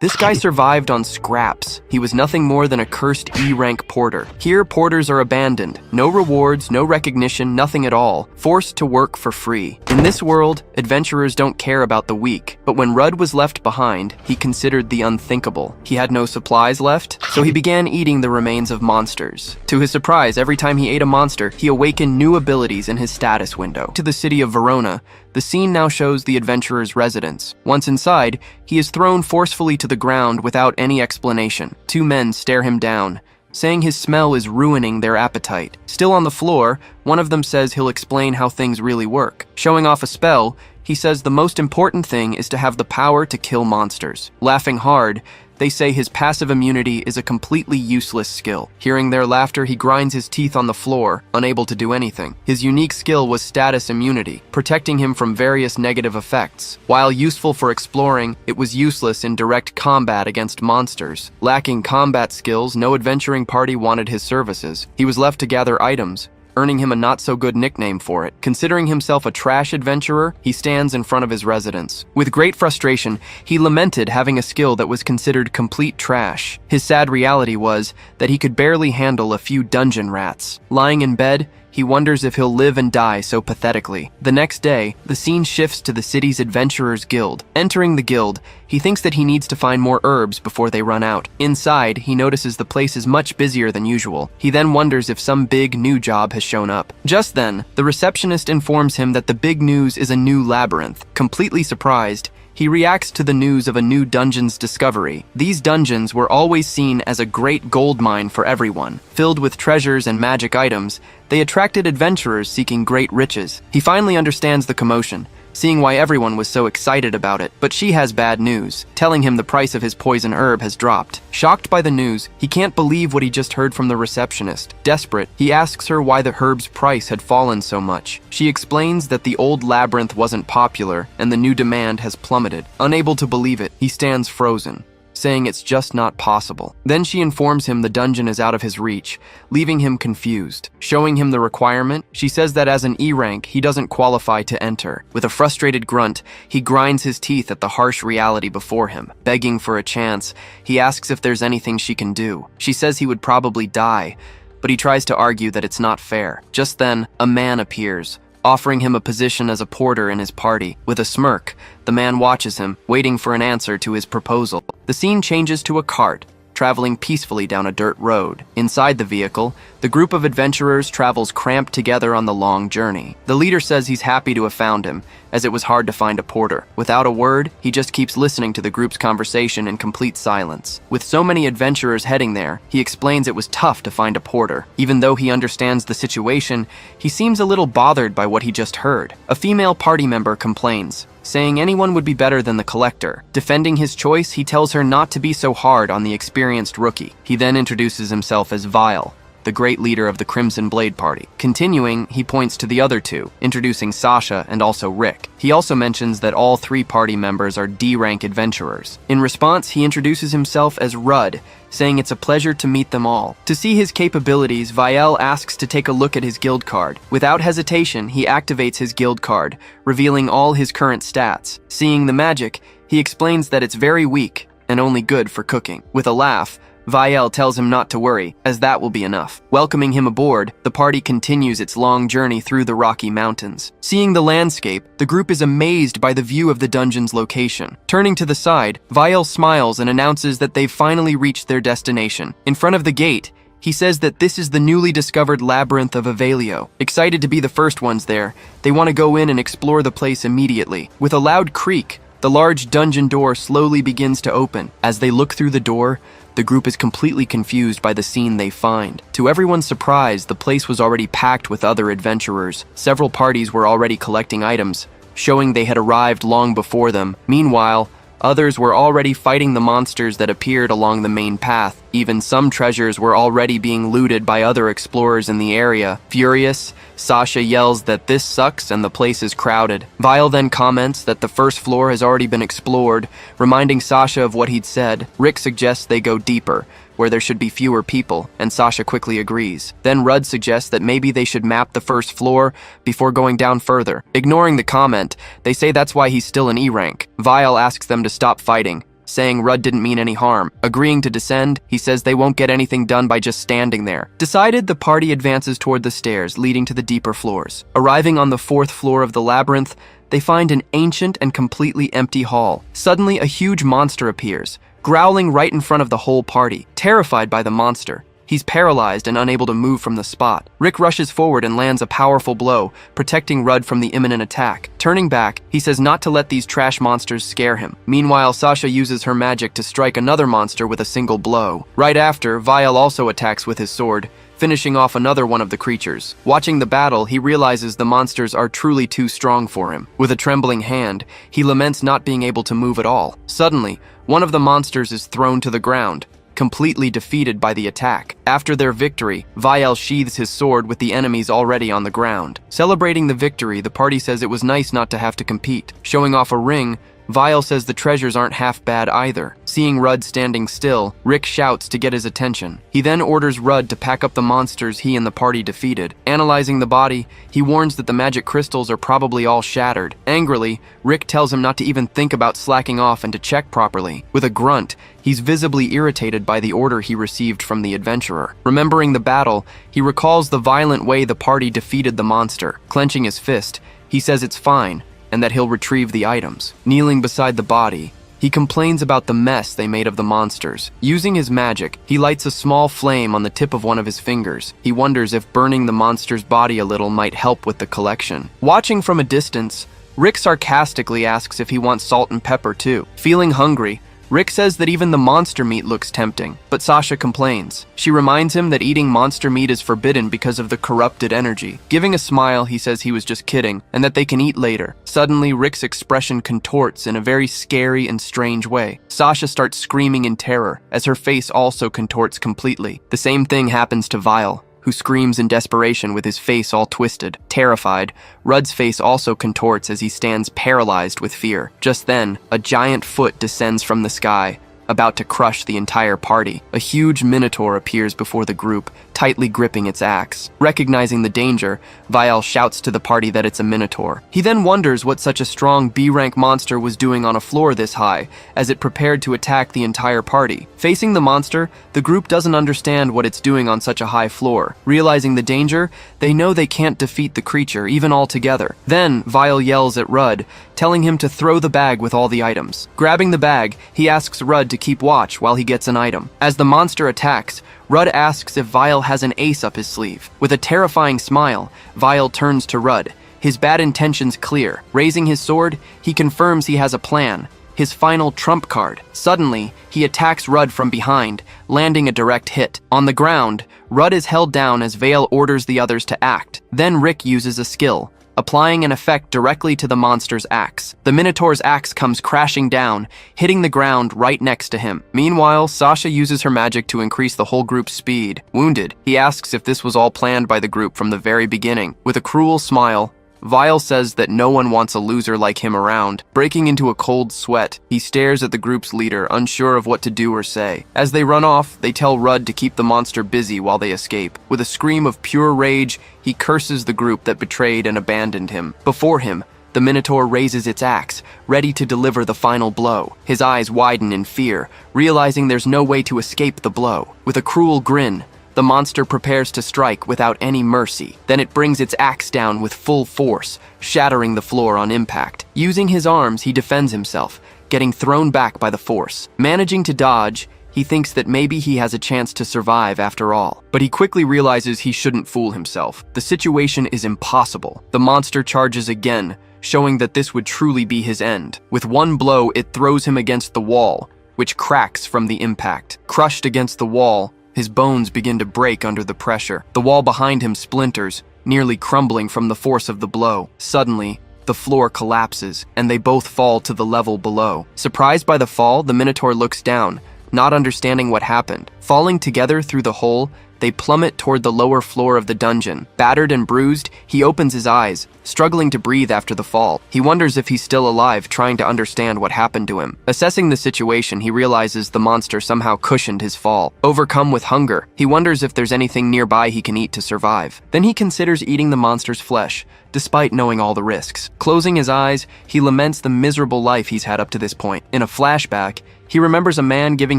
This guy survived on scraps. He was nothing more than a cursed E-rank porter. Here, porters are abandoned. No rewards, no recognition, nothing at all. Forced to work for free. In this world, adventurers don't care about the weak. But when Rudd was left behind, he considered the unthinkable. He had no supplies left, so he began eating the remains of monsters. To his surprise, every time he ate a monster, he awakened new abilities in his status window. To the city of Verona, the scene now shows the adventurer's residence. Once inside, he is thrown forcefully to the ground without any explanation. Two men stare him down, saying his smell is ruining their appetite. Still on the floor, one of them says he'll explain how things really work. Showing off a spell, he says the most important thing is to have the power to kill monsters. Laughing hard, they say his passive immunity is a completely useless skill. Hearing their laughter, he grinds his teeth on the floor, unable to do anything. His unique skill was status immunity, protecting him from various negative effects. While useful for exploring, it was useless in direct combat against monsters. Lacking combat skills, no adventuring party wanted his services. He was left to gather items, earning him a not-so-good nickname for it. Considering himself a trash adventurer, he stands in front of his residence. With great frustration, he lamented having a skill that was considered complete trash. His sad reality was that he could barely handle a few dungeon rats. Lying in bed, he wonders if he'll live and die so pathetically. The next day, the scene shifts to the city's Adventurers Guild. Entering the guild, he thinks that he needs to find more herbs before they run out. Inside, he notices the place is much busier than usual. He then wonders if some big new job has shown up. Just then, the receptionist informs him that the big news is a new labyrinth. Completely surprised, he reacts to the news of a new dungeon's discovery. These dungeons were always seen as a great gold mine for everyone. Filled with treasures and magic items, they attracted adventurers seeking great riches. He finally understands the commotion, seeing why everyone was so excited about it. But she has bad news, telling him the price of his poison herb has dropped. Shocked by the news, he can't believe what he just heard from the receptionist. Desperate, he asks her why the herb's price had fallen so much. She explains that the old labyrinth wasn't popular and the new demand has plummeted. Unable to believe it, he stands frozen, saying it's just not possible. Then she informs him the dungeon is out of his reach, leaving him confused. Showing him the requirement, she says that as an E-rank, he doesn't qualify to enter. With a frustrated grunt, he grinds his teeth at the harsh reality before him. Begging for a chance, he asks if there's anything she can do. She says he would probably die, but he tries to argue that it's not fair. Just then, a man appears, offering him a position as a porter in his party. With a smirk, the man watches him, waiting for an answer to his proposal. The scene changes to a cart, traveling peacefully down a dirt road. Inside the vehicle, the group of adventurers travels cramped together on the long journey. The leader says he's happy to have found him, as it was hard to find a porter. Without a word, he just keeps listening to the group's conversation in complete silence. With so many adventurers heading there, he explains it was tough to find a porter. Even though he understands the situation, he seems a little bothered by what he just heard. A female party member complains, saying anyone would be better than the collector. Defending his choice, he tells her not to be so hard on the experienced rookie. He then introduces himself as Vile, the great leader of the Crimson Blade Party. Continuing, he points to the other two, introducing Sasha and also Rick. He also mentions that all three party members are D-rank adventurers. In response, he introduces himself as Rudd, saying it's a pleasure to meet them all. To see his capabilities, Vielle asks to take a look at his guild card. Without hesitation, he activates his guild card, revealing all his current stats. Seeing the magic, he explains that it's very weak and only good for cooking. With a laugh, Vielle tells him not to worry, as that will be enough. Welcoming him aboard, the party continues its long journey through the Rocky Mountains. Seeing the landscape, the group is amazed by the view of the dungeon's location. Turning to the side, Vielle smiles and announces that they've finally reached their destination. In front of the gate, he says that this is the newly discovered Labyrinth of Avalio. Excited to be the first ones there, they want to go in and explore the place immediately. With a loud creak, the large dungeon door slowly begins to open. As they look through the door, the group is completely confused by the scene they find. To everyone's surprise, the place was already packed with other adventurers. Several parties were already collecting items, showing they had arrived long before them. Meanwhile, others were already fighting the monsters that appeared along the main path. Even some treasures were already being looted by other explorers in the area. Furious, Sasha yells that this sucks and the place is crowded. Vile then comments that the first floor has already been explored, reminding Sasha of what he'd said. Rick suggests they go deeper, where there should be fewer people, and Sasha quickly agrees. Then Rudd suggests that maybe they should map the first floor before going down further. Ignoring the comment, they say that's why he's still an E-rank. Vile asks them to stop fighting, saying Rudd didn't mean any harm. Agreeing to descend, he says they won't get anything done by just standing there. Decided, the party advances toward the stairs leading to the deeper floors. Arriving on the 4th floor of the labyrinth, they find an ancient and completely empty hall. Suddenly, a huge monster appears, growling right in front of the whole party. Terrified by the monster, he's paralyzed and unable to move from the spot. Rick rushes forward and lands a powerful blow, protecting Rudd from the imminent attack. Turning back, he says not to let these trash monsters scare him. Meanwhile, Sasha uses her magic to strike another monster with a single blow. Right after, Vial also attacks with his sword, finishing off another one of the creatures. Watching the battle, he realizes the monsters are truly too strong for him. With a trembling hand, he laments not being able to move at all. Suddenly, one of the monsters is thrown to the ground, completely defeated by the attack. After their victory, Vial sheathes his sword with the enemies already on the ground. Celebrating the victory, the party says it was nice not to have to compete. Showing off a ring, Vial says the treasures aren't half bad either. Seeing Rudd standing still, Rick shouts to get his attention. He then orders Rudd to pack up the monsters he and the party defeated. Analyzing the body, he warns that the magic crystals are probably all shattered. Angrily, Rick tells him not to even think about slacking off and to check properly. With a grunt, he's visibly irritated by the order he received from the adventurer. Remembering the battle, he recalls the violent way the party defeated the monster. Clenching his fist, he says it's fine, and that he'll retrieve the items. Kneeling beside the body, he complains about the mess they made of the monsters. Using his magic, he lights a small flame on the tip of one of his fingers. He wonders if burning the monster's body a little might help with the collection. Watching from a distance, Rick sarcastically asks if he wants salt and pepper too. Feeling hungry, Rick says that even the monster meat looks tempting, but Sasha complains. She reminds him that eating monster meat is forbidden because of the corrupted energy. Giving a smile, he says he was just kidding, and that they can eat later. Suddenly, Rick's expression contorts in a very scary and strange way. Sasha starts screaming in terror, as her face also contorts completely. The same thing happens to Vial, who screams in desperation with his face all twisted. Terrified, Rudd's face also contorts as he stands paralyzed with fear. Just then, a giant foot descends from the sky, about to crush the entire party. A huge minotaur appears before the group, tightly gripping its axe. Recognizing the danger, Vial shouts to the party that it's a minotaur. He then wonders what such a strong B-rank monster was doing on a floor this high, as it prepared to attack the entire party. Facing the monster, the group doesn't understand what it's doing on such a high floor. Realizing the danger, they know they can't defeat the creature, even all together. Then, Vial yells at Rudd, telling him to throw the bag with all the items. Grabbing the bag, he asks Rudd to keep watch while he gets an item. As the monster attacks, Rudd asks if Vial has an ace up his sleeve. With a terrifying smile, Vial turns to Rudd, his bad intentions clear. Raising his sword, he confirms he has a plan, his final trump card. Suddenly, he attacks Rudd from behind, landing a direct hit. On the ground, Rudd is held down as Vale orders the others to act. Then Rick uses a skill, applying an effect directly to the monster's axe. The Minotaur's axe comes crashing down, hitting the ground right next to him. Meanwhile, Sasha uses her magic to increase the whole group's speed. Wounded, he asks if this was all planned by the group from the very beginning. With a cruel smile, Vial says that no one wants a loser like him around. Breaking into a cold sweat, he stares at the group's leader, unsure of what to do or say. As they run off, they tell Rudd to keep the monster busy while they escape. With a scream of pure rage, he curses the group that betrayed and abandoned him. Before him, the Minotaur raises its axe, ready to deliver the final blow. His eyes widen in fear, realizing there's no way to escape the blow. With a cruel grin, the monster prepares to strike without any mercy. Then it brings its axe down with full force, shattering the floor on impact. Using his arms, he defends himself, getting thrown back by the force. Managing to dodge, he thinks that maybe he has a chance to survive after all. But he quickly realizes he shouldn't fool himself. The situation is impossible. The monster charges again, showing that this would truly be his end. With one blow, it throws him against the wall, which cracks from the impact. Crushed against the wall, his bones begin to break under the pressure. The wall behind him splinters, nearly crumbling from the force of the blow. Suddenly, the floor collapses, and they both fall to the level below. Surprised by the fall, the Minotaur looks down, not understanding what happened. Falling together through the hole, they plummet toward the lower floor of the dungeon. Battered and bruised, he opens his eyes, struggling to breathe after the fall. He wonders if he's still alive, trying to understand what happened to him. Assessing the situation, he realizes the monster somehow cushioned his fall. Overcome with hunger, he wonders if there's anything nearby he can eat to survive. Then he considers eating the monster's flesh, despite knowing all the risks. Closing his eyes, he laments the miserable life he's had up to this point. In a flashback, he remembers a man giving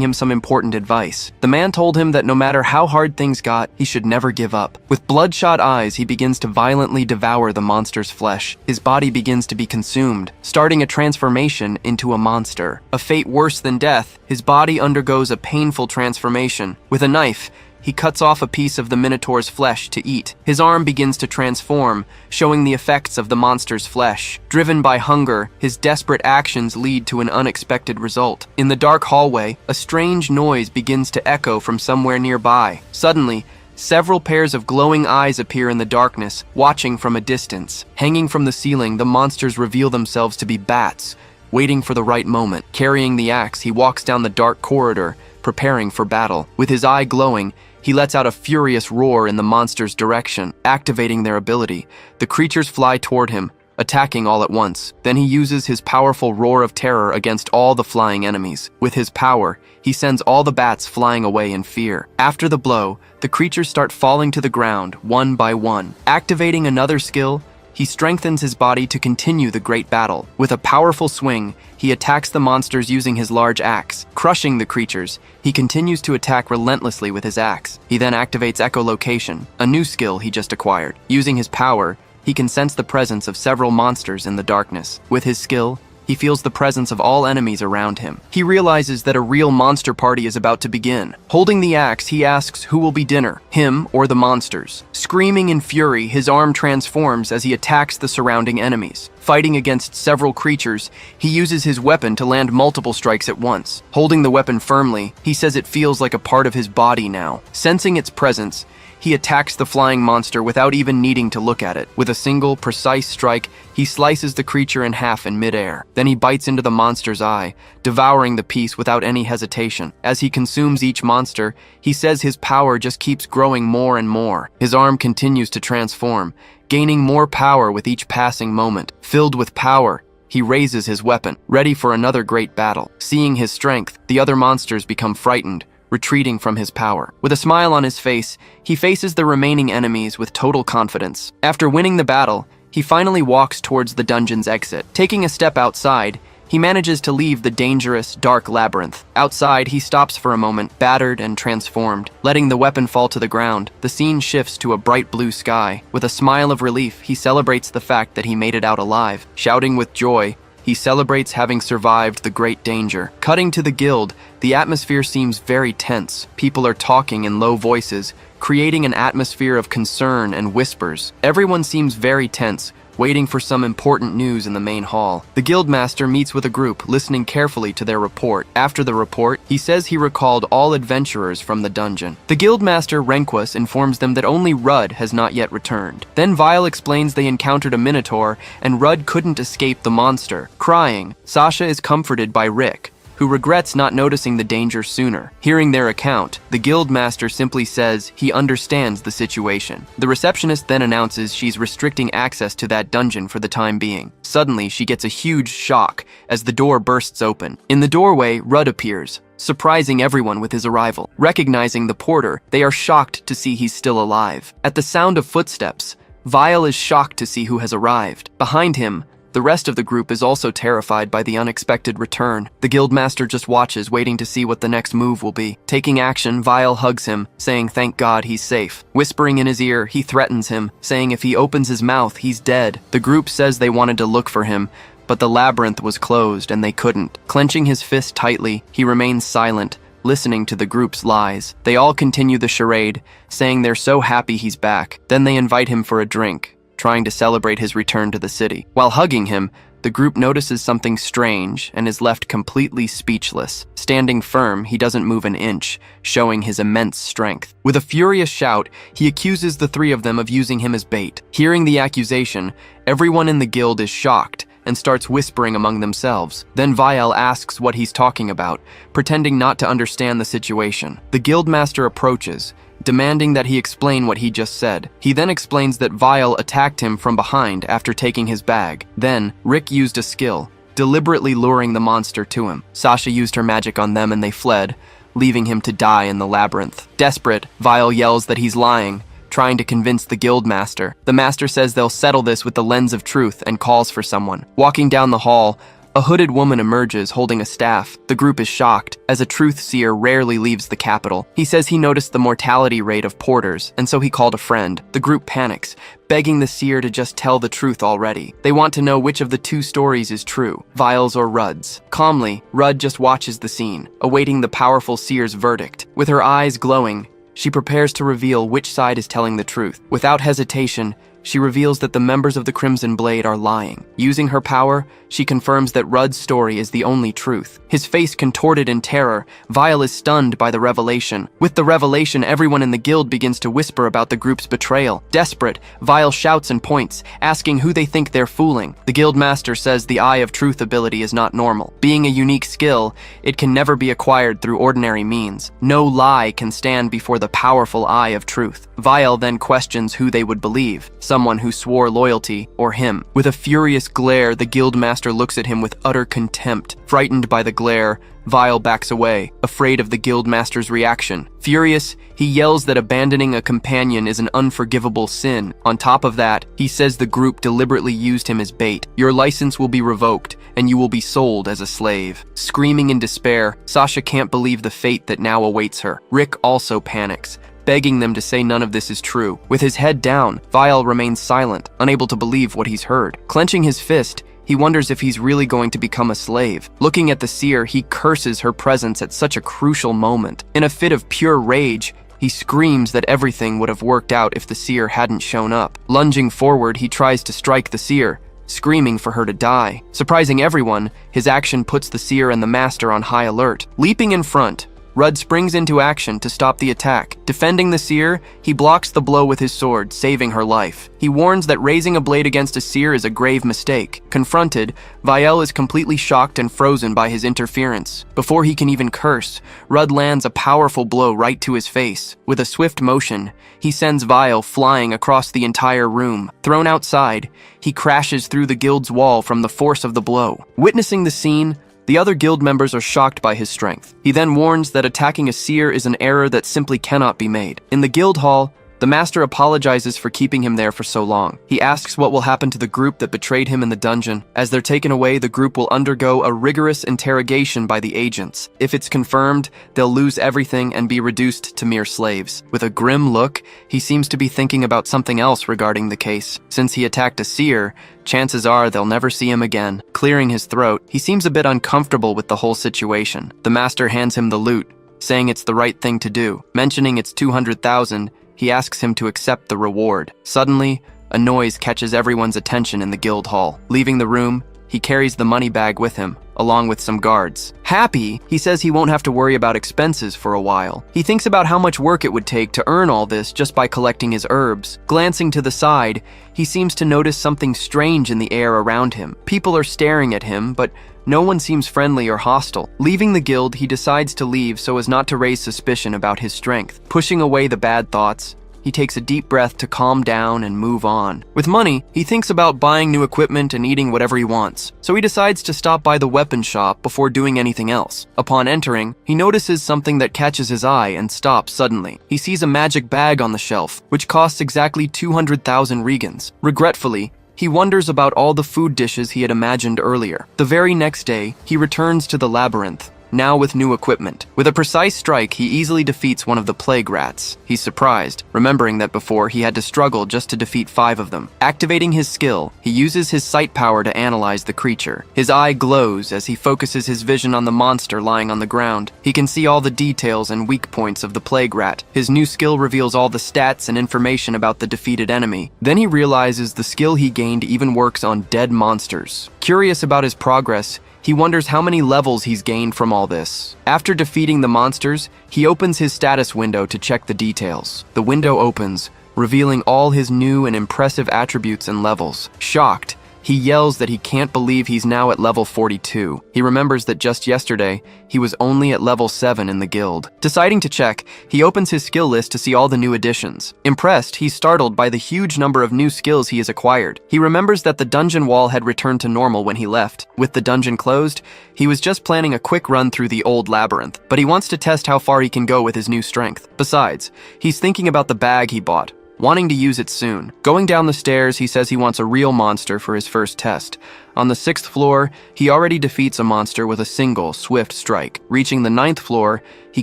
him some important advice. The man told him that no matter how hard things got, he should never give up. With bloodshot eyes, he begins to violently devour the monster's flesh. His body begins to be consumed, starting a transformation into a monster. A fate worse than death, his body undergoes a painful transformation. With a knife, he cuts off a piece of the Minotaur's flesh to eat. His arm begins to transform, showing the effects of the monster's flesh. Driven by hunger, his desperate actions lead to an unexpected result. In the dark hallway, a strange noise begins to echo from somewhere nearby. Suddenly, several pairs of glowing eyes appear in the darkness, watching from a distance. Hanging from the ceiling, the monsters reveal themselves to be bats, waiting for the right moment. Carrying the axe, he walks down the dark corridor, preparing for battle. With his eye glowing, he lets out a furious roar in the monster's direction, activating their ability. The creatures fly toward him, attacking all at once. Then he uses his powerful roar of terror against all the flying enemies. With his power, he sends all the bats flying away in fear. After the blow, the creatures start falling to the ground, one by one. Activating another skill, he strengthens his body to continue the great battle. With a powerful swing, he attacks the monsters using his large axe. Crushing the creatures, he continues to attack relentlessly with his axe. He then activates echolocation, a new skill he just acquired. Using his power, he can sense the presence of several monsters in the darkness. With his skill, he feels the presence of all enemies around him. He realizes that a real monster party is about to begin. Holding the axe, he asks who will be dinner, him or the monsters. Screaming in fury, his arm transforms as he attacks the surrounding enemies. Fighting against several creatures, he uses his weapon to land multiple strikes at once. Holding the weapon firmly, he says it feels like a part of his body now. Sensing its presence, he attacks the flying monster without even needing to look at it. With a single, precise strike, he slices the creature in half in midair. Then he bites into the monster's eye, devouring the piece without any hesitation. As he consumes each monster, he says his power just keeps growing more and more. His arm continues to transform, gaining more power with each passing moment. Filled with power, he raises his weapon, ready for another great battle. Seeing his strength, the other monsters become frightened, retreating from his power. With a smile on his face, he faces the remaining enemies with total confidence. After winning the battle, he finally walks towards the dungeon's exit. Taking a step outside, he manages to leave the dangerous, dark labyrinth. Outside, he stops for a moment, battered and transformed. Letting the weapon fall to the ground, the scene shifts to a bright blue sky. With a smile of relief, he celebrates the fact that he made it out alive. Shouting with joy, he celebrates having survived the great danger. Cutting to the guild, the atmosphere seems very tense. People are talking in low voices, creating an atmosphere of concern and whispers. Everyone seems very tense, waiting for some important news in the main hall. The guildmaster meets with a group, listening carefully to their report. After the report, he says he recalled all adventurers from the dungeon. The guildmaster, Renquas, informs them that only Rudd has not yet returned. Then Vile explains they encountered a minotaur, and Rudd couldn't escape the monster. Crying, Sasha is comforted by Rick, who regrets not noticing the danger sooner. Hearing their account, the guildmaster simply says he understands the situation. The receptionist then announces she's restricting access to that dungeon for the time being. Suddenly, she gets a huge shock as the door bursts open. In the doorway, Rudd appears, surprising everyone with his arrival. Recognizing the porter, they are shocked to see he's still alive. At the sound of footsteps, Vile is shocked to see who has arrived. Behind him, the rest of the group is also terrified by the unexpected return. The guildmaster just watches, waiting to see what the next move will be. Taking action, Vile hugs him, saying thank God he's safe. Whispering in his ear, he threatens him, saying if he opens his mouth, he's dead. The group says they wanted to look for him, but the labyrinth was closed and they couldn't. Clenching his fist tightly, he remains silent, listening to the group's lies. They all continue the charade, saying they're so happy he's back. Then they invite him for a drink, trying to celebrate his return to the city. While hugging him, the group notices something strange and is left completely speechless. Standing firm, he doesn't move an inch, showing his immense strength. With a furious shout, he accuses the three of them of using him as bait. Hearing the accusation, everyone in the guild is shocked and starts whispering among themselves. Then Vile asks what he's talking about, pretending not to understand the situation. The guildmaster approaches, demanding that he explain what he just said. He then explains that Vile attacked him from behind after taking his bag. Then, Rick used a skill, deliberately luring the monster to him. Sasha used her magic on them and they fled, leaving him to die in the labyrinth. Desperate, Vile yells that he's lying, trying to convince the guildmaster. The master says they'll settle this with the lens of truth and calls for someone. Walking down the hall, A hooded woman emerges holding a staff. The group is shocked, as a truth seer rarely leaves the capital. He says he noticed the mortality rate of porters, and so he called a friend. The group panics, begging the seer to just tell the truth already. They want to know which of the two stories is true, Vile's or Rudd's. Calmly, Rudd just watches the scene, awaiting the powerful seer's verdict. With her eyes glowing, she prepares to reveal which side is telling the truth. Without hesitation, she reveals that the members of the Crimson Blade are lying. Using her power, she confirms that Rudd's story is the only truth. His face contorted in terror, Vile is stunned by the revelation. With the revelation, everyone in the guild begins to whisper about the group's betrayal. Desperate, Vile shouts and points, asking who they think they're fooling. The guild master says the Eye of Truth ability is not normal. Being a unique skill, it can never be acquired through ordinary means. No lie can stand before the powerful Eye of Truth. Vile then questions who they would believe. Someone who swore loyalty, or him. With a furious glare, the guildmaster looks at him with utter contempt. Frightened by the glare, Vile backs away, afraid of the guildmaster's reaction. Furious, he yells that abandoning a companion is an unforgivable sin. On top of that, he says the group deliberately used him as bait. Your license will be revoked, and you will be sold as a slave. Screaming in despair, Sasha can't believe the fate that now awaits her. Rick also panics, begging them to say none of this is true. With his head down, Vile remains silent, unable to believe what he's heard. Clenching his fist, he wonders if he's really going to become a slave. Looking at the seer, he curses her presence at such a crucial moment. In a fit of pure rage, he screams that everything would have worked out if the seer hadn't shown up. Lunging forward, he tries to strike the seer, screaming for her to die. Surprising everyone, his action puts the seer and the master on high alert. Leaping in front, Rudd springs into action to stop the attack. Defending the seer, he blocks the blow with his sword, saving her life. He warns that raising a blade against a seer is a grave mistake. Confronted, Vile is completely shocked and frozen by his interference. Before he can even curse, Rudd lands a powerful blow right to his face. With a swift motion, he sends Vile flying across the entire room. Thrown outside, he crashes through the guild's wall from the force of the blow. Witnessing the scene, the other guild members are shocked by his strength. He then warns that attacking a seer is an error that simply cannot be made. In the guild hall, the master apologizes for keeping him there for so long. He asks what will happen to the group that betrayed him in the dungeon. As they're taken away, the group will undergo a rigorous interrogation by the agents. If it's confirmed, they'll lose everything and be reduced to mere slaves. With a grim look, he seems to be thinking about something else regarding the case. Since he attacked a seer, chances are they'll never see him again. Clearing his throat, he seems a bit uncomfortable with the whole situation. The master hands him the loot, saying it's the right thing to do. Mentioning it's 200,000, he asks him to accept the reward. Suddenly, a noise catches everyone's attention in the guild hall. Leaving the room, he carries the money bag with him, along with some guards. Happy, he says he won't have to worry about expenses for a while. He thinks about how much work it would take to earn all this just by collecting his herbs. Glancing to the side, he seems to notice something strange in the air around him. People are staring at him, but no one seems friendly or hostile. Leaving the guild, he decides to leave so as not to raise suspicion about his strength. Pushing away the bad thoughts, he takes a deep breath to calm down and move on. With money, he thinks about buying new equipment and eating whatever he wants, so he decides to stop by the weapon shop before doing anything else. Upon entering, he notices something that catches his eye and stops suddenly. He sees a magic bag on the shelf, which costs exactly 200,000 Regans. Regretfully, he wonders about all the food dishes he had imagined earlier. The very next day, he returns to the labyrinth, now with new equipment. With a precise strike, he easily defeats one of the plague rats. He's surprised, remembering that before he had to struggle just to defeat 5 of them. Activating his skill, he uses his sight power to analyze the creature. His eye glows as he focuses his vision on the monster lying on the ground. He can see all the details and weak points of the plague rat. His new skill reveals all the stats and information about the defeated enemy. Then he realizes the skill he gained even works on dead monsters. Curious about his progress, he wonders how many levels he's gained from all this. After defeating the monsters, he opens his status window to check the details. The window opens, revealing all his new and impressive attributes and levels. Shocked, he yells that he can't believe he's now at level 42. He remembers that just yesterday, he was only at level 7 in the guild. Deciding to check, he opens his skill list to see all the new additions. Impressed, he's startled by the huge number of new skills he has acquired. He remembers that the dungeon wall had returned to normal when he left. With the dungeon closed, he was just planning a quick run through the old labyrinth, but he wants to test how far he can go with his new strength. Besides, he's thinking about the bag he bought. wanting to use it soon. Going down the stairs, he says he wants a real monster for his first test. On the 6th floor, he already defeats a monster with a single, swift strike. Reaching the 9th floor, he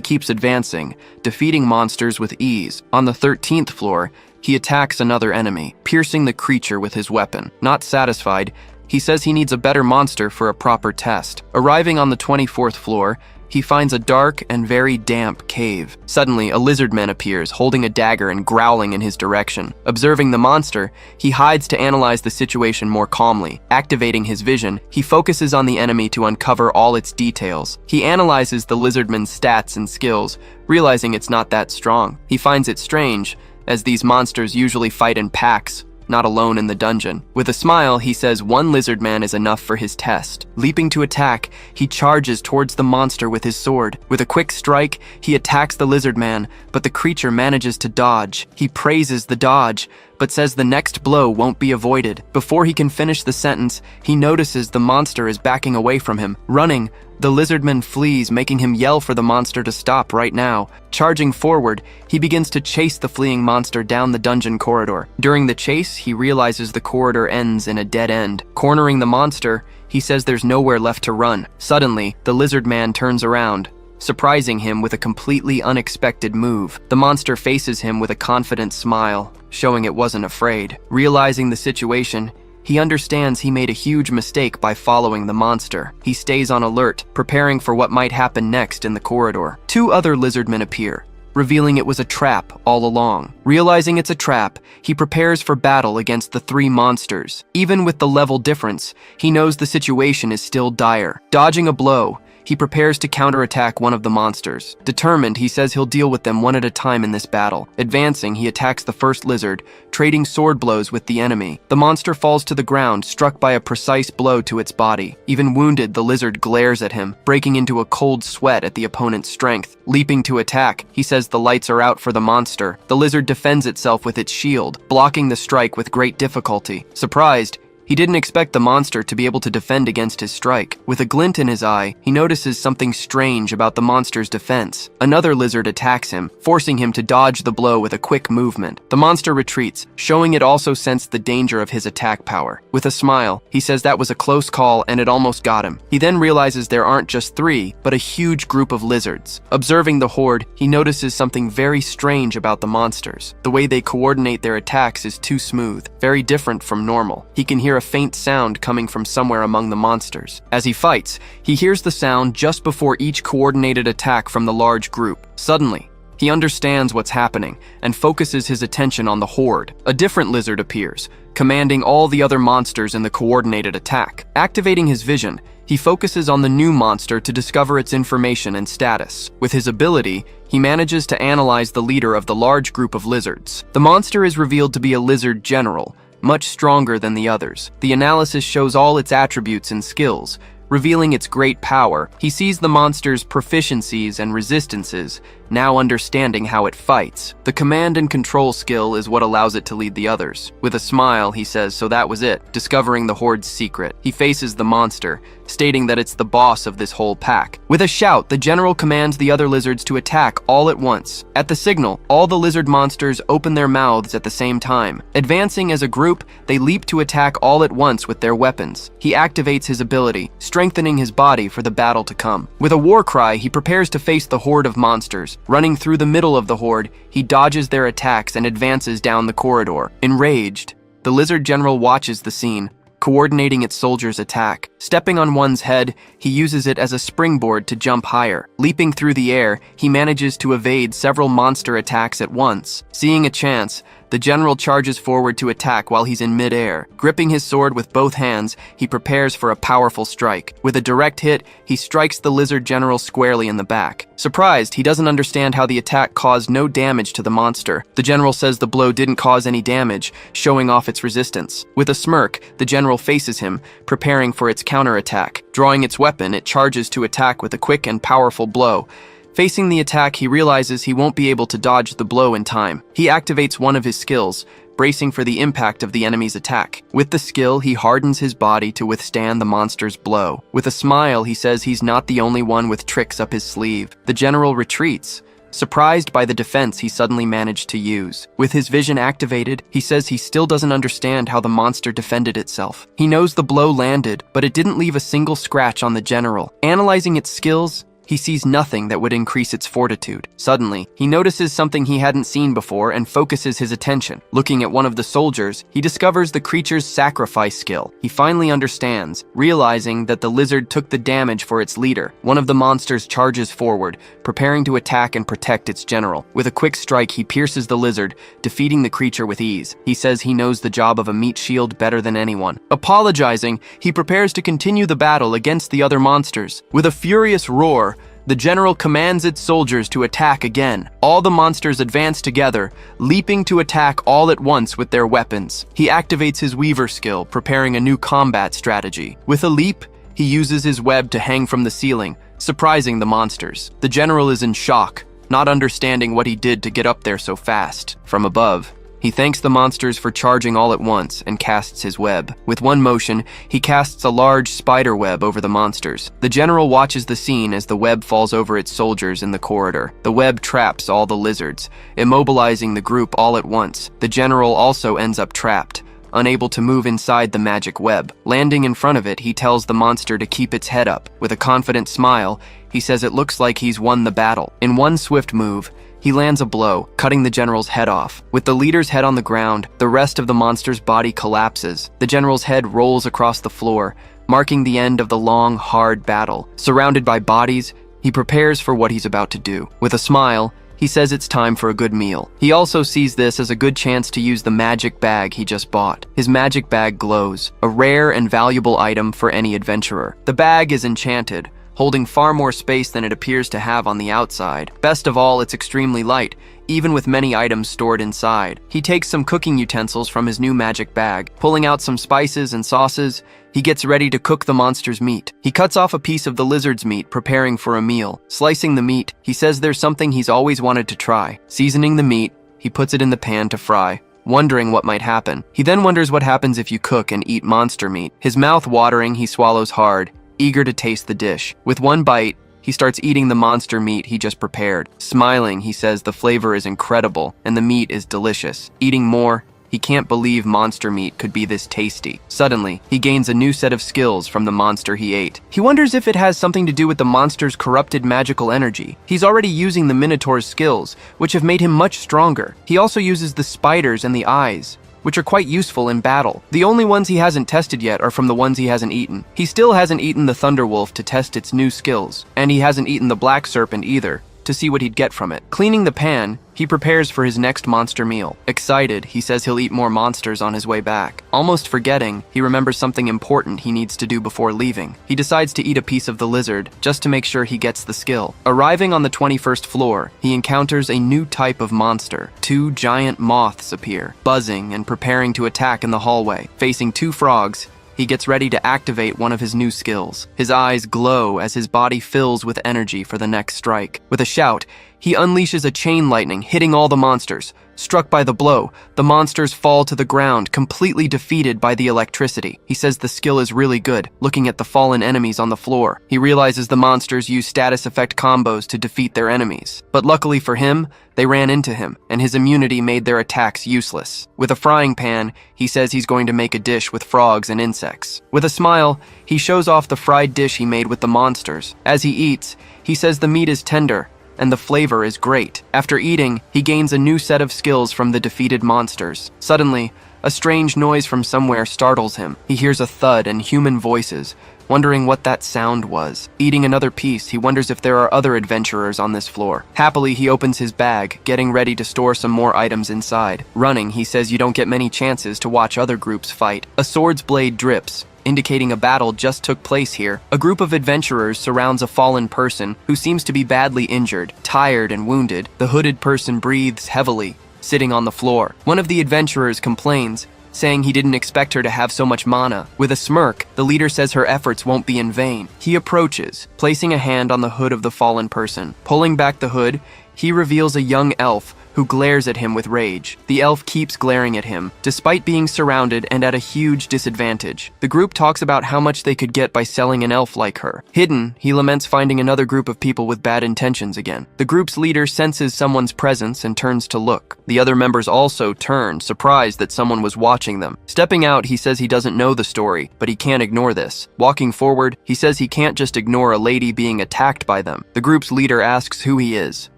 keeps advancing, defeating monsters with ease. On the 13th floor, he attacks another enemy, piercing the creature with his weapon. Not satisfied, he says he needs a better monster for a proper test. Arriving on the 24th floor, he finds a dark and very damp cave. Suddenly, a lizardman appears, holding a dagger and growling in his direction. Observing the monster, he hides to analyze the situation more calmly. Activating his vision, he focuses on the enemy to uncover all its details. He analyzes the lizardman's stats and skills, realizing it's not that strong. He finds it strange, as these monsters usually fight in packs, not alone in the dungeon. With a smile, he says one lizardman is enough for his test. Leaping to attack, he charges towards the monster with his sword. With a quick strike, he attacks the lizardman, but the creature manages to dodge. He praises the dodge, but says the next blow won't be avoided. Before he can finish the sentence, he notices the monster is backing away from him. Running, the lizardman flees, making him yell for the monster to stop right now. Charging forward, he begins to chase the fleeing monster down the dungeon corridor. During the chase, he realizes the corridor ends in a dead end. Cornering the monster, he says there's nowhere left to run. Suddenly, the lizard man turns around, surprising him with a completely unexpected move. The monster faces him with a confident smile, showing it wasn't afraid. Realizing the situation, he understands he made a huge mistake by following the monster. He stays on alert, preparing for what might happen next in the corridor. 2 other lizardmen appear, revealing it was a trap all along. Realizing it's a trap, he prepares for battle against the 3 monsters. Even with the level difference, he knows the situation is still dire. Dodging a blow, he prepares to counterattack one of the monsters. Determined, he says he'll deal with them one at a time in this battle. Advancing, he attacks the first lizard, trading sword blows with the enemy. The monster falls to the ground, struck by a precise blow to its body. Even wounded, the lizard glares at him, breaking into a cold sweat at the opponent's strength. Leaping to attack, he says the lights are out for the monster. The lizard defends itself with its shield, blocking the strike with great difficulty. Surprised, he didn't expect the monster to be able to defend against his strike. With a glint in his eye, he notices something strange about the monster's defense. Another lizard attacks him, forcing him to dodge the blow with a quick movement. The monster retreats, showing it also sensed the danger of his attack power. With a smile, he says that was a close call and it almost got him. He then realizes there aren't just 3, but a huge group of lizards. Observing the horde, he notices something very strange about the monsters. The way they coordinate their attacks is too smooth, very different from normal. He can hear a faint sound coming from somewhere among the monsters. As he fights, he hears the sound just before each coordinated attack from the large group. Suddenly, he understands what's happening and focuses his attention on the horde. A different lizard appears, commanding all the other monsters in the coordinated attack. Activating his vision, he focuses on the new monster to discover its information and status. With his ability, he manages to analyze the leader of the large group of lizards. The monster is revealed to be a lizard general, much stronger than the others. The analysis shows all its attributes and skills, revealing its great power. He sees the monster's proficiencies and resistances, now understanding how it fights. The command and control skill is what allows it to lead the others. With a smile, he says, so that was it, discovering the horde's secret. He faces the monster, stating that it's the boss of this whole pack. With a shout, the general commands the other lizards to attack all at once. At the signal, all the lizard monsters open their mouths at the same time. Advancing as a group, they leap to attack all at once with their weapons. He activates his ability, strengthening his body for the battle to come. With a war cry, he prepares to face the horde of monsters. Running through the middle of the horde, he dodges their attacks and advances down the corridor. Enraged, the lizard general watches the scene, coordinating its soldiers' attack. Stepping on one's head, he uses it as a springboard to jump higher. Leaping through the air, he manages to evade several monster attacks at once. Seeing a chance, the general charges forward to attack while he's in mid-air. Gripping his sword with both hands, he prepares for a powerful strike. With a direct hit, he strikes the lizard general squarely in the back. Surprised, he doesn't understand how the attack caused no damage to the monster. The general says the blow didn't cause any damage, showing off its resistance. With a smirk, the general faces him, preparing for its counterattack. Drawing its weapon, it charges to attack with a quick and powerful blow. Facing the attack, he realizes he won't be able to dodge the blow in time. He activates one of his skills, bracing for the impact of the enemy's attack. With the skill, he hardens his body to withstand the monster's blow. With a smile, he says he's not the only one with tricks up his sleeve. The general retreats, surprised by the defense he suddenly managed to use. With his vision activated, he says he still doesn't understand how the monster defended itself. He knows the blow landed, but it didn't leave a single scratch on the general. Analyzing its skills, he sees nothing that would increase its fortitude. Suddenly, he notices something he hadn't seen before and focuses his attention. Looking at one of the soldiers, he discovers the creature's sacrifice skill. He finally understands, realizing that the lizard took the damage for its leader. One of the monsters charges forward, preparing to attack and protect its general. With a quick strike, he pierces the lizard, defeating the creature with ease. He says he knows the job of a meat shield better than anyone. Apologizing, he prepares to continue the battle against the other monsters. With a furious roar, the general commands its soldiers to attack again. All the monsters advance together, leaping to attack all at once with their weapons. He activates his weaver skill, preparing a new combat strategy. With a leap, he uses his web to hang from the ceiling, surprising the monsters. The general is in shock, not understanding what he did to get up there so fast. From above, he thanks the monsters for charging all at once and casts his web. With one motion, he casts a large spider web over the monsters. The general watches the scene as the web falls over its soldiers in the corridor. The web traps all the lizards, immobilizing the group all at once. The general also ends up trapped, unable to move inside the magic web. Landing in front of it, he tells the monster to keep its head up. With a confident smile, he says it looks like he's won the battle. In one swift move, he lands a blow, cutting the general's head off. With the leader's head on the ground, the rest of the monster's body collapses. The general's head rolls across the floor, marking the end of the long, hard battle. Surrounded by bodies, he prepares for what he's about to do. With a smile, he says it's time for a good meal. He also sees this as a good chance to use the magic bag he just bought. His magic bag glows, a rare and valuable item for any adventurer. The bag is enchanted, holding far more space than it appears to have on the outside. Best of all, it's extremely light, even with many items stored inside. He takes some cooking utensils from his new magic bag. Pulling out some spices and sauces, he gets ready to cook the monster's meat. He cuts off a piece of the lizard's meat, preparing for a meal. Slicing the meat, he says there's something he's always wanted to try. Seasoning the meat, he puts it in the pan to fry, wondering what might happen. He then wonders what happens if you cook and eat monster meat. His mouth watering, he swallows hard, eager to taste the dish. With one bite, he starts eating the monster meat he just prepared. Smiling, he says the flavor is incredible and the meat is delicious. Eating more, he can't believe monster meat could be this tasty. Suddenly, he gains a new set of skills from the monster he ate. He wonders if it has something to do with the monster's corrupted magical energy. He's already using the Minotaur's skills, which have made him much stronger. He also uses the spiders and the eyes, which are quite useful in battle. The only ones he hasn't tested yet are from the ones he hasn't eaten. He still hasn't eaten the Thunderwolf to test its new skills, and he hasn't eaten the Black Serpent either, to see what he'd get from it. Cleaning the pan, he prepares for his next monster meal. Excited, he says he'll eat more monsters on his way back. Almost forgetting, he remembers something important he needs to do before leaving. He decides to eat a piece of the lizard, just to make sure he gets the skill. Arriving on the 21st floor, he encounters a new type of monster. Two giant moths appear, buzzing and preparing to attack in the hallway. Facing two frogs, he gets ready to activate one of his new skills. His eyes glow as his body fills with energy for the next strike. With a shout, he unleashes a chain lightning, hitting all the monsters. Struck by the blow, the monsters fall to the ground, completely defeated by the electricity. He says the skill is really good, looking at the fallen enemies on the floor. He realizes the monsters use status effect combos to defeat their enemies. But luckily for him, they ran into him, and his immunity made their attacks useless. With a frying pan, he says he's going to make a dish with frogs and insects. With a smile, he shows off the fried dish he made with the monsters. As he eats, he says the meat is tender, and the flavor is great. After eating, he gains a new set of skills from the defeated monsters. Suddenly, a strange noise from somewhere startles him. He hears a thud and human voices, wondering what that sound was. Eating another piece, he wonders if there are other adventurers on this floor. Happily, he opens his bag, getting ready to store some more items inside. Running, he says you don't get many chances to watch other groups fight. A sword's blade drips, indicating a battle just took place here. A group of adventurers surrounds a fallen person who seems to be badly injured, tired and wounded. The hooded person breathes heavily, sitting on the floor. One of the adventurers complains, saying he didn't expect her to have so much mana. With a smirk, the leader says her efforts won't be in vain. He approaches, placing a hand on the hood of the fallen person. Pulling back the hood, he reveals a young elf who glares at him with rage. The elf keeps glaring at him, despite being surrounded and at a huge disadvantage. The group talks about how much they could get by selling an elf like her. Hidden, he laments finding another group of people with bad intentions again. The group's leader senses someone's presence and turns to look. The other members also turn, surprised that someone was watching them. Stepping out, he says he doesn't know the story, but he can't ignore this. Walking forward, he says he can't just ignore a lady being attacked by them. The group's leader asks who he is,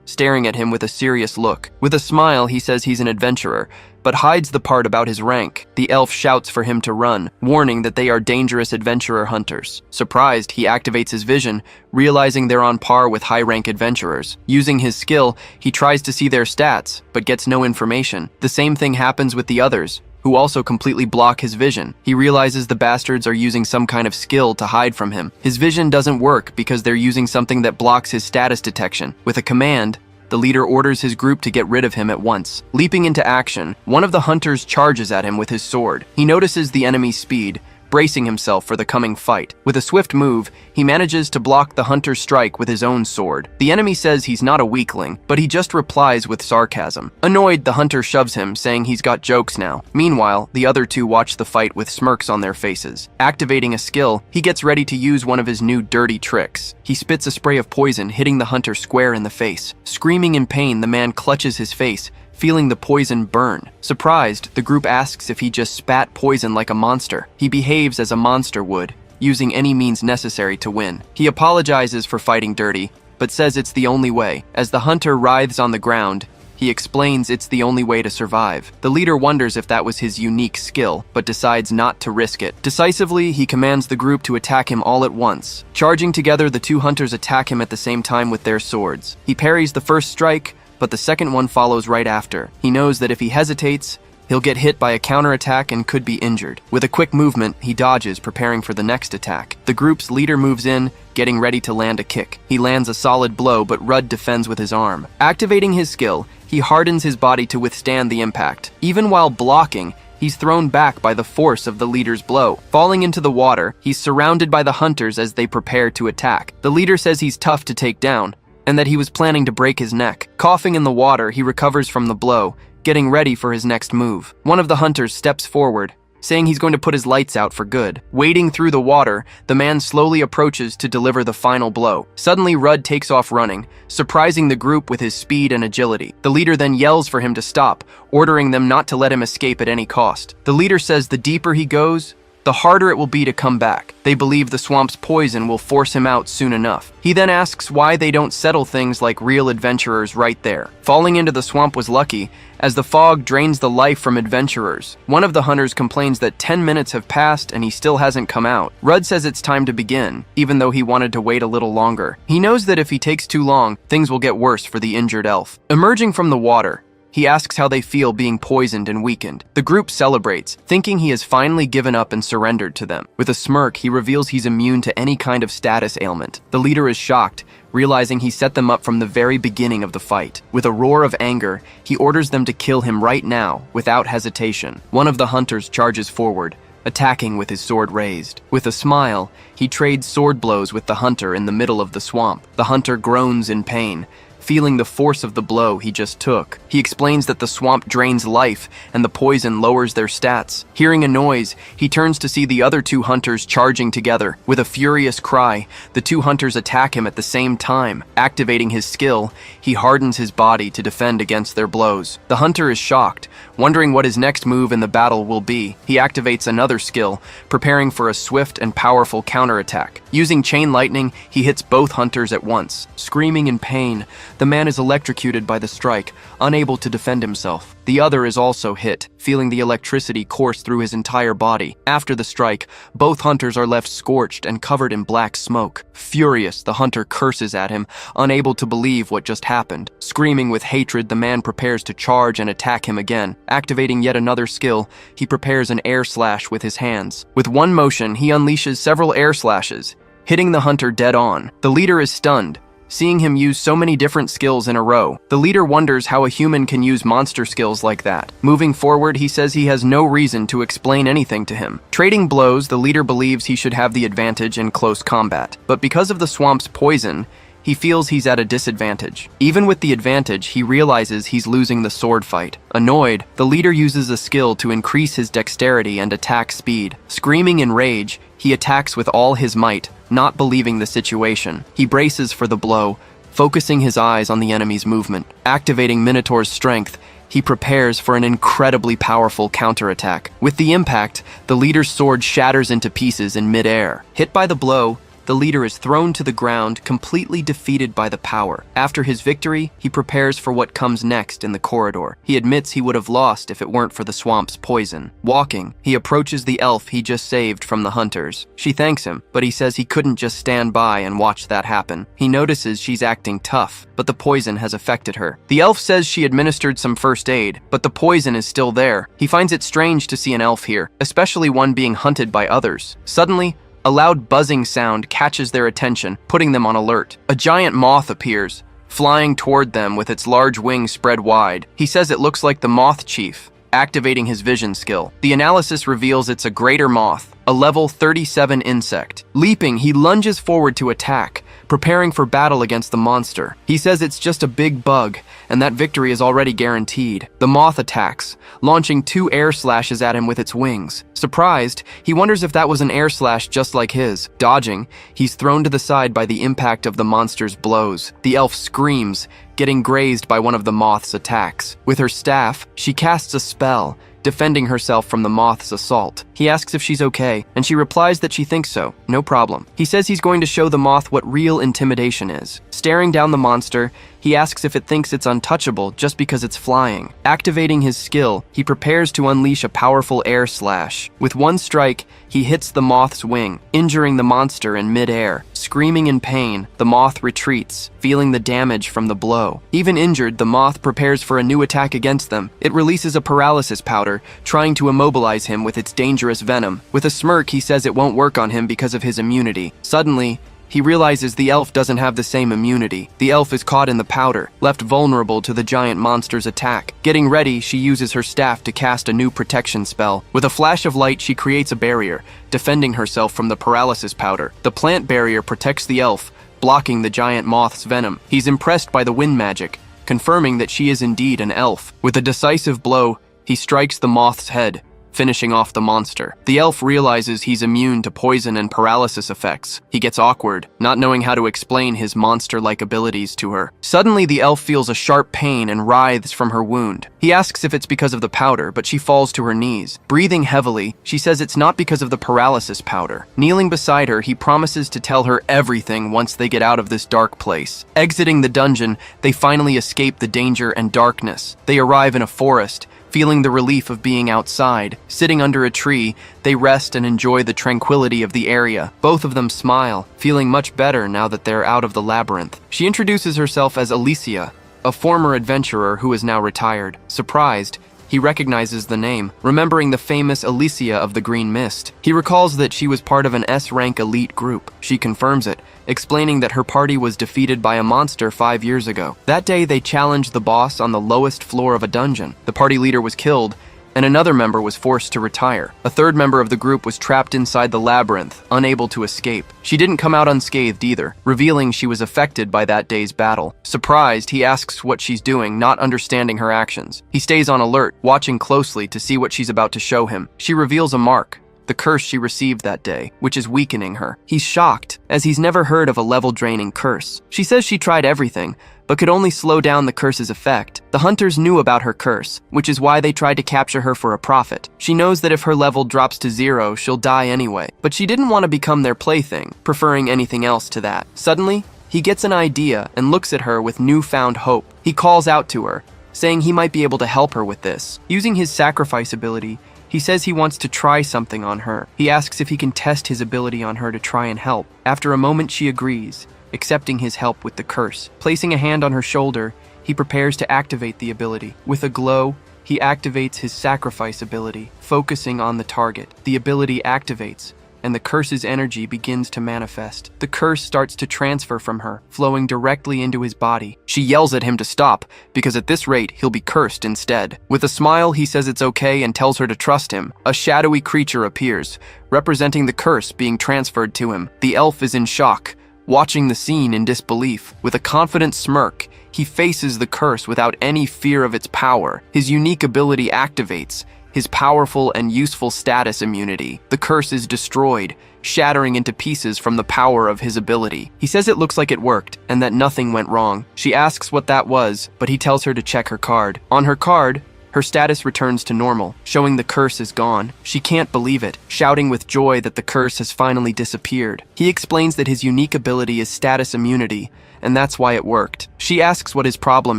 staring at him with a serious look. With a smile, he says he's an adventurer, but hides the part about his rank. The elf shouts for him to run, warning that they are dangerous adventurer hunters. Surprised, he activates his vision, realizing they're on par with high-rank adventurers. Using his skill, he tries to see their stats, but gets no information. The same thing happens with the others, who also completely block his vision. He realizes the bastards are using some kind of skill to hide from him. His vision doesn't work because they're using something that blocks his status detection. With a command, the leader orders his group to get rid of him at once. Leaping into action, one of the hunters charges at him with his sword. He notices the enemy's speed, bracing himself for the coming fight. With a swift move, he manages to block the hunter's strike with his own sword. The enemy says he's not a weakling, but he just replies with sarcasm. Annoyed, the hunter shoves him, saying he's got jokes now. Meanwhile, the other two watch the fight with smirks on their faces. Activating a skill, he gets ready to use one of his new dirty tricks. He spits a spray of poison, hitting the hunter square in the face. Screaming in pain, the man clutches his face, feeling the poison burn. Surprised, the group asks if he just spat poison like a monster. He behaves as a monster would, using any means necessary to win. He apologizes for fighting dirty, but says it's the only way. As the hunter writhes on the ground, he explains it's the only way to survive. The leader wonders if that was his unique skill, but decides not to risk it. Decisively, he commands the group to attack him all at once. Charging together, the two hunters attack him at the same time with their swords. He parries the first strike, but the second one follows right after. He knows that if he hesitates, he'll get hit by a counterattack and could be injured. With a quick movement, he dodges, preparing for the next attack. The group's leader moves in, getting ready to land a kick. He lands a solid blow, but Rudd defends with his arm. Activating his skill, he hardens his body to withstand the impact. Even while blocking, he's thrown back by the force of the leader's blow. Falling into the water, he's surrounded by the hunters as they prepare to attack. The leader says he's tough to take down, and that he was planning to break his neck. Coughing in the water, he recovers from the blow, getting ready for his next move. One of the hunters steps forward, saying he's going to put his lights out for good. Wading through the water, the man slowly approaches to deliver the final blow. Suddenly, Rudd takes off running, surprising the group with his speed and agility. The leader then yells for him to stop, ordering them not to let him escape at any cost. The leader says the deeper he goes, the harder it will be to come back. They believe the swamp's poison will force him out soon enough. He then asks why they don't settle things like real adventurers right there. Falling into the swamp was lucky, as the fog drains the life from adventurers. One of the hunters complains that 10 minutes have passed and he still hasn't come out. Rudd says it's time to begin, even though he wanted to wait a little longer. He knows that if he takes too long, things will get worse for the injured elf. Emerging from the water, he asks how they feel being poisoned and weakened. The group celebrates, thinking he has finally given up and surrendered to them. With a smirk, he reveals he's immune to any kind of status ailment. The leader is shocked, realizing he set them up from the very beginning of the fight. With a roar of anger, he orders them to kill him right now, without hesitation. One of the hunters charges forward, attacking with his sword raised. With a smile, he trades sword blows with the hunter in the middle of the swamp. The hunter groans in pain, feeling the force of the blow he just took. He explains that the swamp drains life and the poison lowers their stats. Hearing a noise, he turns to see the other two hunters charging together. With a furious cry, the two hunters attack him at the same time. Activating his skill, he hardens his body to defend against their blows. The hunter is shocked, wondering what his next move in the battle will be. He activates another skill, preparing for a swift and powerful counterattack. Using chain lightning, he hits both hunters at once. Screaming in pain, the man is electrocuted by the strike, unable to defend himself. The other is also hit, feeling the electricity course through his entire body. After the strike, both hunters are left scorched and covered in black smoke. Furious, the hunter curses at him, unable to believe what just happened. Screaming with hatred, the man prepares to charge and attack him again. Activating yet another skill, he prepares an air slash with his hands. With one motion, he unleashes several air slashes, hitting the hunter dead on. The leader is stunned, seeing him use so many different skills in a row. The leader wonders how a human can use monster skills like that. Moving forward, he says he has no reason to explain anything to him. Trading blows, the leader believes he should have the advantage in close combat. But because of the swamp's poison, he feels he's at a disadvantage. Even with the advantage, he realizes he's losing the sword fight. Annoyed, the leader uses a skill to increase his dexterity and attack speed. Screaming in rage, he attacks with all his might, not believing the situation. He braces for the blow, focusing his eyes on the enemy's movement. Activating Minotaur's strength, he prepares for an incredibly powerful counterattack. With the impact, the leader's sword shatters into pieces in midair. Hit by the blow, the leader is thrown to the ground, completely defeated by the power. After his victory, he prepares for what comes next in the corridor. He admits he would have lost if it weren't for the swamp's poison. Walking, he approaches the elf he just saved from the hunters. She thanks him, but he says he couldn't just stand by and watch that happen. He notices she's acting tough, but the poison has affected her. The elf says she administered some first aid, but the poison is still there. He finds it strange to see an elf here, especially one being hunted by others. Suddenly, a loud buzzing sound catches their attention, putting them on alert. A giant moth appears, flying toward them with its large wings spread wide. He says it looks like the Moth Chief, activating his vision skill. The analysis reveals it's a greater moth, a level 37 insect. Leaping, he lunges forward to attack, preparing for battle against the monster. He says it's just a big bug, and that victory is already guaranteed. The moth attacks, launching 2 air slashes at him with its wings. Surprised, he wonders if that was an air slash just like his. Dodging, he's thrown to the side by the impact of the monster's blows. The elf screams, getting grazed by one of the moth's attacks. With her staff, she casts a spell, defending herself from the moth's assault. He asks if she's okay, and she replies that she thinks so, no problem. He says he's going to show the moth what real intimidation is. Staring down the monster, he asks if it thinks it's untouchable just because it's flying. Activating his skill, he prepares to unleash a powerful air slash. With one strike, he hits the moth's wing, injuring the monster in mid-air. Screaming in pain, the moth retreats, feeling the damage from the blow. Even injured, the moth prepares for a new attack against them. It releases a paralysis powder, trying to immobilize him with its dangerous venom. With a smirk, he says it won't work on him because of his immunity. Suddenly, he realizes the elf doesn't have the same immunity. The elf is caught in the powder, left vulnerable to the giant monster's attack. Getting ready, she uses her staff to cast a new protection spell. With a flash of light, she creates a barrier, defending herself from the paralysis powder. The plant barrier protects the elf, blocking the giant moth's venom. He's impressed by the wind magic, confirming that she is indeed an elf. With a decisive blow, he strikes the moth's head, finishing off the monster. The elf realizes he's immune to poison and paralysis effects. He gets awkward, not knowing how to explain his monster-like abilities to her. Suddenly, the elf feels a sharp pain and writhes from her wound. He asks if it's because of the powder, but she falls to her knees. Breathing heavily, she says it's not because of the paralysis powder. Kneeling beside her, he promises to tell her everything once they get out of this dark place. Exiting the dungeon, they finally escape the danger and darkness. They arrive in a forest, feeling the relief of being outside. Sitting under a tree, they rest and enjoy the tranquility of the area. Both of them smile, feeling much better now that they're out of the labyrinth. She introduces herself as Alicia, a former adventurer who is now retired. Surprised, he recognizes the name, remembering the famous Alicia of the Green Mist. He recalls that she was part of an S-rank elite group. She confirms it, explaining that her party was defeated by a monster 5 years ago. That day, they challenged the boss on the lowest floor of a dungeon. The party leader was killed, and another member was forced to retire. A third member of the group was trapped inside the labyrinth, unable to escape. She didn't come out unscathed either, revealing she was affected by that day's battle. Surprised, he asks what she's doing, not understanding her actions. He stays on alert, watching closely to see what she's about to show him. She reveals a mark, the curse she received that day, which is weakening her. He's shocked, as he's never heard of a level-draining curse. She says she tried everything, but could only slow down the curse's effect. The hunters knew about her curse, which is why they tried to capture her for a profit. She knows that if her level drops to 0, she'll die anyway, but she didn't want to become their plaything, preferring anything else to that. Suddenly, he gets an idea and looks at her with newfound hope. He calls out to her, saying he might be able to help her with this. Using his sacrifice ability, he says he wants to try something on her. He asks if he can test his ability on her to try and help. After a moment, she agrees, accepting his help with the curse. Placing a hand on her shoulder, he prepares to activate the ability. With a glow, he activates his sacrifice ability, focusing on the target. The ability activates, and the curse's energy begins to manifest. The curse starts to transfer from her, flowing directly into his body. She yells at him to stop, because at this rate, he'll be cursed instead. With a smile, he says it's okay and tells her to trust him. A shadowy creature appears, representing the curse being transferred to him. The elf is in shock, watching the scene in disbelief. With a confident smirk, he faces the curse without any fear of its power. His unique ability activates, his powerful and useful status immunity. The curse is destroyed, shattering into pieces from the power of his ability. He says it looks like it worked, and that nothing went wrong. She asks what that was, but he tells her to check her card. On her card, her status returns to normal, showing the curse is gone. She can't believe it, shouting with joy that the curse has finally disappeared. He explains that his unique ability is status immunity, and that's why it worked. She asks what his problem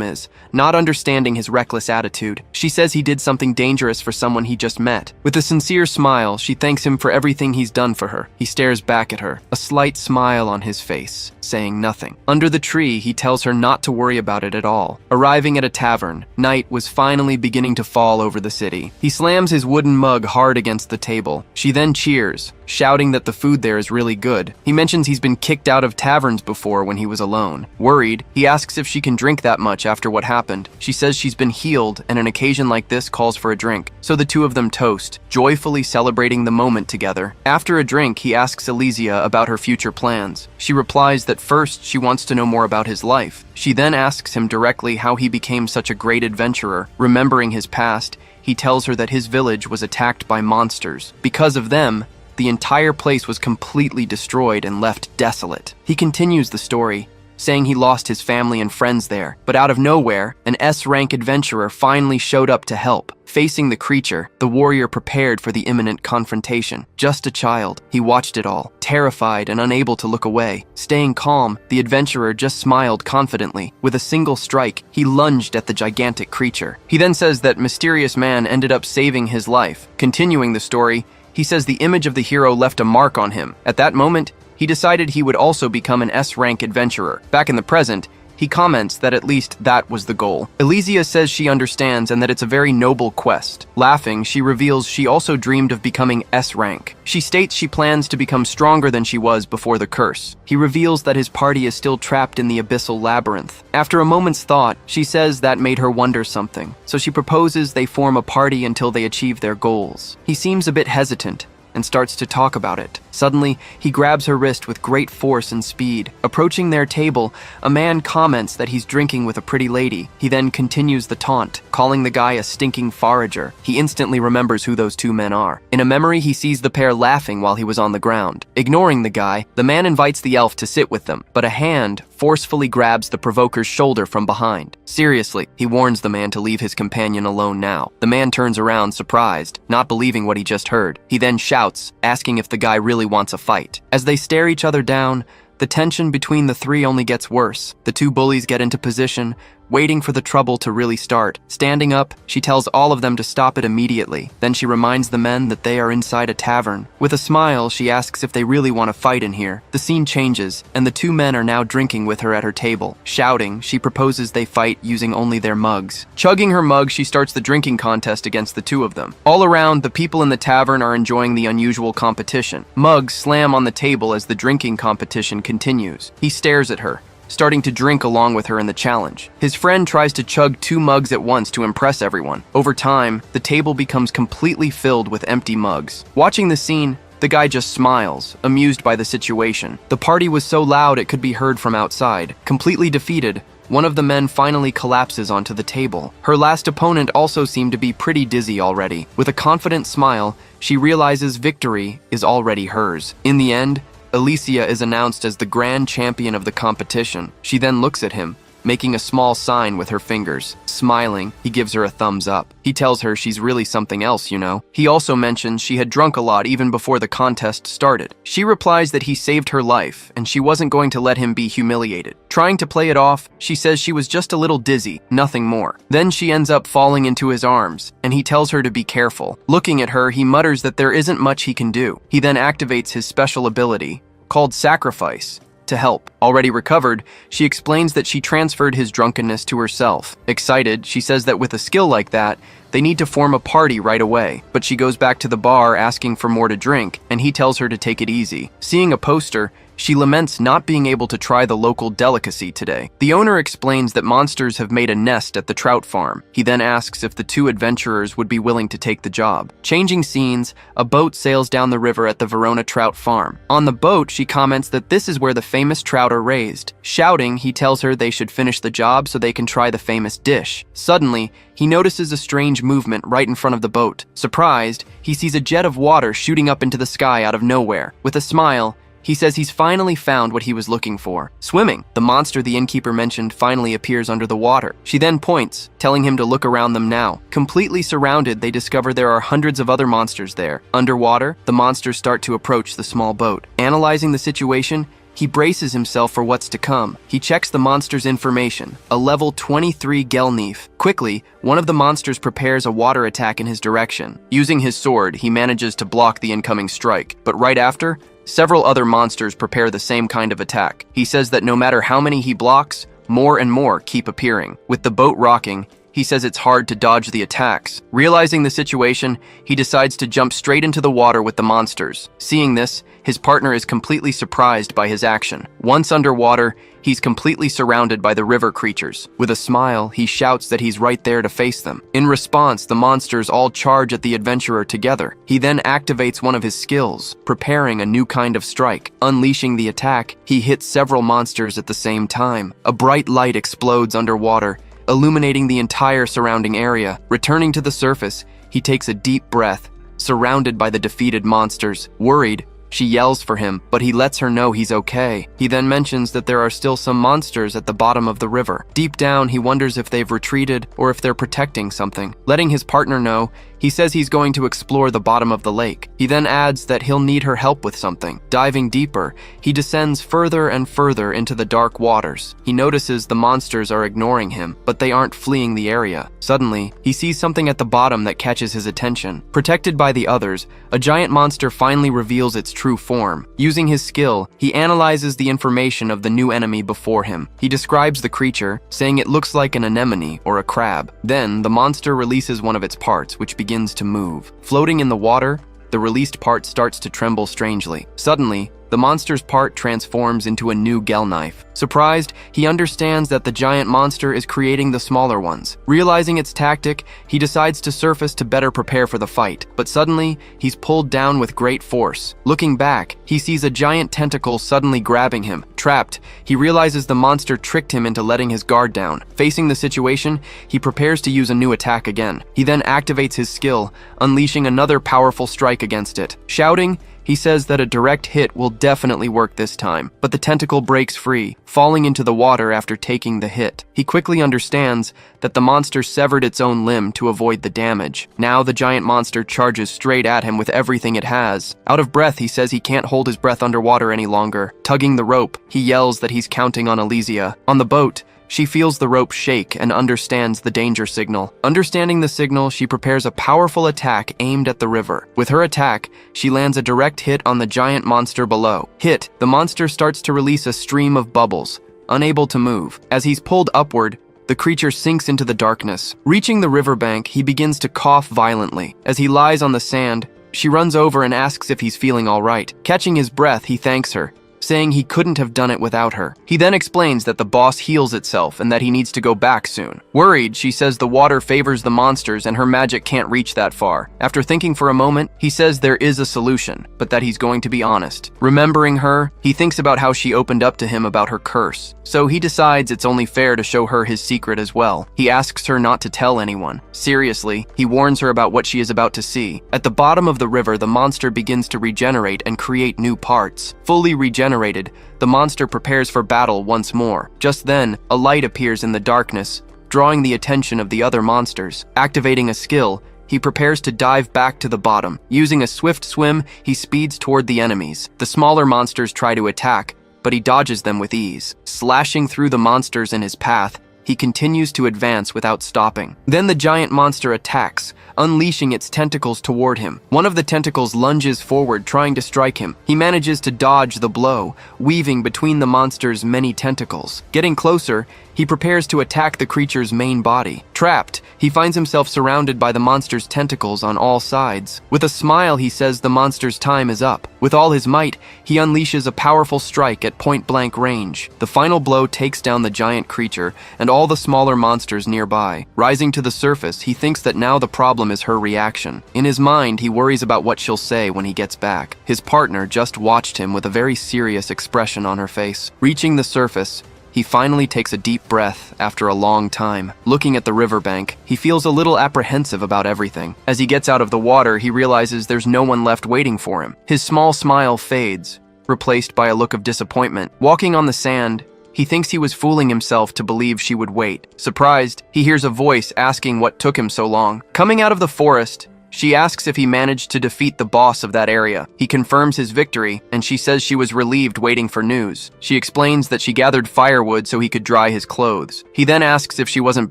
is, not understanding his reckless attitude. She says he did something dangerous for someone he just met. With a sincere smile, she thanks him for everything he's done for her. He stares back at her, a slight smile on his face, saying nothing. Under the tree, he tells her not to worry about it at all. Arriving at a tavern, night was finally beginning to fall over the city. He slams his wooden mug hard against the table. She then cheers, shouting that the food there is really good. He mentions he's been kicked out of taverns before when he was alone. Worried, he asks if she can drink that much after what happened. She says she's been healed, and an occasion like this calls for a drink. So the two of them toast, joyfully celebrating the moment together. After a drink, he asks Elysia about her future plans. She replies that first she wants to know more about his life. She then asks him directly how he became such a great adventurer. Remembering his past, he tells her that his village was attacked by monsters. Because of them, the entire place was completely destroyed and left desolate. He continues the story, saying he lost his family and friends there, but out of nowhere, an S-rank adventurer finally showed up to help. Facing the creature, the warrior prepared for the imminent confrontation. Just a child, he watched it all, terrified and unable to look away. Staying calm, the adventurer just smiled confidently. With a single strike, he lunged at the gigantic creature. He then says that mysterious man ended up saving his life. Continuing the story, he says the image of the hero left a mark on him. At that moment, he decided he would also become an S-rank adventurer. Back in the present, he comments that at least that was the goal. Elysia says she understands and that it's a very noble quest. Laughing, she reveals she also dreamed of becoming S-rank. She states she plans to become stronger than she was before the curse. He reveals that his party is still trapped in the abyssal labyrinth. After a moment's thought, she says that made her wonder something. So she proposes they form a party until they achieve their goals. He seems a bit hesitant and starts to talk about it. Suddenly, he grabs her wrist with great force and speed. Approaching their table, a man comments that he's drinking with a pretty lady. He then continues the taunt, calling the guy a stinking forager. He instantly remembers who those two men are. In a memory, he sees the pair laughing while he was on the ground. Ignoring the guy, the man invites the elf to sit with them, but a hand forcefully grabs the provoker's shoulder from behind. Seriously, he warns the man to leave his companion alone now. The man turns around, surprised, not believing what he just heard. He then shouts, asking if the guy really wants a fight. As they stare each other down, the tension between the three only gets worse. The two bullies get into position, waiting for the trouble to really start. Standing up, she tells all of them to stop it immediately. Then she reminds the men that they are inside a tavern. With a smile, she asks if they really want to fight in here. The scene changes, and the two men are now drinking with her at her table. Shouting, she proposes they fight using only their mugs. Chugging her mug, she starts the drinking contest against the two of them. All around, the people in the tavern are enjoying the unusual competition. Mugs slam on the table as the drinking competition continues. He stares at her, starting to drink along with her in the challenge. His friend tries to chug 2 mugs at once to impress everyone. Over time, the table becomes completely filled with empty mugs. Watching the scene, the guy just smiles, amused by the situation. The party was so loud it could be heard from outside. Completely defeated, one of the men finally collapses onto the table. Her last opponent also seemed to be pretty dizzy already. With a confident smile, she realizes victory is already hers. In the end, Elysia is announced as the grand champion of the competition. She then looks at him, making a small sign with her fingers. Smiling, he gives her a thumbs up. He tells her she's really something else, you know. He also mentions she had drunk a lot even before the contest started. She replies that he saved her life, and she wasn't going to let him be humiliated. Trying to play it off, she says she was just a little dizzy, nothing more. Then she ends up falling into his arms, and he tells her to be careful. Looking at her, he mutters that there isn't much he can do. He then activates his special ability, called Sacrifice, to help. Already recovered, she explains that she transferred his drunkenness to herself. Excited, she says that with a skill like that, they need to form a party right away. But she goes back to the bar asking for more to drink, and he tells her to take it easy. Seeing a poster, She laments not being able to try the local delicacy today. The owner explains that monsters have made a nest at the trout farm. He then asks if the two adventurers would be willing to take the job. Changing scenes, a boat sails down the river at the Verona trout farm. On the boat, she comments that this is where the famous trout are raised. Shouting, he tells her they should finish the job so they can try the famous dish. Suddenly, he notices a strange movement right in front of the boat. Surprised, he sees a jet of water shooting up into the sky out of nowhere. With a smile, he says he's finally found what he was looking for. Swimming, the monster the innkeeper mentioned finally appears under the water. She then points, telling him to look around them now. Completely surrounded, they discover there are hundreds of other monsters there. Underwater, the monsters start to approach the small boat. Analyzing the situation, he braces himself for what's to come. He checks the monster's information, a level 23 Gelneef. Quickly, one of the monsters prepares a water attack in his direction. Using his sword, he manages to block the incoming strike, but right after, several other monsters prepare the same kind of attack. He says that no matter how many he blocks, more and more keep appearing. With the boat rocking, he says it's hard to dodge the attacks. Realizing the situation, he decides to jump straight into the water with the monsters. Seeing this, his partner is completely surprised by his action. Once underwater, he's completely surrounded by the river creatures. With a smile, he shouts that he's right there to face them. In response, the monsters all charge at the adventurer together. He then activates one of his skills, preparing a new kind of strike. Unleashing the attack, he hits several monsters at the same time. A bright light explodes underwater, illuminating the entire surrounding area. Returning to the surface, he takes a deep breath, surrounded by the defeated monsters. Worried, she yells for him, but he lets her know he's okay. He then mentions that there are still some monsters at the bottom of the river. Deep down, he wonders if they've retreated or if they're protecting something. Letting his partner know, he says he's going to explore the bottom of the lake. He then adds that he'll need her help with something. Diving deeper, he descends further and further into the dark waters. He notices the monsters are ignoring him, but they aren't fleeing the area. Suddenly, he sees something at the bottom that catches his attention. Protected by the others, a giant monster finally reveals its true form. Using his skill, he analyzes the information of the new enemy before him. He describes the creature, saying it looks like an anemone or a crab. Then, the monster releases one of its parts, which begins to move. Floating in the water, the released part starts to tremble strangely. Suddenly, the monster's part transforms into a new Gelneef. Surprised, he understands that the giant monster is creating the smaller ones. Realizing its tactic, he decides to surface to better prepare for the fight. But suddenly, he's pulled down with great force. Looking back, he sees a giant tentacle suddenly grabbing him. Trapped, he realizes the monster tricked him into letting his guard down. Facing the situation, he prepares to use a new attack again. He then activates his skill, unleashing another powerful strike against it. Shouting, he says that a direct hit will definitely work this time, but the tentacle breaks free, falling into the water after taking the hit. He quickly understands that the monster severed its own limb to avoid the damage. Now the giant monster charges straight at him with everything it has. Out of breath, he says he can't hold his breath underwater any longer. Tugging the rope, he yells that he's counting on Elysia. On the boat, she feels the rope shake and understands the danger signal. Understanding the signal, she prepares a powerful attack aimed at the river. With her attack, she lands a direct hit on the giant monster below. Hit, the monster starts to release a stream of bubbles, unable to move. As he's pulled upward, the creature sinks into the darkness. Reaching the riverbank, he begins to cough violently. As he lies on the sand, she runs over and asks if he's feeling all right. Catching his breath, he thanks her, saying he couldn't have done it without her. He then explains that the boss heals itself and that he needs to go back soon. Worried, she says the water favors the monsters and her magic can't reach that far. After thinking for a moment, he says there is a solution, but that he's going to be honest. Remembering her, he thinks about how she opened up to him about her curse, so he decides it's only fair to show her his secret as well. He asks her not to tell anyone. Seriously, he warns her about what she is about to see. At the bottom of the river, the monster begins to regenerate and create new parts. Fully regenerated, the monster prepares for battle once more. Just then, a light appears in the darkness, drawing the attention of the other monsters. Activating a skill, he prepares to dive back to the bottom. Using a swift swim, he speeds toward the enemies. The smaller monsters try to attack, but he dodges them with ease. Slashing through the monsters in his path, he continues to advance without stopping. Then the giant monster attacks, unleashing its tentacles toward him. One of the tentacles lunges forward, trying to strike him. He manages to dodge the blow, weaving between the monster's many tentacles. Getting closer, he prepares to attack the creature's main body. Trapped, He finds himself surrounded by the monster's tentacles on all sides. With a smile, he says the monster's time is up. With all his might, he unleashes a powerful strike at point-blank range. The final blow takes down the giant creature and all the smaller monsters nearby. Rising to the surface, he thinks that now the problem is her reaction. In his mind, he worries about what she'll say when he gets back. His partner just watched him with a very serious expression on her face. Reaching the surface, he finally takes a deep breath after a long time. Looking at the riverbank, he feels a little apprehensive about everything. As he gets out of the water, he realizes there's no one left waiting for him. His small smile fades, replaced by a look of disappointment. Walking on the sand, he thinks he was fooling himself to believe she would wait. Surprised, he hears a voice asking what took him so long. Coming out of the forest, she asks if he managed to defeat the boss of that area. He confirms his victory, and she says she was relieved waiting for news. She explains that she gathered firewood so he could dry his clothes. He then asks if she wasn't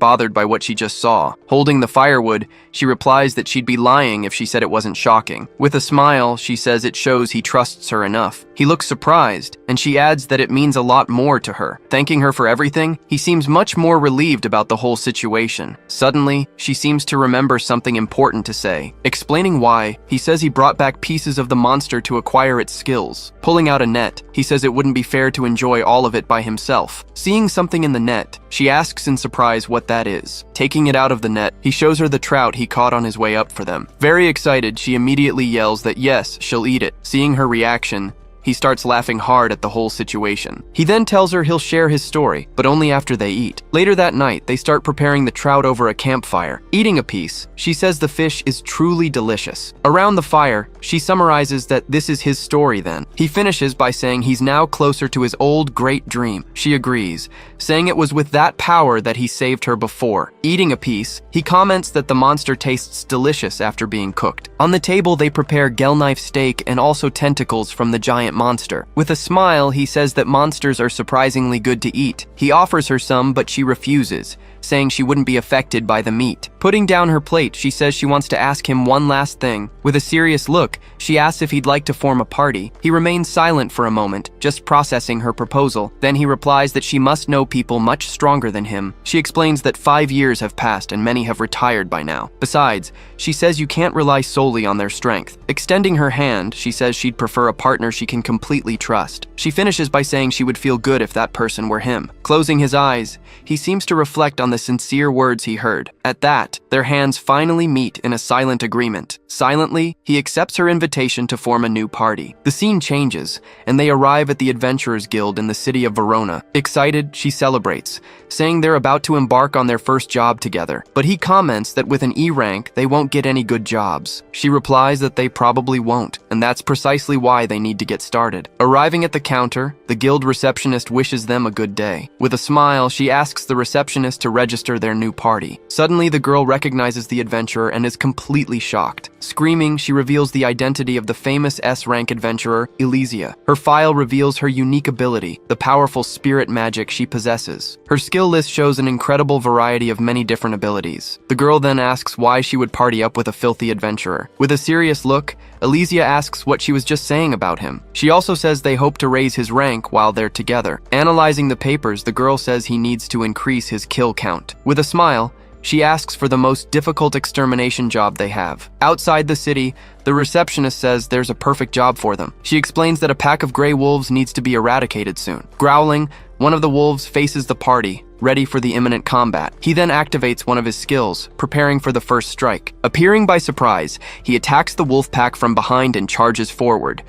bothered by what she just saw. Holding the firewood, she replies that she'd be lying if she said it wasn't shocking. With a smile, she says it shows he trusts her enough. He looks surprised, and she adds that it means a lot more to her. Thanking her for everything, he seems much more relieved about the whole situation. Suddenly, she seems to remember something important to say. Explaining why, he says he brought back pieces of the monster to acquire its skills. Pulling out a net, he says it wouldn't be fair to enjoy all of it by himself. Seeing something in the net, she asks in surprise what that is. Taking it out of the net, he shows her the trout he caught on his way up for them. Very excited, she immediately yells that yes, she'll eat it. Seeing her reaction, he starts laughing hard at the whole situation. He then tells her he'll share his story, but only after they eat. Later that night, they start preparing the trout over a campfire. Eating a piece, she says the fish is truly delicious. Around the fire, she summarizes that this is his story then. He finishes by saying he's now closer to his old great dream. She agrees, saying it was with that power that he saved her before. Eating a piece, he comments that the monster tastes delicious after being cooked. On the table, they prepare Gelknife steak and also tentacles from the giant monster. With a smile, he says that monsters are surprisingly good to eat. He offers her some, but she refuses, saying she wouldn't be affected by the meat. Putting down her plate, she says she wants to ask him one last thing. With a serious look, she asks if he'd like to form a party. He remains silent for a moment, just processing her proposal. Then he replies that she must know people much stronger than him. She explains that 5 years have passed and many have retired by now. Besides, she says you can't rely solely on their strength. Extending her hand, she says she'd prefer a partner she can completely trust. She finishes by saying she would feel good if that person were him. Closing his eyes, he seems to reflect on the sincere words he heard. At that, their hands finally meet in a silent agreement. Silently, he accepts her invitation to form a new party. The scene changes, and they arrive at the Adventurers Guild in the city of Verona. Excited, she celebrates, saying they're about to embark on their first job together. But he comments that with an E rank, they won't get any good jobs. She replies that they probably won't, and that's precisely why they need to get started. Arriving at the counter, the guild receptionist wishes them a good day. With a smile, she asks the receptionist to register their new party. Suddenly, the girl recognizes the adventurer and is completely shocked. Screaming, she reveals the identity of the famous S-rank adventurer, Elysia. Her file reveals her unique ability, the powerful spirit magic she possesses. Her skill list shows an incredible variety of many different abilities. The girl then asks why she would party up with a filthy adventurer. With a serious look, Elysia asks what she was just saying about him. She also says they hope to raise his rank while they're together. Analyzing the papers, the girl says he needs to increase his kill count. With a smile, she asks for the most difficult extermination job they have. Outside the city, the receptionist says there's a perfect job for them. She explains that a pack of gray wolves needs to be eradicated soon. Growling, one of the wolves faces the party, ready for the imminent combat. He then activates one of his skills, preparing for the first strike. Appearing by surprise, he attacks the wolf pack from behind and charges forward.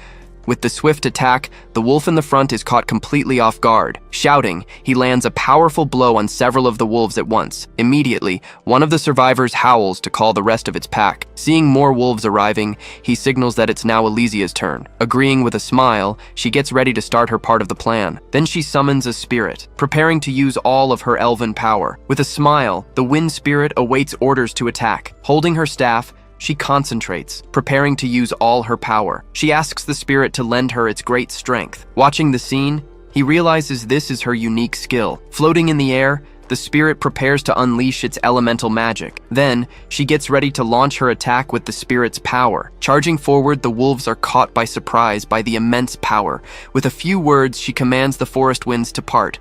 With the swift attack, the wolf in the front is caught completely off guard. Shouting, he lands a powerful blow on several of the wolves at once. Immediately, one of the survivors howls to call the rest of its pack. Seeing more wolves arriving, he signals that it's now Elysia's turn. Agreeing with a smile, she gets ready to start her part of the plan. Then she summons a spirit, preparing to use all of her elven power. With a smile, the wind spirit awaits orders to attack. Holding her staff, she concentrates, preparing to use all her power. She asks the spirit to lend her its great strength. Watching the scene, he realizes this is her unique skill. Floating in the air, the spirit prepares to unleash its elemental magic. Then, she gets ready to launch her attack with the spirit's power. Charging forward, the wolves are caught by surprise by the immense power. With a few words, she commands the forest winds to part.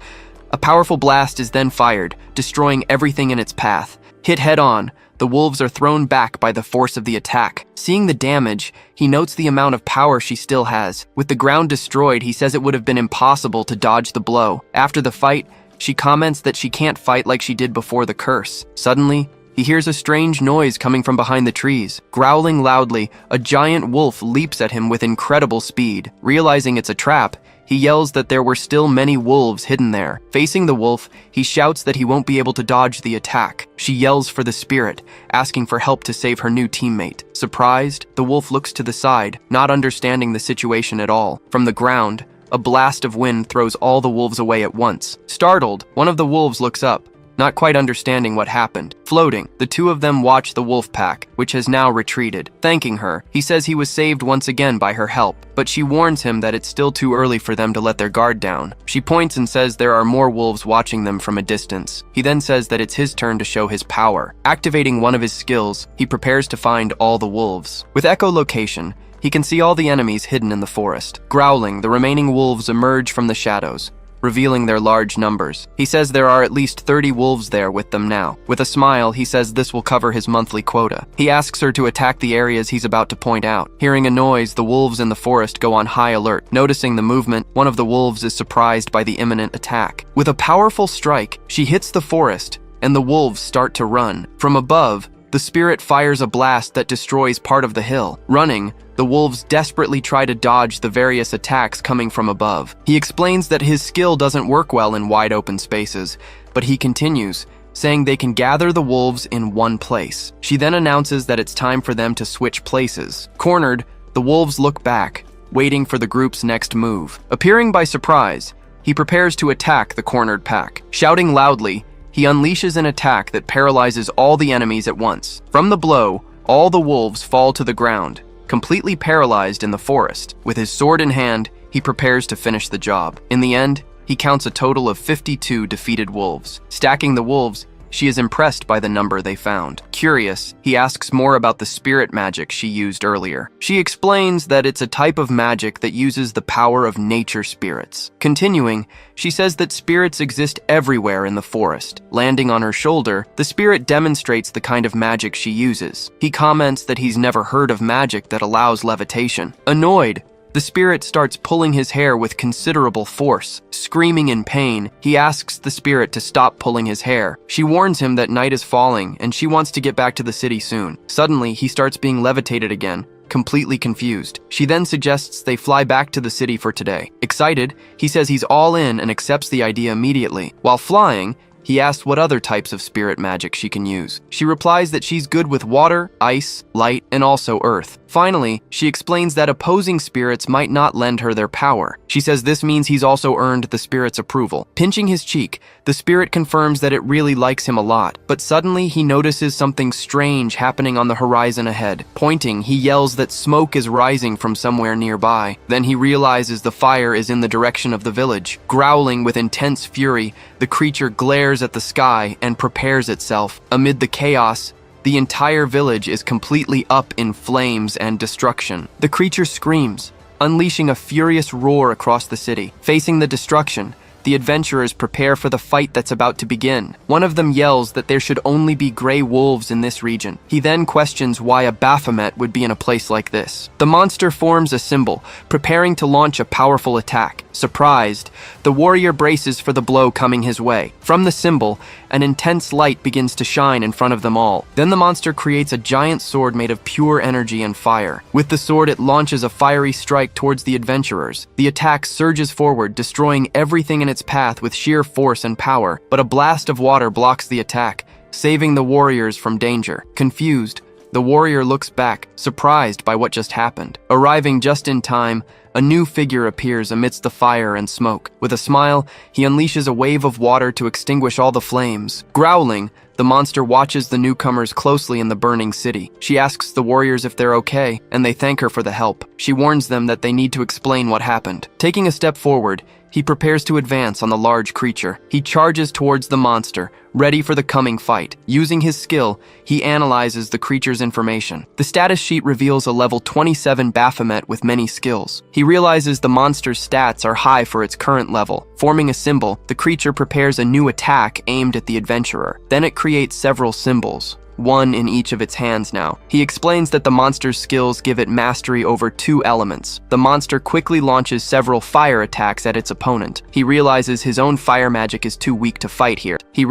A powerful blast is then fired, destroying everything in its path. Hit head-on, the wolves are thrown back by the force of the attack. Seeing the damage, he notes the amount of power she still has. With the ground destroyed, he says it would have been impossible to dodge the blow. After the fight, she comments that she can't fight like she did before the curse. Suddenly, he hears a strange noise coming from behind the trees. Growling loudly, a giant wolf leaps at him with incredible speed. Realizing it's a trap, he yells that there were still many wolves hidden there. Facing the wolf, he shouts that he won't be able to dodge the attack. She yells for the spirit, asking for help to save her new teammate. Surprised, the wolf looks to the side, not understanding the situation at all. From the ground, a blast of wind throws all the wolves away at once. Startled, one of the wolves looks up, not quite understanding what happened. Floating, the two of them watch the wolf pack, which has now retreated. Thanking her, he says he was saved once again by her help, but she warns him that it's still too early for them to let their guard down. She points and says there are more wolves watching them from a distance. He then says that it's his turn to show his power. Activating one of his skills, he prepares to find all the wolves. With echolocation, he can see all the enemies hidden in the forest. Growling, the remaining wolves emerge from the shadows, revealing their large numbers. He says there are at least 30 wolves there with them now. With a smile, he says this will cover his monthly quota. He asks her to attack the areas he's about to point out. Hearing a noise, the wolves in the forest go on high alert. Noticing the movement, one of the wolves is surprised by the imminent attack. With a powerful strike, she hits the forest, and the wolves start to run. From above, the spirit fires a blast that destroys part of the hill. Running, the wolves desperately try to dodge the various attacks coming from above. He explains that his skill doesn't work well in wide open spaces, but he continues, saying they can gather the wolves in one place. She then announces that it's time for them to switch places. Cornered, the wolves look back, waiting for the group's next move. Appearing by surprise, he prepares to attack the cornered pack. Shouting loudly, he unleashes an attack that paralyzes all the enemies at once. From the blow, all the wolves fall to the ground, completely paralyzed in the forest. With his sword in hand, he prepares to finish the job. In the end, he counts a total of 52 defeated wolves. Stacking the wolves, she is impressed by the number they found. Curious, he asks more about the spirit magic she used earlier. She explains that it's a type of magic that uses the power of nature spirits. Continuing, she says that spirits exist everywhere in the forest. Landing on her shoulder, the spirit demonstrates the kind of magic she uses. He comments that he's never heard of magic that allows levitation. Annoyed, the spirit starts pulling his hair with considerable force. Screaming in pain, he asks the spirit to stop pulling his hair. She warns him that night is falling and she wants to get back to the city soon. Suddenly, he starts being levitated again, completely confused. She then suggests they fly back to the city for today. Excited, he says he's all in and accepts the idea immediately. While flying, he asks what other types of spirit magic she can use. She replies that she's good with water, ice, light, and also earth. Finally, she explains that opposing spirits might not lend her their power. She says this means he's also earned the spirit's approval. Pinching his cheek, the spirit confirms that it really likes him a lot, but suddenly he notices something strange happening on the horizon ahead. Pointing, he yells that smoke is rising from somewhere nearby. Then he realizes the fire is in the direction of the village. Growling with intense fury, the creature glares at the sky and prepares itself. Amid the chaos, the entire village is completely up in flames and destruction. The creature screams, unleashing a furious roar across the city. Facing the destruction, the adventurers prepare for the fight that's about to begin. One of them yells that there should only be gray wolves in this region. He then questions why a Baphomet would be in a place like this. The monster forms a symbol, preparing to launch a powerful attack. Surprised, the warrior braces for the blow coming his way. From the symbol, an intense light begins to shine in front of them all. Then the monster creates a giant sword made of pure energy and fire. With the sword, it launches a fiery strike towards the adventurers. The attack surges forward, destroying everything in its path with sheer force and power, but a blast of water blocks the attack, saving the warriors from danger. Confused, the warrior looks back, surprised by what just happened. Arriving just in time, a new figure appears amidst the fire and smoke. With a smile, he unleashes a wave of water to extinguish all the flames. Growling, the monster watches the newcomers closely in the burning city. She asks the warriors if they're okay, and they thank her for the help. She warns them that they need to explain what happened. Taking a step forward, he prepares to advance on the large creature. He charges towards the monster, ready for the coming fight. Using his skill, he analyzes the creature's information. The status sheet reveals a level 27 Baphomet with many skills. He He realizes the monster's stats are high for its current level. Forming a symbol, the creature prepares a new attack aimed at the adventurer. Then it creates several symbols, one in each of its hands now. He explains that the monster's skills give it mastery over 2 elements. The monster quickly launches several fire attacks at its opponent. He realizes his own fire magic is too weak to fight here. The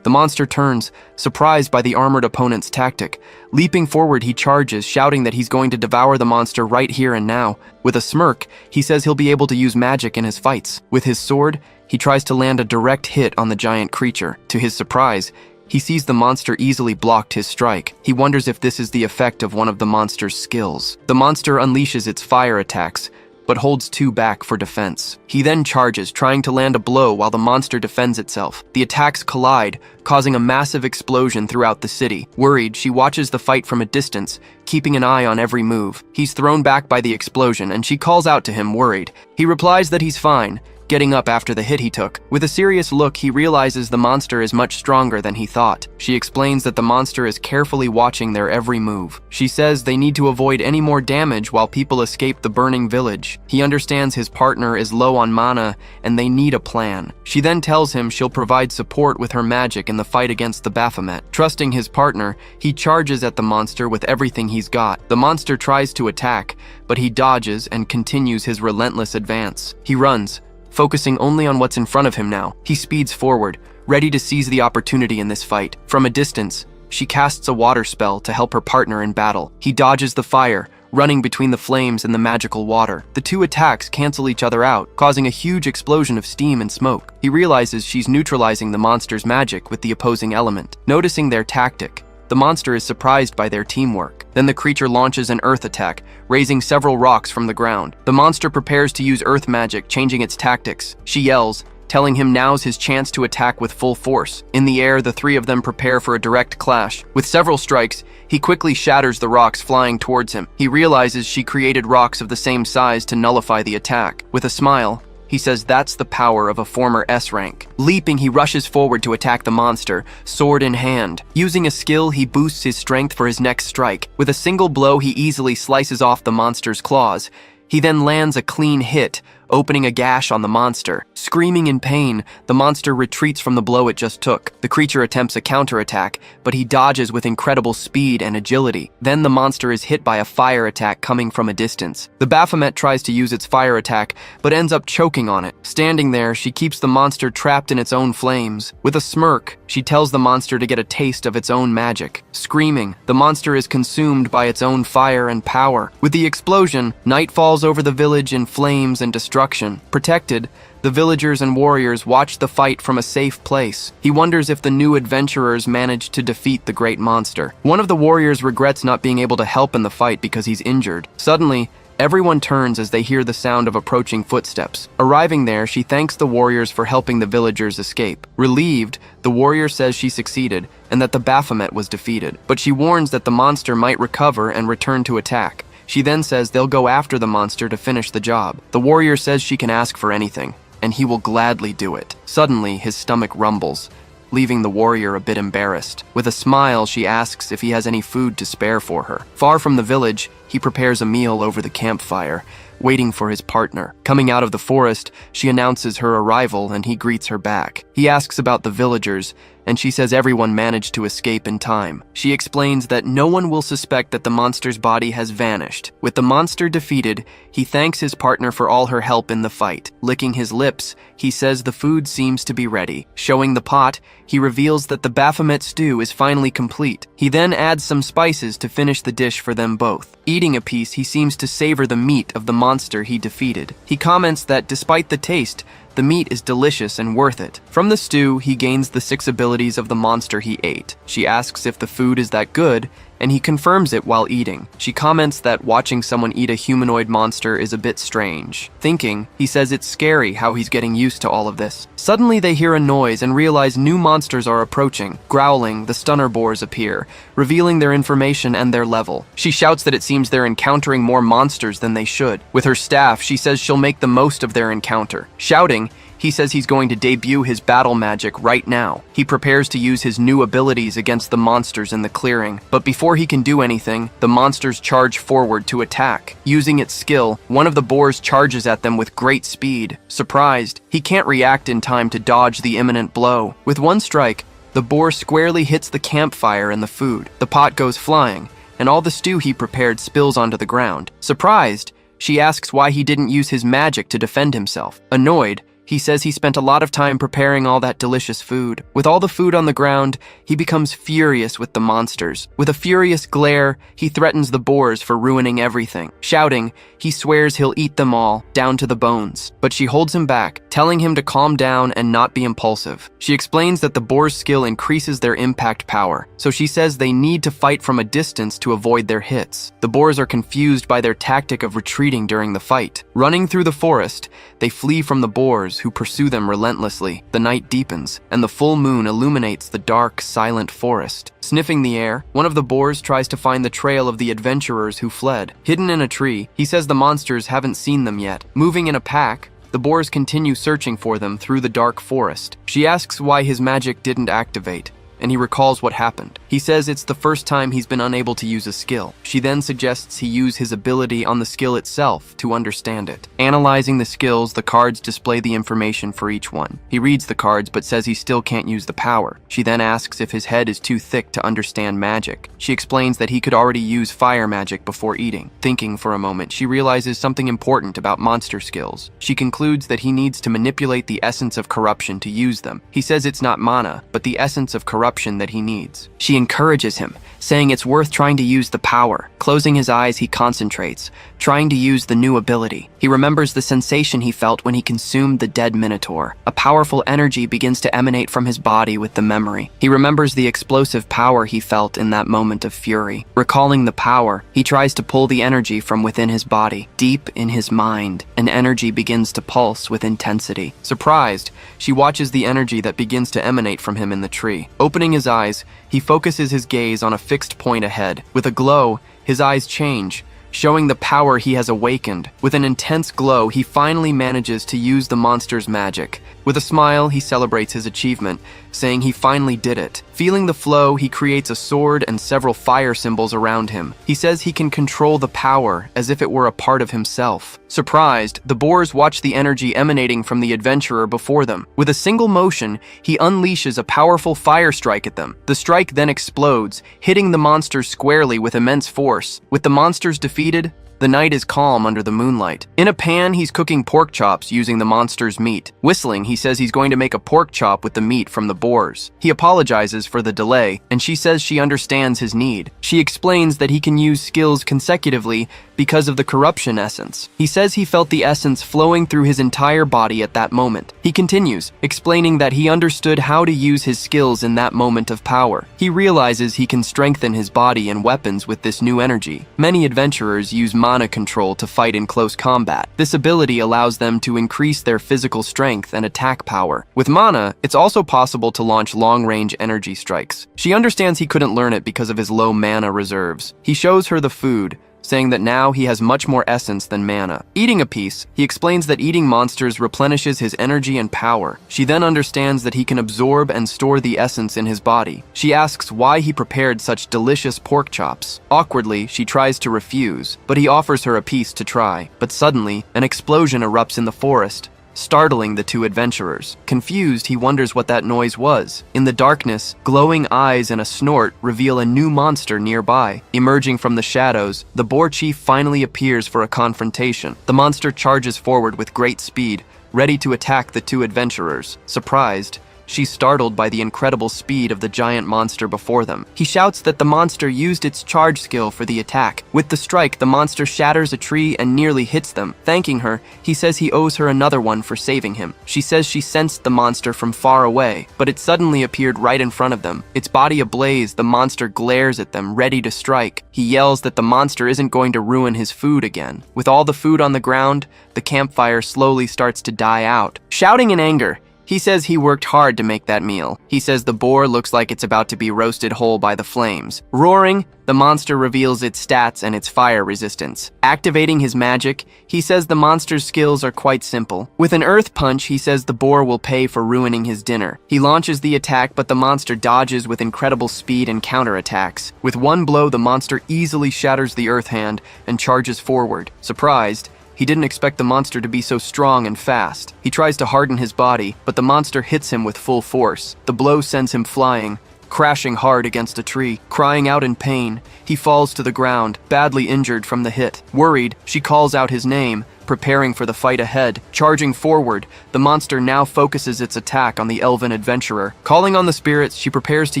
monster turns, surprised by the armored opponent's tactic. Leaping forward, he charges, shouting that he's going to devour the monster right here and now. With a smirk, he says he'll be able to use magic in his fights. With his sword, he tries to land a direct hit on the giant creature. To his surprise, he sees the monster easily blocked his strike. He wonders if this is the effect of one of the monster's skills. The monster unleashes its fire attacks, but holds 2 back for defense. He then charges, trying to land a blow while the monster defends itself. The attacks collide, causing a massive explosion throughout the city. Worried, she watches the fight from a distance, keeping an eye on every move. He's thrown back by the explosion, and she calls out to him, worried. He replies that he's fine, getting up after the hit he took. With a serious look, he realizes the monster is much stronger than he thought. She explains that the monster is carefully watching their every move. She says they need to avoid any more damage while people escape the burning village. He understands his partner is low on mana and they need a plan. She then tells him she'll provide support with her magic in the fight against the Baphomet. Trusting his partner, he charges at the monster with everything he's got. The monster tries to attack, but he dodges and continues his relentless advance. He runs, focusing only on what's in front of him now. He speeds forward, ready to seize the opportunity in this fight. From a distance, she casts a water spell to help her partner in battle. He dodges the fire, running between the flames and the magical water. The 2 attacks cancel each other out, causing a huge explosion of steam and smoke. He realizes she's neutralizing the monster's magic with the opposing element. Noticing their tactic, the monster is surprised by their teamwork. Then the creature launches an earth attack, raising several rocks from the ground. The monster prepares to use earth magic, changing its tactics. She yells, telling him now's his chance to attack with full force. In the air, the 3 of them prepare for a direct clash. With several strikes, he quickly shatters the rocks flying towards him. He realizes she created rocks of the same size to nullify the attack. With a smile, he says that's the power of a former S rank. Leaping, he rushes forward to attack the monster, sword in hand. Using a skill, he boosts his strength for his next strike. With a single blow, he easily slices off the monster's claws. He then lands a clean hit, opening a gash on the monster. Screaming in pain, the monster retreats from the blow it just took. The creature attempts a counterattack, but he dodges with incredible speed and agility. Then the monster is hit by a fire attack coming from a distance. The Baphomet tries to use its fire attack, but ends up choking on it. Standing there, she keeps the monster trapped in its own flames. With a smirk, she tells the monster to get a taste of its own magic. Screaming, the monster is consumed by its own fire and power. With the explosion, night falls over the village in flames and destruction. Protected, the villagers and warriors watch the fight from a safe place. He wonders if the new adventurers managed to defeat the great monster. One of the warriors regrets not being able to help in the fight because he's injured. Suddenly, everyone turns as they hear the sound of approaching footsteps. Arriving there, she thanks the warriors for helping the villagers escape. Relieved, the warrior says she succeeded and that the Baphomet was defeated, but she warns that the monster might recover and return to attack. She then says they'll go after the monster to finish the job. The warrior says she can ask for anything, and he will gladly do it. Suddenly, his stomach rumbles, leaving the warrior a bit embarrassed. With a smile, she asks if he has any food to spare for her. Far from the village, he prepares a meal over the campfire, waiting for his partner. Coming out of the forest, she announces her arrival and he greets her back. He asks about the villagers, and she says everyone managed to escape in time. She explains that no one will suspect that the monster's body has vanished. With the monster defeated, he thanks his partner for all her help in the fight. Licking his lips, he says the food seems to be ready. Showing the pot, he reveals that the Baphomet stew is finally complete. He then adds some spices to finish the dish for them both. Eating a piece, he seems to savor the meat of the monster he defeated. He comments that despite the taste, the meat is delicious and worth it. From the stew, he gains the 6 abilities of the monster he ate. She asks if the food is that good, and he confirms it while eating. She comments that watching someone eat a humanoid monster is a bit strange. Thinking, he says it's scary how he's getting used to all of this. Suddenly they hear a noise and realize new monsters are approaching. Growling, the stunner boars appear, revealing their information and their level. She shouts that it seems they're encountering more monsters than they should. With her staff, she says she'll make the most of their encounter. Shouting, He says he's going to debut his battle magic right now. He prepares to use his new abilities against the monsters in the clearing. But before he can do anything, the monsters charge forward to attack. Using its skill, one of the boars charges at them with great speed. Surprised, he can't react in time to dodge the imminent blow. With one strike, the boar squarely hits the campfire and the food. The pot goes flying, and all the stew he prepared spills onto the ground. Surprised, she asks why he didn't use his magic to defend himself. Annoyed, he says he spent a lot of time preparing all that delicious food. With all the food on the ground, he becomes furious with the monsters. With a furious glare, he threatens the boars for ruining everything. Shouting, he swears he'll eat them all, down to the bones. But she holds him back, telling him to calm down and not be impulsive. She explains that the boar's skill increases their impact power, so she says they need to fight from a distance to avoid their hits. The boars are confused by their tactic of retreating during the fight. Running through the forest, they flee from the boars, who pursue them relentlessly. The night deepens, and the full moon illuminates the dark, silent forest. Sniffing the air, one of the boars tries to find the trail of the adventurers who fled. Hidden in a tree, he says the monsters haven't seen them yet. Moving in a pack, the boars continue searching for them through the dark forest. She asks why his magic didn't activate, and he recalls what happened. He says it's the first time he's been unable to use a skill. She then suggests he use his ability on the skill itself to understand it. Analyzing the skills, the cards display the information for each one. He reads the cards but says he still can't use the power. She then asks if his head is too thick to understand magic. She explains that he could already use fire magic before eating. Thinking for a moment, she realizes something important about monster skills. She concludes that he needs to manipulate the essence of corruption to use them. He says it's not mana, but the essence of corruption that he needs. She encourages him, saying it's worth trying to use the power. Closing his eyes, he concentrates, trying to use the new ability. He remembers the sensation he felt when he consumed the dead minotaur. A powerful energy begins to emanate from his body with the memory. He remembers the explosive power he felt in that moment of fury. Recalling the power, he tries to pull the energy from within his body. Deep in his mind, an energy begins to pulse with intensity. Surprised, she watches the energy that begins to emanate from him in the tree. Opening his eyes, he focuses his gaze on a fixed point ahead. With a glow, his eyes change, showing the power he has awakened. With an intense glow, he finally manages to use the monster's magic. With a smile, he celebrates his achievement, saying he finally did it. Feeling the flow, he creates a sword and several fire symbols around him. He says he can control the power as if it were a part of himself. Surprised, the boars watch the energy emanating from the adventurer before them. With a single motion, he unleashes a powerful fire strike at them. The strike then explodes, hitting the monsters squarely with immense force. With the monsters defeated, the night is calm under the moonlight. In a pan, he's cooking pork chops using the monster's meat. Whistling, he says he's going to make a pork chop with the meat from the boars. He apologizes for the delay, and she says she understands his need. She explains that he can use skills consecutively because of the corruption essence. He says he felt the essence flowing through his entire body at that moment. He continues, explaining that he understood how to use his skills in that moment of power. He realizes he can strengthen his body and weapons with this new energy. Many adventurers use mana control to fight in close combat. This ability allows them to increase their physical strength and attack power. With mana, it's also possible to launch long-range energy strikes. She understands he couldn't learn it because of his low mana reserves. He shows her the food, saying that now he has much more essence than mana. Eating a piece, he explains that eating monsters replenishes his energy and power. She then understands that he can absorb and store the essence in his body. She asks why he prepared such delicious pork chops. Awkwardly, she tries to refuse, but he offers her a piece to try. But suddenly, an explosion erupts in the forest, startling the two adventurers. Confused, he wonders what that noise was. In the darkness, glowing eyes and a snort reveal a new monster nearby. Emerging from the shadows, the boar chief finally appears for a confrontation. The monster charges forward with great speed, ready to attack the two adventurers. Surprised, she's startled by the incredible speed of the giant monster before them. He shouts that the monster used its charge skill for the attack. With the strike, the monster shatters a tree and nearly hits them. Thanking her, he says he owes her another one for saving him. She says she sensed the monster from far away, but it suddenly appeared right in front of them. Its body ablaze, the monster glares at them, ready to strike. He yells that the monster isn't going to ruin his food again. With all the food on the ground, the campfire slowly starts to die out. Shouting in anger, He says he worked hard to make that meal. He says the boar looks like it's about to be roasted whole by the flames. Roaring, the monster reveals its stats and its fire resistance. Activating his magic, he says the monster's skills are quite simple. With an earth punch, he says the boar will pay for ruining his dinner. He launches the attack, but the monster dodges with incredible speed and counterattacks. With one blow, the monster easily shatters the earth hand and charges forward. Surprised, he didn't expect the monster to be so strong and fast. He tries to harden his body, but the monster hits him with full force. The blow sends him flying, crashing hard against a tree. Crying out in pain, he falls to the ground, badly injured from the hit. Worried, she calls out his name, preparing for the fight ahead. Charging forward, the monster now focuses its attack on the elven adventurer. Calling on the spirits, she prepares to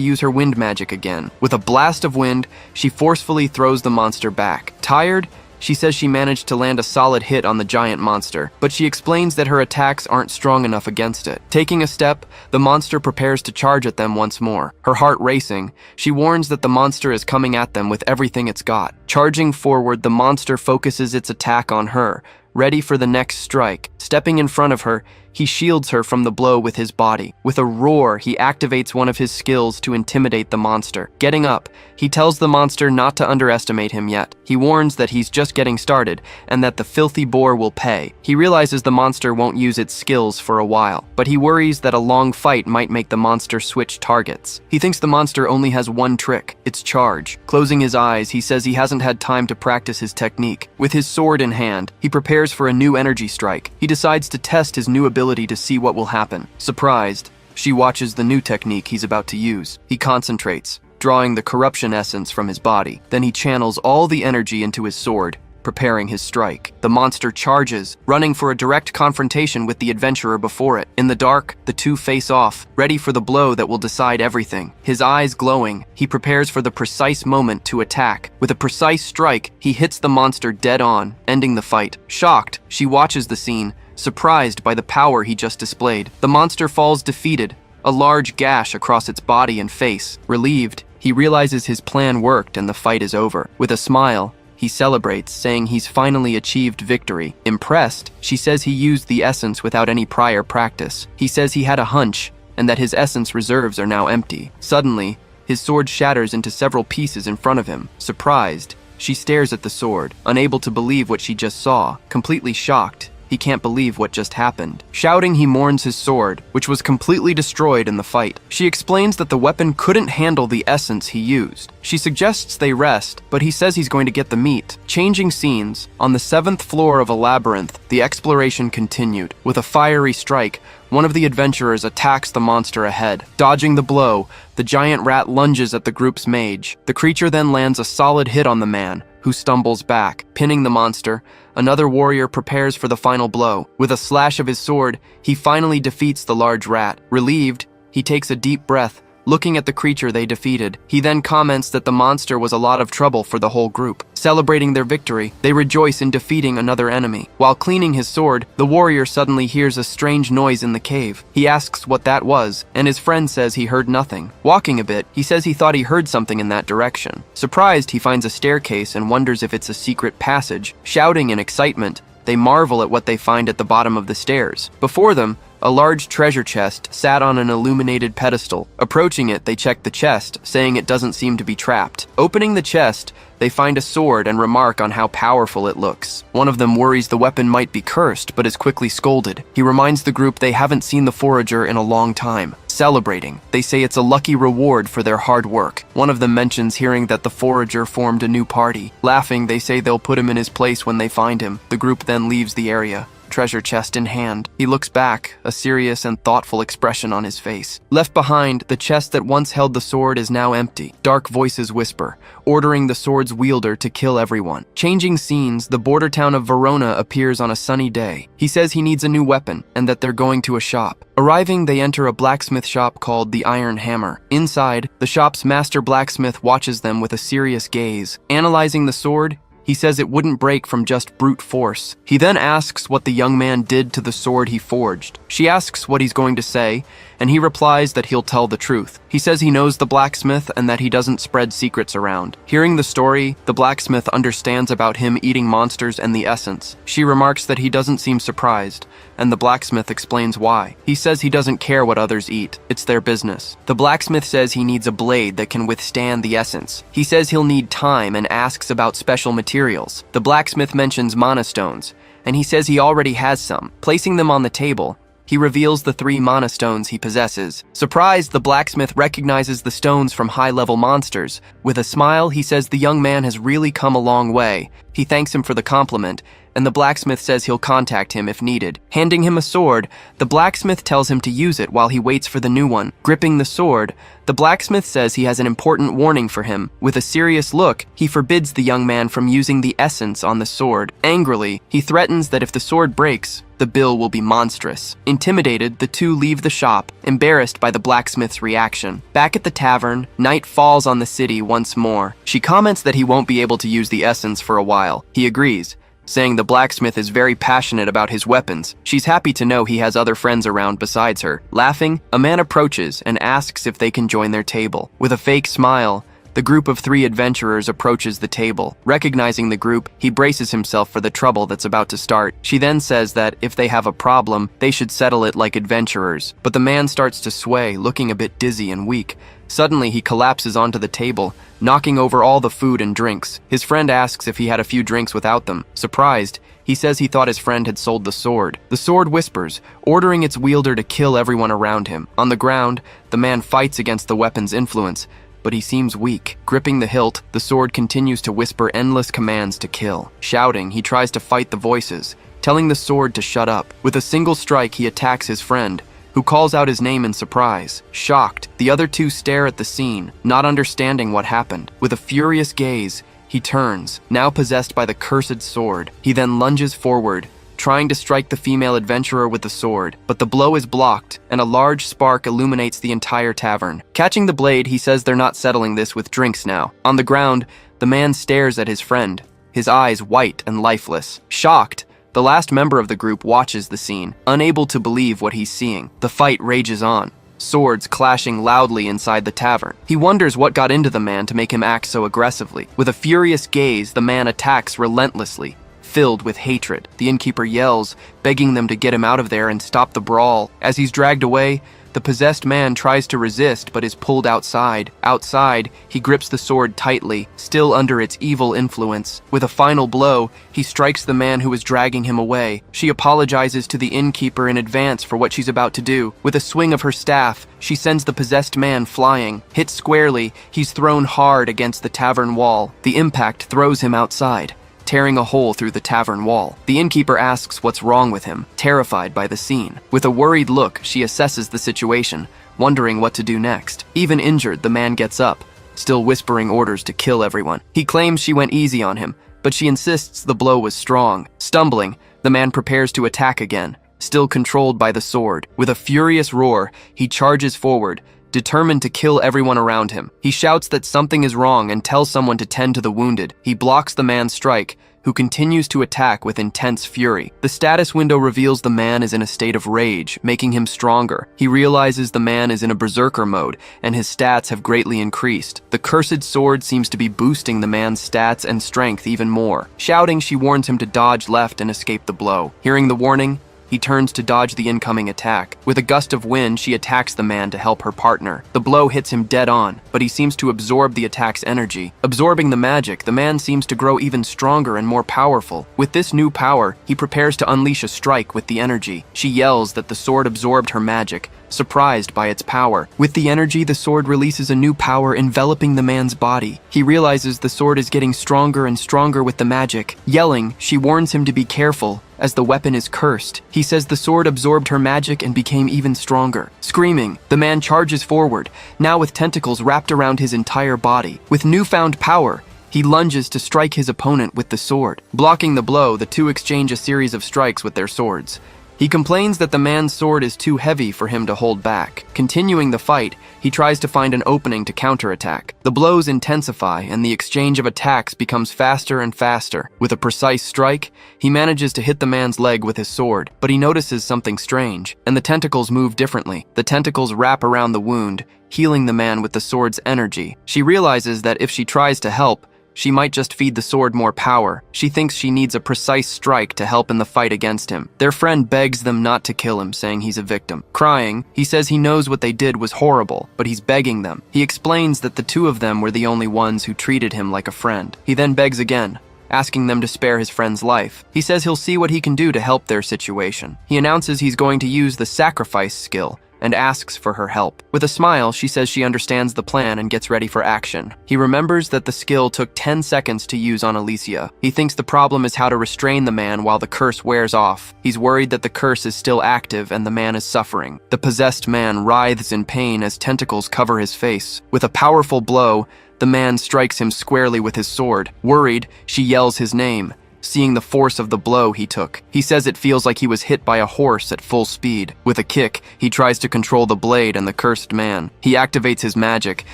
use her wind magic again. With a blast of wind, she forcefully throws the monster back. Tired, she says she managed to land a solid hit on the giant monster, but she explains that her attacks aren't strong enough against it. Taking a step, the monster prepares to charge at them once more. Her heart racing, she warns that the monster is coming at them with everything it's got. Charging forward, the monster focuses its attack on her, ready for the next strike. Stepping in front of her, he shields her from the blow with his body. With a roar, he activates one of his skills to intimidate the monster. Getting up, he tells the monster not to underestimate him yet. He warns that he's just getting started and that the filthy boar will pay. He realizes the monster won't use its skills for a while, but he worries that a long fight might make the monster switch targets. He thinks the monster only has one trick, its charge. Closing his eyes, he says he hasn't had time to practice his technique. With his sword in hand, he prepares for a new energy strike. He decides to test his new ability to see what will happen. Surprised, she watches the new technique he's about to use. He concentrates, drawing the corruption essence from his body. Then he channels all the energy into his sword, preparing his strike. The monster charges, running for a direct confrontation with the adventurer before it. In the dark, the two face off, ready for the blow that will decide everything. His eyes glowing, he prepares for the precise moment to attack. With a precise strike, he hits the monster dead on, ending the fight. Shocked, she watches the scene, surprised by the power he just displayed. The monster falls defeated, a large gash across its body and face. Relieved, he realizes his plan worked and the fight is over. With a smile, he celebrates, saying he's finally achieved victory. Impressed, she says he used the essence without any prior practice. He says he had a hunch, and that his essence reserves are now empty. Suddenly, his sword shatters into several pieces in front of him. Surprised, she stares at the sword, unable to believe what she just saw. Completely shocked, he can't believe what just happened. Shouting, he mourns his sword, which was completely destroyed in the fight. She explains that the weapon couldn't handle the essence he used. She suggests they rest, but he says he's going to get the meat. Changing scenes, on the 7th floor of a labyrinth, the exploration continued. With a fiery strike, one of the adventurers attacks the monster ahead. Dodging the blow, the giant rat lunges at the group's mage. The creature then lands a solid hit on the man, who stumbles back. Pinning the monster, another warrior prepares for the final blow. With a slash of his sword, he finally defeats the large rat. Relieved, he takes a deep breath, looking at the creature they defeated. He then comments that the monster was a lot of trouble for the whole group. Celebrating their victory, they rejoice in defeating another enemy. While cleaning his sword, the warrior suddenly hears a strange noise in the cave. He asks what that was, and his friend says he heard nothing. Walking a bit, he says he thought he heard something in that direction. Surprised, he finds a staircase and wonders if it's a secret passage. Shouting in excitement, they marvel at what they find at the bottom of the stairs. Before them, a large treasure chest sat on an illuminated pedestal. Approaching it, they check the chest, saying it doesn't seem to be trapped. Opening the chest, they find a sword and remark on how powerful it looks. One of them worries the weapon might be cursed, but is quickly scolded. He reminds the group they haven't seen the forager in a long time. Celebrating, they say it's a lucky reward for their hard work. One of them mentions hearing that the forager formed a new party. Laughing, they say they'll put him in his place when they find him. The group then leaves the area, treasure chest in hand. He looks back, a serious and thoughtful expression on his face. Left behind, the chest that once held the sword is now empty. Dark voices whisper, ordering the sword's wielder to kill everyone. Changing scenes, the border town of Verona appears on a sunny day. He says he needs a new weapon and that they're going to a shop. Arriving, they enter a blacksmith shop called the Iron Hammer. Inside, the shop's master blacksmith watches them with a serious gaze. Analyzing the sword, he says it wouldn't break from just brute force. He then asks what the young man did to the sword he forged. She asks what he's going to say, and he replies that he'll tell the truth. He says he knows the blacksmith and that he doesn't spread secrets around. Hearing the story, the blacksmith understands about him eating monsters and the essence. She remarks that he doesn't seem surprised, and the blacksmith explains why. He says he doesn't care what others eat. It's their business. The blacksmith says he needs a blade that can withstand the essence. He says he'll need time and asks about special materials. The blacksmith mentions mana stones, and he says he already has some. Placing them on the table, he reveals the 3 mana stones he possesses. Surprised, the blacksmith recognizes the stones from high-level monsters. With a smile, he says the young man has really come a long way. He thanks him for the compliment, and the blacksmith says he'll contact him if needed. Handing him a sword, the blacksmith tells him to use it while he waits for the new one. Gripping the sword, the blacksmith says he has an important warning for him. With a serious look, he forbids the young man from using the essence on the sword. Angrily, he threatens that if the sword breaks, the bill will be monstrous. Intimidated, the two leave the shop, embarrassed by the blacksmith's reaction. Back at the tavern, night falls on the city once more. She comments that he won't be able to use the essence for a while. He agrees, saying the blacksmith is very passionate about his weapons. She's happy to know he has other friends around besides her. Laughing, a man approaches and asks if they can join their table. With a fake smile, the group of 3 adventurers approaches the table. Recognizing the group, he braces himself for the trouble that's about to start. She then says that if they have a problem, they should settle it like adventurers. But the man starts to sway, looking a bit dizzy and weak. Suddenly, he collapses onto the table, knocking over all the food and drinks. His friend asks if he had a few drinks without them. Surprised, he says he thought his friend had sold the sword. The sword whispers, ordering its wielder to kill everyone around him. On the ground, the man fights against the weapon's influence, but he seems weak. Gripping the hilt, the sword continues to whisper endless commands to kill. Shouting, he tries to fight the voices, telling the sword to shut up. With a single strike, he attacks his friend, who calls out his name in surprise. Shocked, the other 2 stare at the scene, not understanding what happened. With a furious gaze, he turns, now possessed by the cursed sword. He then lunges forward, trying to strike the female adventurer with the sword, but the blow is blocked, and a large spark illuminates the entire tavern. Catching the blade, he says they're not settling this with drinks now. On the ground, the man stares at his friend, his eyes white and lifeless. Shocked, the last member of the group watches the scene, unable to believe what he's seeing. The fight rages on, swords clashing loudly inside the tavern. He wonders what got into the man to make him act so aggressively. With a furious gaze, the man attacks relentlessly, filled with hatred. The innkeeper yells, begging them to get him out of there and stop the brawl. As he's dragged away, the possessed man tries to resist but is pulled outside. Outside, he grips the sword tightly, still under its evil influence. With a final blow, he strikes the man who is dragging him away. She apologizes to the innkeeper in advance for what she's about to do. With a swing of her staff, she sends the possessed man flying. Hit squarely, he's thrown hard against the tavern wall. The impact throws him outside, tearing a hole through the tavern wall. The innkeeper asks what's wrong with him, terrified by the scene. With a worried look, she assesses the situation, wondering what to do next. Even injured, the man gets up, still whispering orders to kill everyone. He claims she went easy on him, but she insists the blow was strong. Stumbling, the man prepares to attack again, still controlled by the sword. With a furious roar, he charges forward, determined to kill everyone around him. He shouts that something is wrong and tells someone to tend to the wounded. He blocks the man's strike, who continues to attack with intense fury. The status window reveals the man is in a state of rage, making him stronger. He realizes the man is in a berserker mode, and his stats have greatly increased. The cursed sword seems to be boosting the man's stats and strength even more. Shouting, she warns him to dodge left and escape the blow. Hearing the warning, he turns to dodge the incoming attack. With a gust of wind, she attacks the man to help her partner. The blow hits him dead on, but he seems to absorb the attack's energy. Absorbing the magic, the man seems to grow even stronger and more powerful. With this new power, he prepares to unleash a strike with the energy. She yells that the sword absorbed her magic, surprised by its power. With the energy, the sword releases a new power enveloping the man's body. He realizes the sword is getting stronger and stronger with the magic. Yelling, she warns him to be careful, as the weapon is cursed. He says the sword absorbed her magic and became even stronger. Screaming, the man charges forward, now with tentacles wrapped around his entire body. With newfound power, he lunges to strike his opponent with the sword. Blocking the blow, the two exchange a series of strikes with their swords. He He complains that the man's sword is too heavy for him to hold back. Continuing the fight, he tries to find an opening to counterattack. The blows intensify, and the exchange of attacks becomes faster and faster. With a precise strike, he manages to hit the man's leg with his sword, but he notices something strange, and the tentacles move differently. The tentacles wrap around the wound, healing the man with the sword's energy. She realizes that if she tries to help, she might just feed the sword more power. She thinks she needs a precise strike to help in the fight against him. Their friend begs them not to kill him, saying he's a victim. Crying, he says he knows what they did was horrible, but he's begging them. He explains that the two of them were the only ones who treated him like a friend. He then begs again, asking them to spare his friend's life. He says he'll see what he can do to help their situation. He announces he's going to use the sacrifice skill, and asks for her help. With a smile, she says she understands the plan and gets ready for action. He remembers that the skill took 10 seconds to use on Alicia. He thinks the problem is how to restrain the man while the curse wears off. He's worried that the curse is still active and the man is suffering. The possessed man writhes in pain as tentacles cover his face. With a powerful blow, the man strikes him squarely with his sword. Worried, she yells his name, seeing the force of the blow he took. He says it feels like he was hit by a horse at full speed. With a kick, he tries to control the blade and the cursed man. He activates his magic,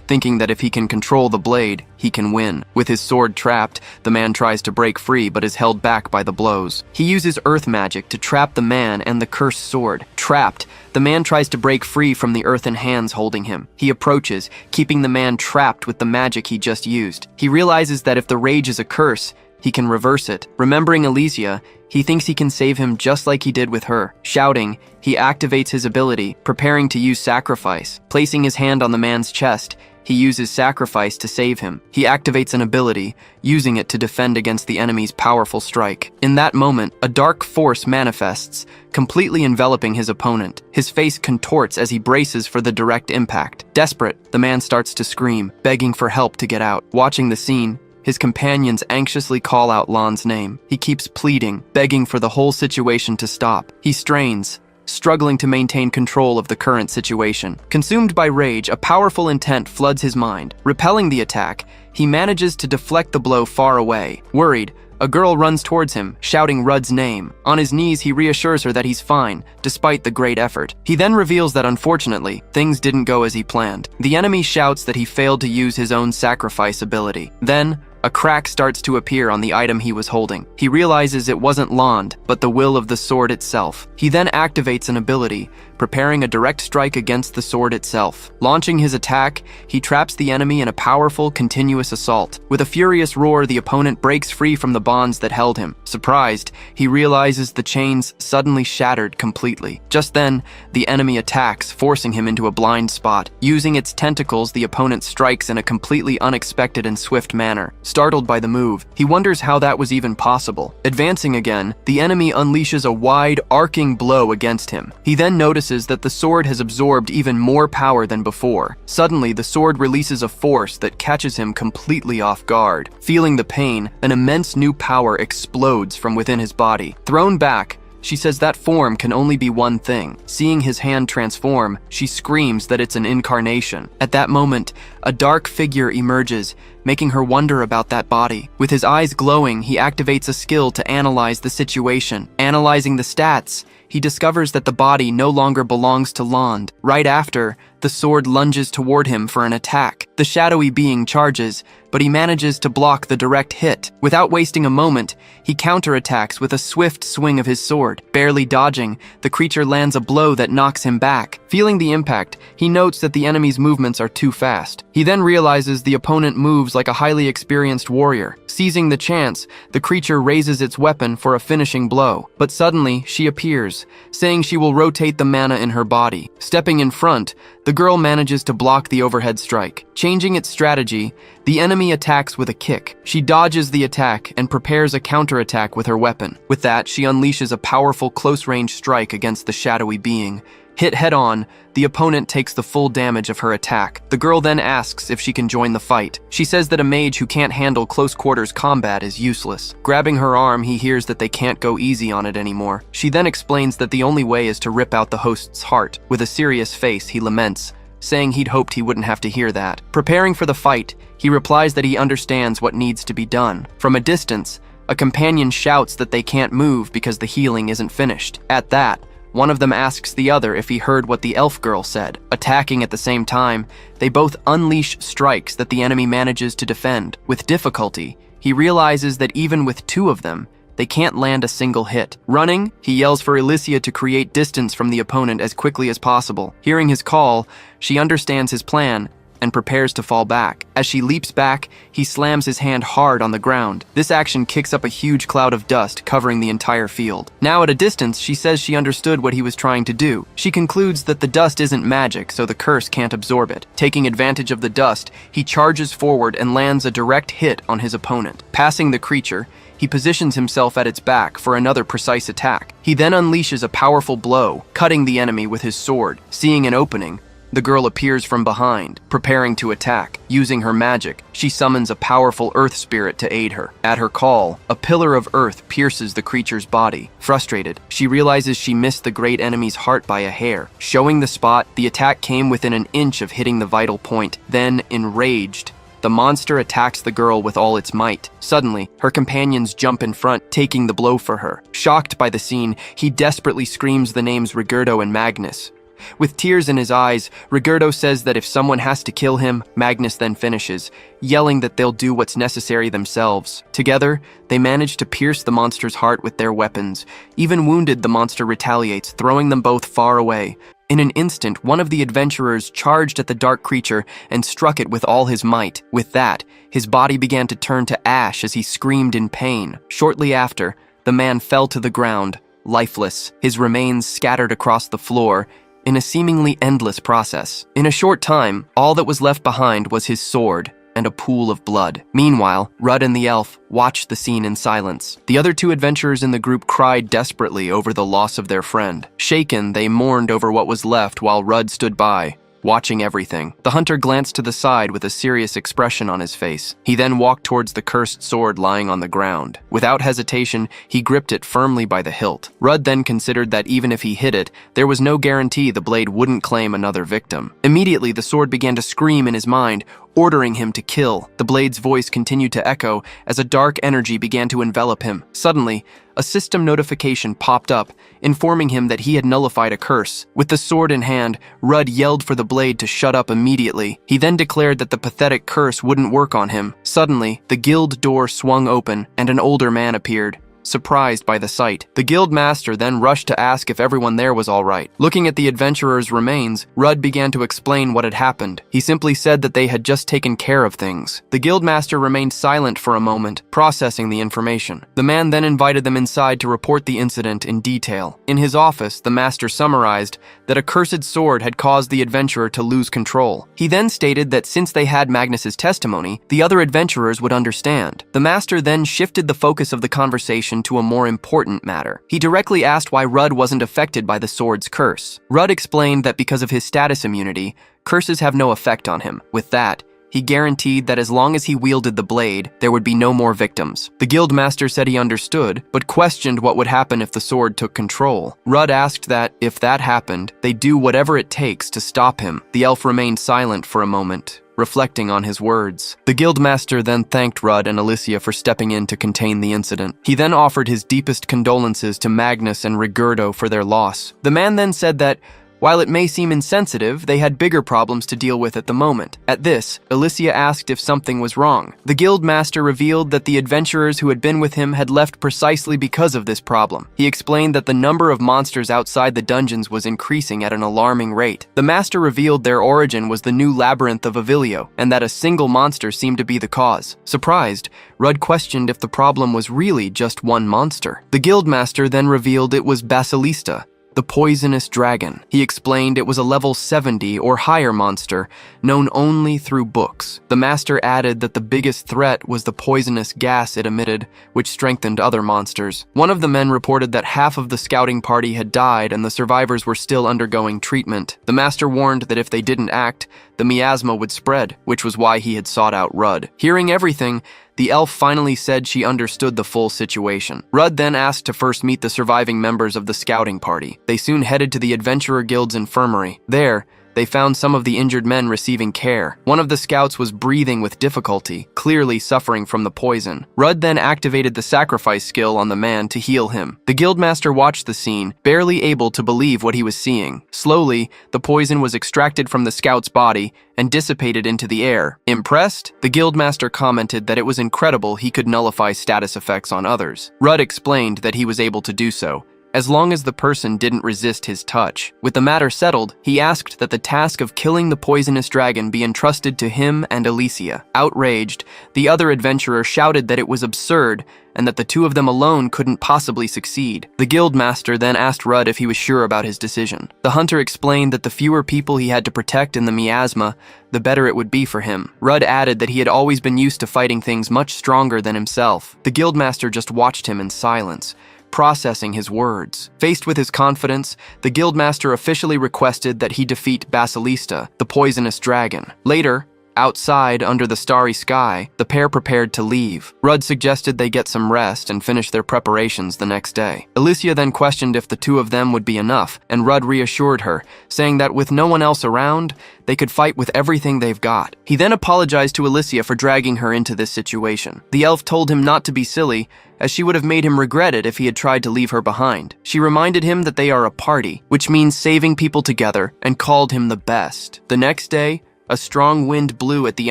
thinking that if he can control the blade, he can win. With his sword trapped, the man tries to break free but is held back by the blows. He uses earth magic to trap the man and the cursed sword. Trapped, the man tries to break free from the earthen hands holding him. He approaches, keeping the man trapped with the magic he just used. He realizes that if the rage is a curse, he can reverse it. Remembering Alicia, he thinks he can save him just like he did with her. Shouting, he activates his ability, preparing to use sacrifice. Placing his hand on the man's chest, he uses sacrifice to save him. He activates an ability, using it to defend against the enemy's powerful strike. In that moment, a dark force manifests, completely enveloping his opponent. His face contorts as he braces for the direct impact. Desperate, the man starts to scream, begging for help to get out. Watching the scene, his companions anxiously call out Lan's name. He keeps pleading, begging for the whole situation to stop. He strains, struggling to maintain control of the current situation. Consumed by rage, a powerful intent floods his mind. Repelling the attack, he manages to deflect the blow far away. Worried, a girl runs towards him, shouting Rudd's name. On his knees, he reassures her that he's fine, despite the great effort. He then reveals that unfortunately, things didn't go as he planned. The enemy shouts that he failed to use his own sacrifice ability. Then, a crack starts to appear on the item he was holding. He realizes it wasn't Land, but the will of the sword itself. He then activates an ability, preparing a direct strike against the sword itself. Launching his attack, he traps the enemy in a powerful, continuous assault. With a furious roar, the opponent breaks free from the bonds that held him. Surprised, he realizes the chains suddenly shattered completely. Just then, the enemy attacks, forcing him into a blind spot. Using its tentacles, the opponent strikes in a completely unexpected and swift manner. Startled by the move, he wonders how that was even possible. Advancing again, the enemy unleashes a wide, arcing blow against him. He then notices that the sword has absorbed even more power than before. Suddenly, the sword releases a force that catches him completely off guard. Feeling the pain, an immense new power explodes from within his body. Thrown back, she says that form can only be one thing. Seeing his hand transform, she screams that it's an incarnation. At that moment, a dark figure emerges, making her wonder about that body. With his eyes glowing, he activates a skill to analyze the situation. Analyzing the stats, he discovers that the body no longer belongs to Land. Right after, the sword lunges toward him for an attack. The shadowy being charges, but he manages to block the direct hit. Without wasting a moment, he counterattacks with a swift swing of his sword. Barely dodging, the creature lands a blow that knocks him back. Feeling the impact, he notes that the enemy's movements are too fast. He then realizes the opponent moves like a highly experienced warrior. Seizing the chance, the creature raises its weapon for a finishing blow. But suddenly, she appears, saying she will rotate the mana in her body. Stepping in front, the girl manages to block the overhead strike. Changing its strategy, the enemy attacks with a kick. She dodges the attack and prepares a counterattack with her weapon. With that, she unleashes a powerful close-range strike against the shadowy being. Hit head-on, the opponent takes the full damage of her attack. The girl then asks if she can join the fight. She says that a mage who can't handle close-quarters combat is useless. Grabbing her arm, he hears that they can't go easy on it anymore. She then explains that the only way is to rip out the host's heart. With a serious face, he laments, saying he'd hoped he wouldn't have to hear that. Preparing for the fight, he replies that he understands what needs to be done. From a distance, a companion shouts that they can't move because the healing isn't finished. At that, One of them asks the other if he heard what the elf girl said. Attacking at the same time, they both unleash strikes that the enemy manages to defend. With difficulty, he realizes that even with two of them, they can't land a single hit. Running, he yells for Alicia to create distance from the opponent as quickly as possible. Hearing his call, she understands his plan and prepares to fall back. As she leaps back, he slams his hand hard on the ground. This action kicks up a huge cloud of dust covering the entire field. Now at a distance, she says she understood what he was trying to do. She concludes that the dust isn't magic, so the curse can't absorb it. Taking advantage of the dust, he charges forward and lands a direct hit on his opponent. Passing the creature, he positions himself at its back for another precise attack. He then unleashes a powerful blow, cutting the enemy with his sword. Seeing an opening, the girl appears from behind, preparing to attack. Using her magic, she summons a powerful earth spirit to aid her. At her call, a pillar of earth pierces the creature's body. Frustrated, she realizes she missed the great enemy's heart by a hair. Showing the spot, the attack came within an inch of hitting the vital point. Then, enraged, the monster attacks the girl with all its might. Suddenly, her companions jump in front, taking the blow for her. Shocked by the scene, he desperately screams the names Rigurdo and Magnus. With tears in his eyes, Rigurdo says that if someone has to kill him, Magnus then finishes, yelling that they'll do what's necessary themselves. Together, they manage to pierce the monster's heart with their weapons. Even wounded, the monster retaliates, throwing them both far away. In an instant, one of the adventurers charged at the dark creature and struck it with all his might. With that, his body began to turn to ash as he screamed in pain. Shortly after, the man fell to the ground, lifeless, his remains scattered across the floor, in a seemingly endless process. In a short time, all that was left behind was his sword and a pool of blood. Meanwhile, Rudd and the elf watched the scene in silence. The other two adventurers in the group cried desperately over the loss of their friend. Shaken, they mourned over what was left while Rudd stood by, watching everything. The hunter glanced to the side with a serious expression on his face. He then walked towards the cursed sword lying on the ground. Without hesitation, he gripped it firmly by the hilt. Rudd then considered that even if he hit it, there was no guarantee the blade wouldn't claim another victim. Immediately, the sword began to scream in his mind, ordering him to kill. The blade's voice continued to echo as a dark energy began to envelop him. Suddenly, a system notification popped up, informing him that he had nullified a curse. With the sword in hand, Rudd yelled for the blade to shut up immediately. He then declared that the pathetic curse wouldn't work on him. Suddenly, the guild door swung open and an older man appeared, surprised by the sight. The guild master then rushed to ask if everyone there was all right. Looking at the adventurer's remains, Rudd began to explain what had happened. He simply said that they had just taken care of things. The guild master remained silent for a moment, processing the information. The man then invited them inside to report the incident in detail. In his office, the master summarized that a cursed sword had caused the adventurer to lose control. He then stated that since they had Magnus's testimony, the other adventurers would understand. The master then shifted the focus of the conversation to a more important matter. He directly asked why Rudd wasn't affected by the sword's curse. Rudd explained that because of his status immunity, curses have no effect on him. With that, he guaranteed that as long as he wielded the blade, there would be no more victims. The guildmaster said he understood, but questioned what would happen if the sword took control. Rudd asked that, if that happened, they do whatever it takes to stop him. The elf remained silent for a moment, reflecting on his words. The guildmaster then thanked Rudd and Alicia for stepping in to contain the incident. He then offered his deepest condolences to Magnus and Rigurdo for their loss. The man then said that, while it may seem insensitive, they had bigger problems to deal with at the moment. At this, Alicia asked if something was wrong. The guild master revealed that the adventurers who had been with him had left precisely because of this problem. He explained that the number of monsters outside the dungeons was increasing at an alarming rate. The master revealed their origin was the new labyrinth of Avilio, and that a single monster seemed to be the cause. Surprised, Rudd questioned if the problem was really just one monster. The guild master then revealed it was Basilista, the poisonous dragon. He explained it was a level 70 or higher monster, known only through books. The master added that the biggest threat was the poisonous gas it emitted, which strengthened other monsters. One of the men reported that half of the scouting party had died and the survivors were still undergoing treatment. The master warned that if they didn't act, the miasma would spread, which was why he had sought out Rudd. Hearing everything, the elf finally said she understood the full situation. Rudd then asked to first meet the surviving members of the scouting party. They soon headed to the Adventurer Guild's infirmary. There, they found some of the injured men receiving care. One of the scouts was breathing with difficulty, clearly suffering from the poison. Rudd then activated the sacrifice skill on the man to heal him. The guildmaster watched the scene, barely able to believe what he was seeing. Slowly, the poison was extracted from the scout's body and dissipated into the air. Impressed, the guildmaster commented that it was incredible he could nullify status effects on others. Rudd explained that he was able to do so, as long as the person didn't resist his touch. With the matter settled, he asked that the task of killing the poisonous dragon be entrusted to him and Alicia. Outraged, the other adventurer shouted that it was absurd and that the two of them alone couldn't possibly succeed. The guildmaster then asked Rudd if he was sure about his decision. The hunter explained that the fewer people he had to protect in the miasma, the better it would be for him. Rudd added that he had always been used to fighting things much stronger than himself. The guildmaster just watched him in silence, processing his words. Faced with his confidence, the guildmaster officially requested that he defeat Basilista, the poisonous dragon. Later, outside under the starry sky, the pair prepared to leave. Rudd suggested they get some rest and finish their preparations the next day. Alicia then questioned if the two of them would be enough, and Rudd reassured her, saying that with no one else around, they could fight with everything they've got. He then apologized to Alicia for dragging her into this situation. The elf told him not to be silly, as she would have made him regret it if he had tried to leave her behind. She reminded him that they are a party, which means saving people together, and called him the best. The next day, a strong wind blew at the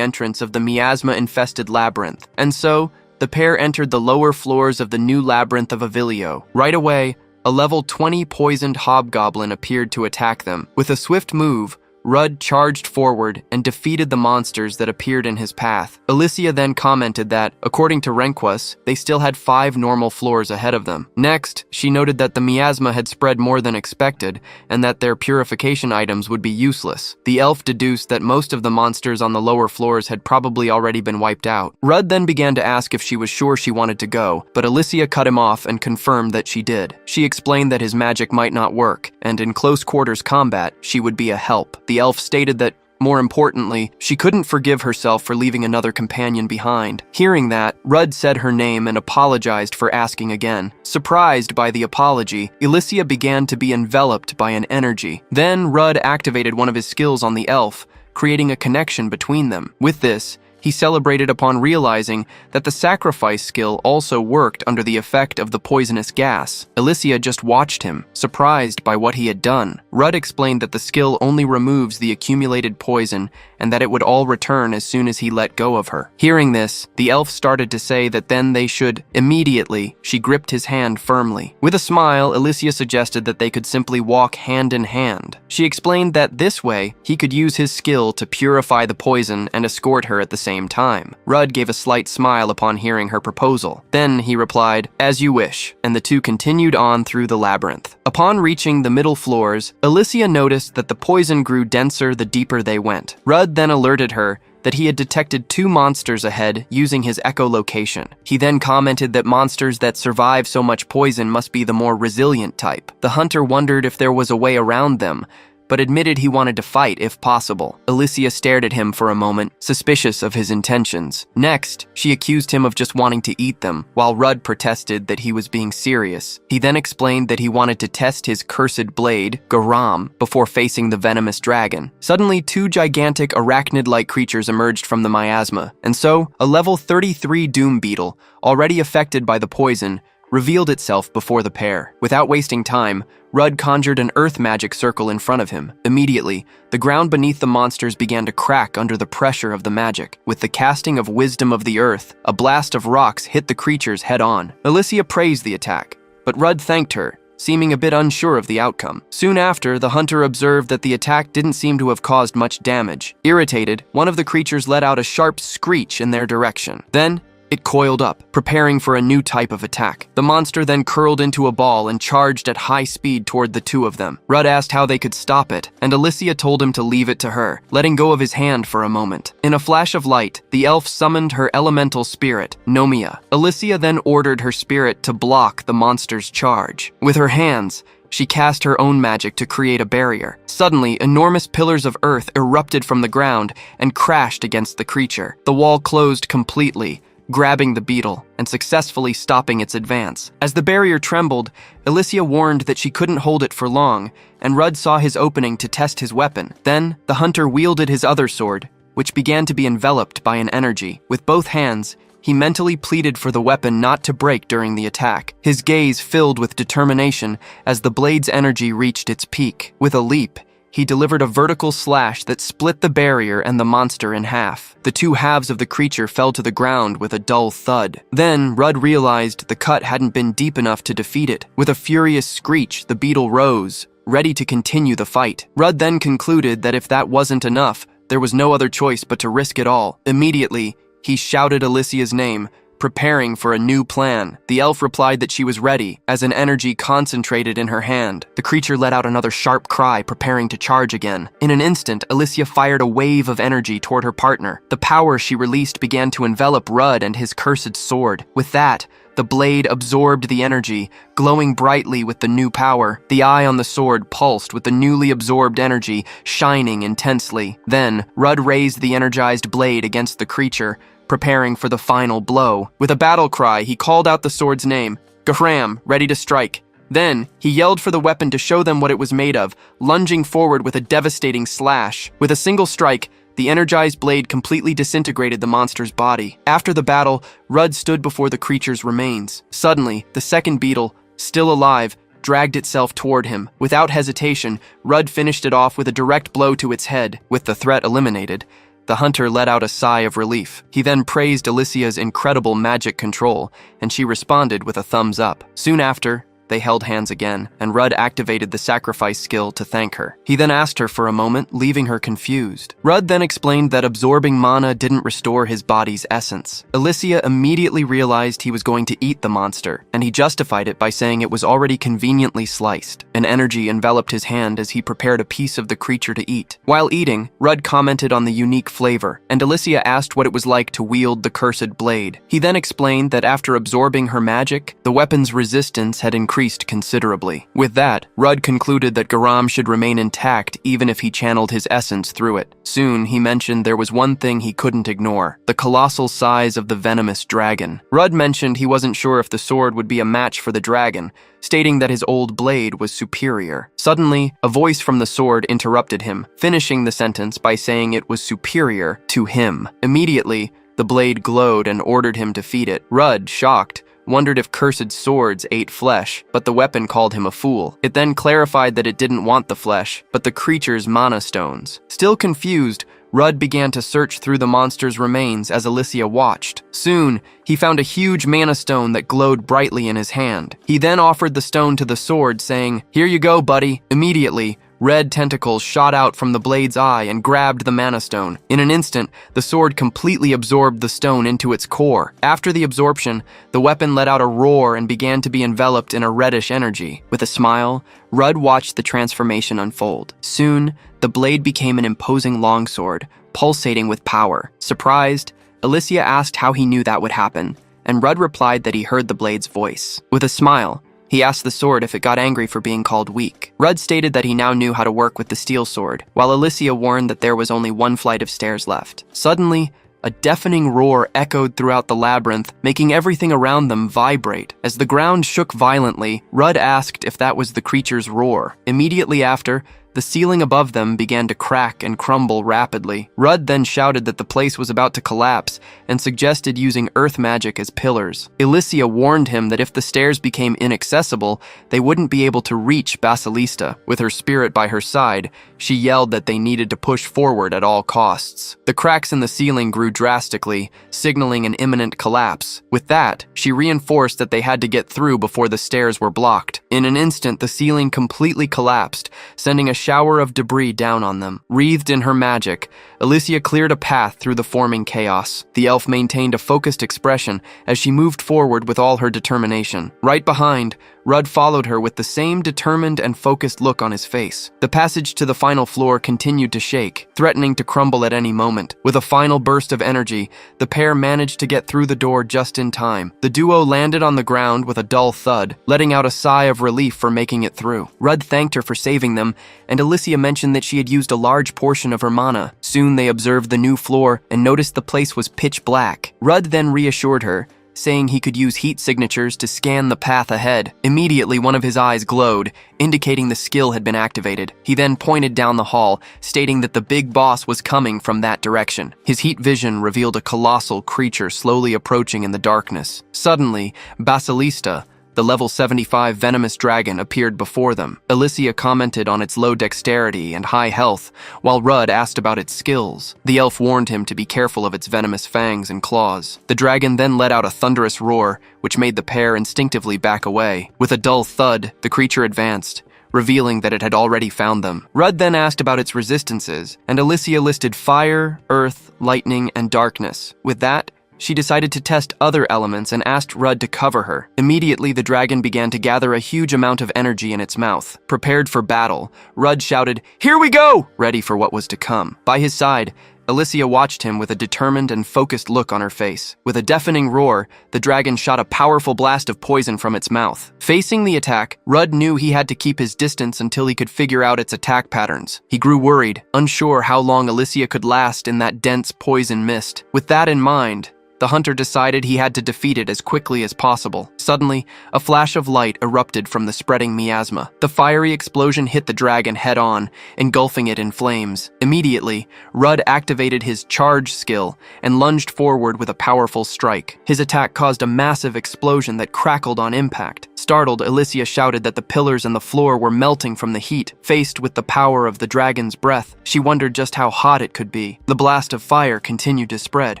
entrance of the miasma-infested labyrinth, and so the pair entered the lower floors of the new labyrinth of Avilio. Right away, a level 20 poisoned hobgoblin appeared to attack them. With a swift move, Rudd charged forward and defeated the monsters that appeared in his path. Alicia then commented that, according to Manhwas, they still had 5 normal floors ahead of them. Next, she noted that the miasma had spread more than expected and that their purification items would be useless. The elf deduced that most of the monsters on the lower floors had probably already been wiped out. Rudd then began to ask if she was sure she wanted to go, but Alicia cut him off and confirmed that she did. She explained that his magic might not work, and in close quarters combat, she would be a help. The elf stated that, more importantly, she couldn't forgive herself for leaving another companion behind. Hearing that, Rudd said her name and apologized for asking again. Surprised by the apology, Alicia began to be enveloped by an energy. Then Rudd activated one of his skills on the elf, creating a connection between them. With this, he celebrated upon realizing that the sacrifice skill also worked under the effect of the poisonous gas. Alicia just watched him, surprised by what he had done. Rudd explained that the skill only removes the accumulated poison and that it would all return as soon as he let go of her. Hearing this, the elf started to say that then they should. Immediately, she gripped his hand firmly. With a smile, Alicia suggested that they could simply walk hand in hand. She explained that this way, he could use his skill to purify the poison and escort her at the same time. Rudd gave a slight smile upon hearing her proposal. Then he replied, "As you wish," and the two continued on through the labyrinth. Upon reaching the middle floors, Alicia noticed that the poison grew denser the deeper they went. Rudd then alerted her that he had detected 2 monsters ahead using his echolocation. He then commented that monsters that survive so much poison must be the more resilient type. The hunter wondered if there was a way around them, but admitted he wanted to fight if possible. Alicia stared at him for a moment, suspicious of his intentions. Next, she accused him of just wanting to eat them, while Rudd protested that he was being serious. He then explained that he wanted to test his cursed blade, Garam, before facing the venomous dragon. Suddenly, 2 gigantic arachnid-like creatures emerged from the miasma, and so, a level 33 doom beetle, already affected by the poison, revealed itself before the pair. Without wasting time, Rudd conjured an earth magic circle in front of him. Immediately, the ground beneath the monsters began to crack under the pressure of the magic. With the casting of wisdom of the earth, a blast of rocks hit the creatures head-on. Alicia praised the attack, but Rudd thanked her, seeming a bit unsure of the outcome. Soon after, the hunter observed that the attack didn't seem to have caused much damage. Irritated, one of the creatures let out a sharp screech in their direction. Then, it coiled up, preparing for a new type of attack. The monster then curled into a ball and charged at high speed toward the 2 of them. Rudd asked how they could stop it, and Alicia told him to leave it to her, letting go of his hand for a moment. In a flash of light, the elf summoned her elemental spirit, Nomia. Alicia then ordered her spirit to block the monster's charge. With her hands, she cast her own magic to create a barrier. Suddenly, enormous pillars of earth erupted from the ground and crashed against the creature. The wall closed completely, grabbing the beetle and successfully stopping its advance. As the barrier trembled, Alicia warned that she couldn't hold it for long, and Rudd saw his opening to test his weapon. Then, the hunter wielded his other sword, which began to be enveloped by an energy. With both hands, he mentally pleaded for the weapon not to break during the attack, his gaze filled with determination as the blade's energy reached its peak. With a leap, he delivered a vertical slash that split the barrier and the monster in half. The two halves of the creature fell to the ground with a dull thud. Then, Rudd realized the cut hadn't been deep enough to defeat it. With a furious screech, the beetle rose, ready to continue the fight. Rudd then concluded that if that wasn't enough, there was no other choice but to risk it all. Immediately, he shouted Alicia's name, preparing for a new plan. The elf replied that she was ready, as an energy concentrated in her hand. The creature let out another sharp cry, preparing to charge again. In an instant, Alicia fired a wave of energy toward her partner. The power she released began to envelop Rudd and his cursed sword. With that, the blade absorbed the energy, glowing brightly with the new power. The eye on the sword pulsed with the newly absorbed energy, shining intensely. Then, Rudd raised the energized blade against the creature, preparing for the final blow. With a battle cry, he called out the sword's name, Gahram, ready to strike. Then, he yelled for the weapon to show them what it was made of, lunging forward with a devastating slash. With a single strike, the energized blade completely disintegrated the monster's body. After the battle, Rudd stood before the creature's remains. Suddenly, the second beetle, still alive, dragged itself toward him. Without hesitation, Rudd finished it off with a direct blow to its head. With the threat eliminated, the hunter let out a sigh of relief. He then praised Alicia's incredible magic control, and she responded with a thumbs up. Soon after, they held hands again, and Rudd activated the sacrifice skill to thank her. He then asked her for a moment, leaving her confused. Rudd then explained that absorbing mana didn't restore his body's essence. Alicia immediately realized he was going to eat the monster, and he justified it by saying it was already conveniently sliced. An energy enveloped his hand as he prepared a piece of the creature to eat. While eating, Rudd commented on the unique flavor, and Alicia asked what it was like to wield the cursed blade. He then explained that after absorbing her magic, the weapon's resistance had increased considerably. With that, Rudd concluded that Gahram should remain intact even if he channeled his essence through it. Soon, he mentioned there was one thing he couldn't ignore: the colossal size of the venomous dragon. Rudd mentioned he wasn't sure if the sword would be a match for the dragon, stating that his old blade was superior. Suddenly, a voice from the sword interrupted him, finishing the sentence by saying it was superior to him. Immediately, the blade glowed and ordered him to feed it. Rudd, shocked, wondered if cursed swords ate flesh, but the weapon called him a fool. It then clarified that it didn't want the flesh, but the creature's mana stones. Still confused, Rudd began to search through the monster's remains as Alicia watched. Soon, he found a huge mana stone that glowed brightly in his hand. He then offered the stone to the sword, saying, "Here you go, buddy." Immediately, red tentacles shot out from the blade's eye and grabbed the mana stone. In an instant, the sword completely absorbed the stone into its core. After the absorption, the weapon let out a roar and began to be enveloped in a reddish energy. With a smile, Rudd watched the transformation unfold. Soon, the blade became an imposing longsword, pulsating with power. Surprised, Alicia asked how he knew that would happen, and Rudd replied that he heard the blade's voice. With a smile, he asked the sword if it got angry for being called weak. Rudd stated that he now knew how to work with the steel sword, while Alicia warned that there was only one flight of stairs left. Suddenly, a deafening roar echoed throughout the labyrinth, making everything around them vibrate. As the ground shook violently, Rudd asked if that was the creature's roar. Immediately after, the ceiling above them began to crack and crumble rapidly. Rudd then shouted that the place was about to collapse and suggested using earth magic as pillars. Alicia warned him that if the stairs became inaccessible, they wouldn't be able to reach Basilista. With her spirit by her side, she yelled that they needed to push forward at all costs. The cracks in the ceiling grew drastically, signaling an imminent collapse. With that, she reinforced that they had to get through before the stairs were blocked. In an instant, the ceiling completely collapsed, sending a shower of debris down on them. Wreathed in her magic, Alicia cleared a path through the forming chaos. The elf maintained a focused expression as she moved forward with all her determination. Right behind, Rudd followed her with the same determined and focused look on his face. The passage to the final floor continued to shake, threatening to crumble at any moment. With a final burst of energy, the pair managed to get through the door just in time. The duo landed on the ground with a dull thud, letting out a sigh of relief for making it through. Rudd thanked her for saving them, and Alicia mentioned that she had used a large portion of her mana. Soon Soon they observed the new floor and noticed the place was pitch black. Rudd then reassured her, saying he could use heat signatures to scan the path ahead. Immediately, one of his eyes glowed, indicating the skill had been activated. He then pointed down the hall, stating that the big boss was coming from that direction. His heat vision revealed a colossal creature slowly approaching in the darkness. Suddenly, Basilista, the level 75 venomous dragon, appeared before them. Alicia commented on its low dexterity and high health, while Rudd asked about its skills. The elf warned him to be careful of its venomous fangs and claws. The dragon then let out a thunderous roar, which made the pair instinctively back away. With a dull thud, the creature advanced, revealing that it had already found them. Rudd then asked about its resistances, and Alicia listed fire, earth, lightning, and darkness. With that, she decided to test other elements and asked Rudd to cover her. Immediately, the dragon began to gather a huge amount of energy in its mouth. Prepared for battle, Rudd shouted, "Here we go!" ready for what was to come. By his side, Alicia watched him with a determined and focused look on her face. With a deafening roar, the dragon shot a powerful blast of poison from its mouth. Facing the attack, Rudd knew he had to keep his distance until he could figure out its attack patterns. He grew worried, unsure how long Alicia could last in that dense poison mist. With that in mind, the hunter decided he had to defeat it as quickly as possible. Suddenly, a flash of light erupted from the spreading miasma. The fiery explosion hit the dragon head-on, engulfing it in flames. Immediately, Rudd activated his charge skill and lunged forward with a powerful strike. His attack caused a massive explosion that crackled on impact. Startled, Alicia shouted that the pillars and the floor were melting from the heat. Faced with the power of the dragon's breath, she wondered just how hot it could be. The blast of fire continued to spread,